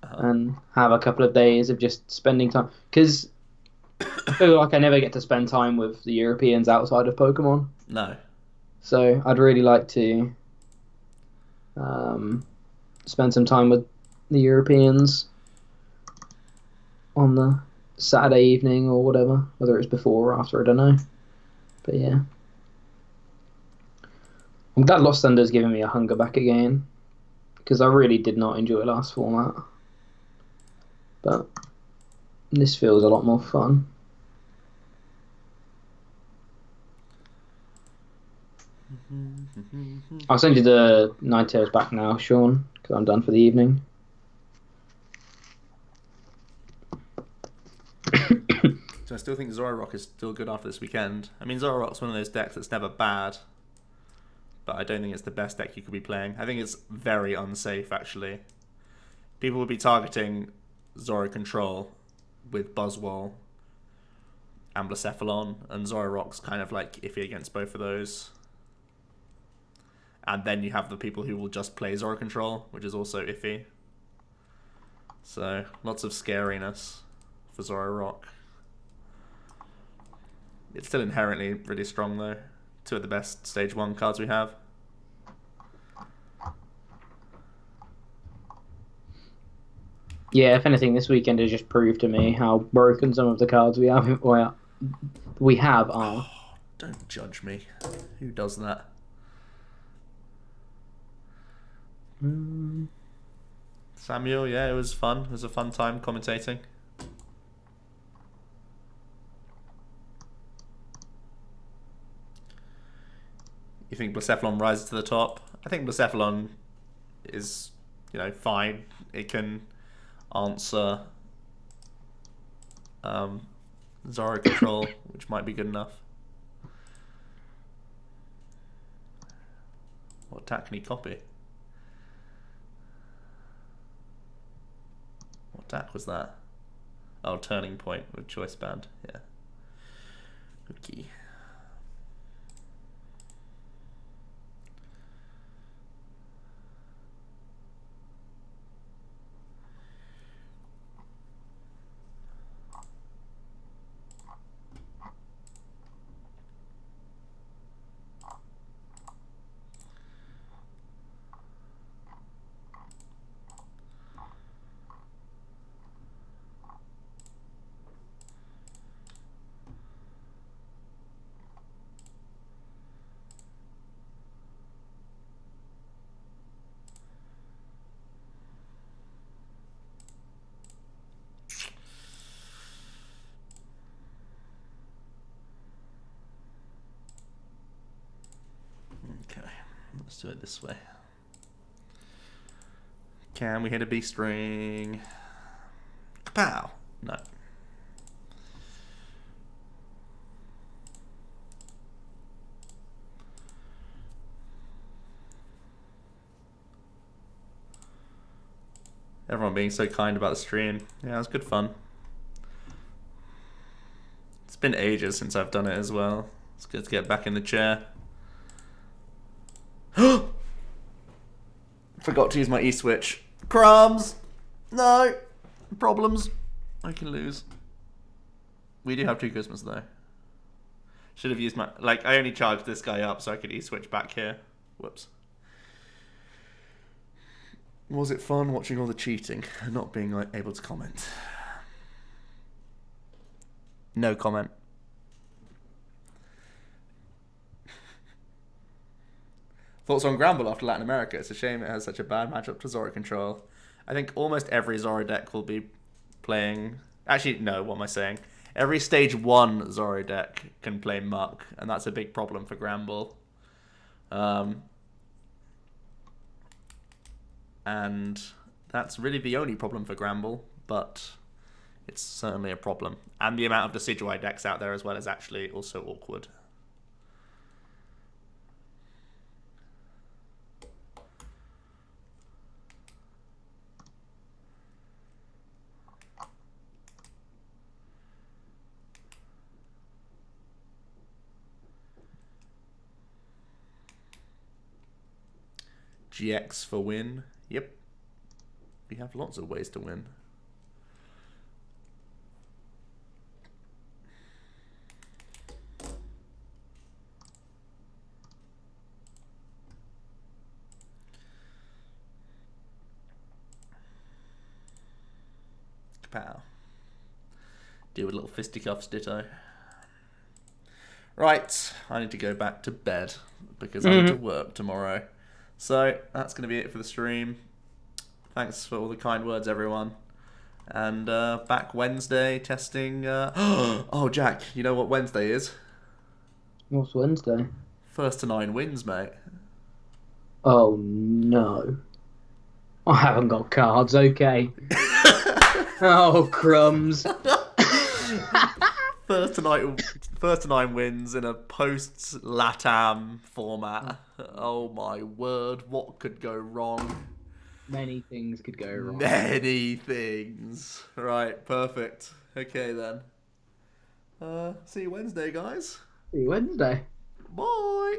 Uh-huh.
and have a couple of days of just spending time because I feel like I never get to spend time with the Europeans outside of Pokemon.
No.
So I'd really like to spend some time with the Europeans on the Saturday evening or whatever, whether it's before or after, I don't know. But yeah. I'm glad Lost Thunder's giving me a hunger back again, because I really did not enjoy last format. But this feels a lot more fun. I'll send you the Ninetales back now, Sean, because I'm done for the evening.
So I still think Zoroark is still good after this weekend. I mean, Zoroark's one of those decks that's never bad, but I don't think it's the best deck you could be playing. I think it's very unsafe, actually. People would be targeting Zoro Control with Buzzwole and Blacephalon, and Zoroark's kind of like iffy against both of those. And then you have the people who will just play Zoro Control, which is also iffy. So, lots of scariness for Zoroark. It's still inherently really strong though. 2 of the best stage 1 cards we have.
Yeah, if anything, this weekend has just proved to me how broken some of the cards we have are.
Oh, don't judge me. Who does that? Samuel, yeah, it was fun. It was a fun time commentating. You think Blacephalon rises to the top? I think Blacephalon is, fine. It can answer Zoro Control, which might be good enough. What attack can he copy? What attack was that? Oh, Turning Point with Choice Band. Yeah. Okay. Okay, let's do it this way. Can we hit a B string? Kapow! No. Everyone being so kind about the stream. Yeah, it was good fun. It's been ages since I've done it as well. It's good to get back in the chair. Forgot to use my E-switch. Crumbs! No! Problems. I can lose. We do have 2 Christmas though. Should have used my... I only charged this guy up so I could E-switch back here. Whoops. Was it fun watching all the cheating and not being able to comment? No comment. Thoughts on Gramble after Latin America? It's a shame it has such a bad matchup to Zoro Control. I think almost every Zoro deck will be playing... Actually, no, what am I saying? Every stage 1 Zoro deck can play Muck, and that's a big problem for Gramble. And that's really the only problem for Gramble, but it's certainly a problem. And the amount of Decidueye decks out there as well is actually also awkward. GX for win. Yep. We have lots of ways to win. Pow. Deal with little fisticuffs, ditto. Right, I need to go back to bed because I need to work tomorrow. So that's going to be it for the stream. Thanks for all the kind words, everyone. And back Wednesday testing. Oh, Jack, you know what Wednesday is?
What's Wednesday?
First to 9 wins, mate.
Oh no. I haven't got cards, okay. Oh, crumbs.
First to 9 wins in a post LATAM format. Oh my word, what could go wrong?
Many things could go wrong.
Many things. Right, perfect. Okay then. See you Wednesday, guys.
See you Wednesday.
Bye.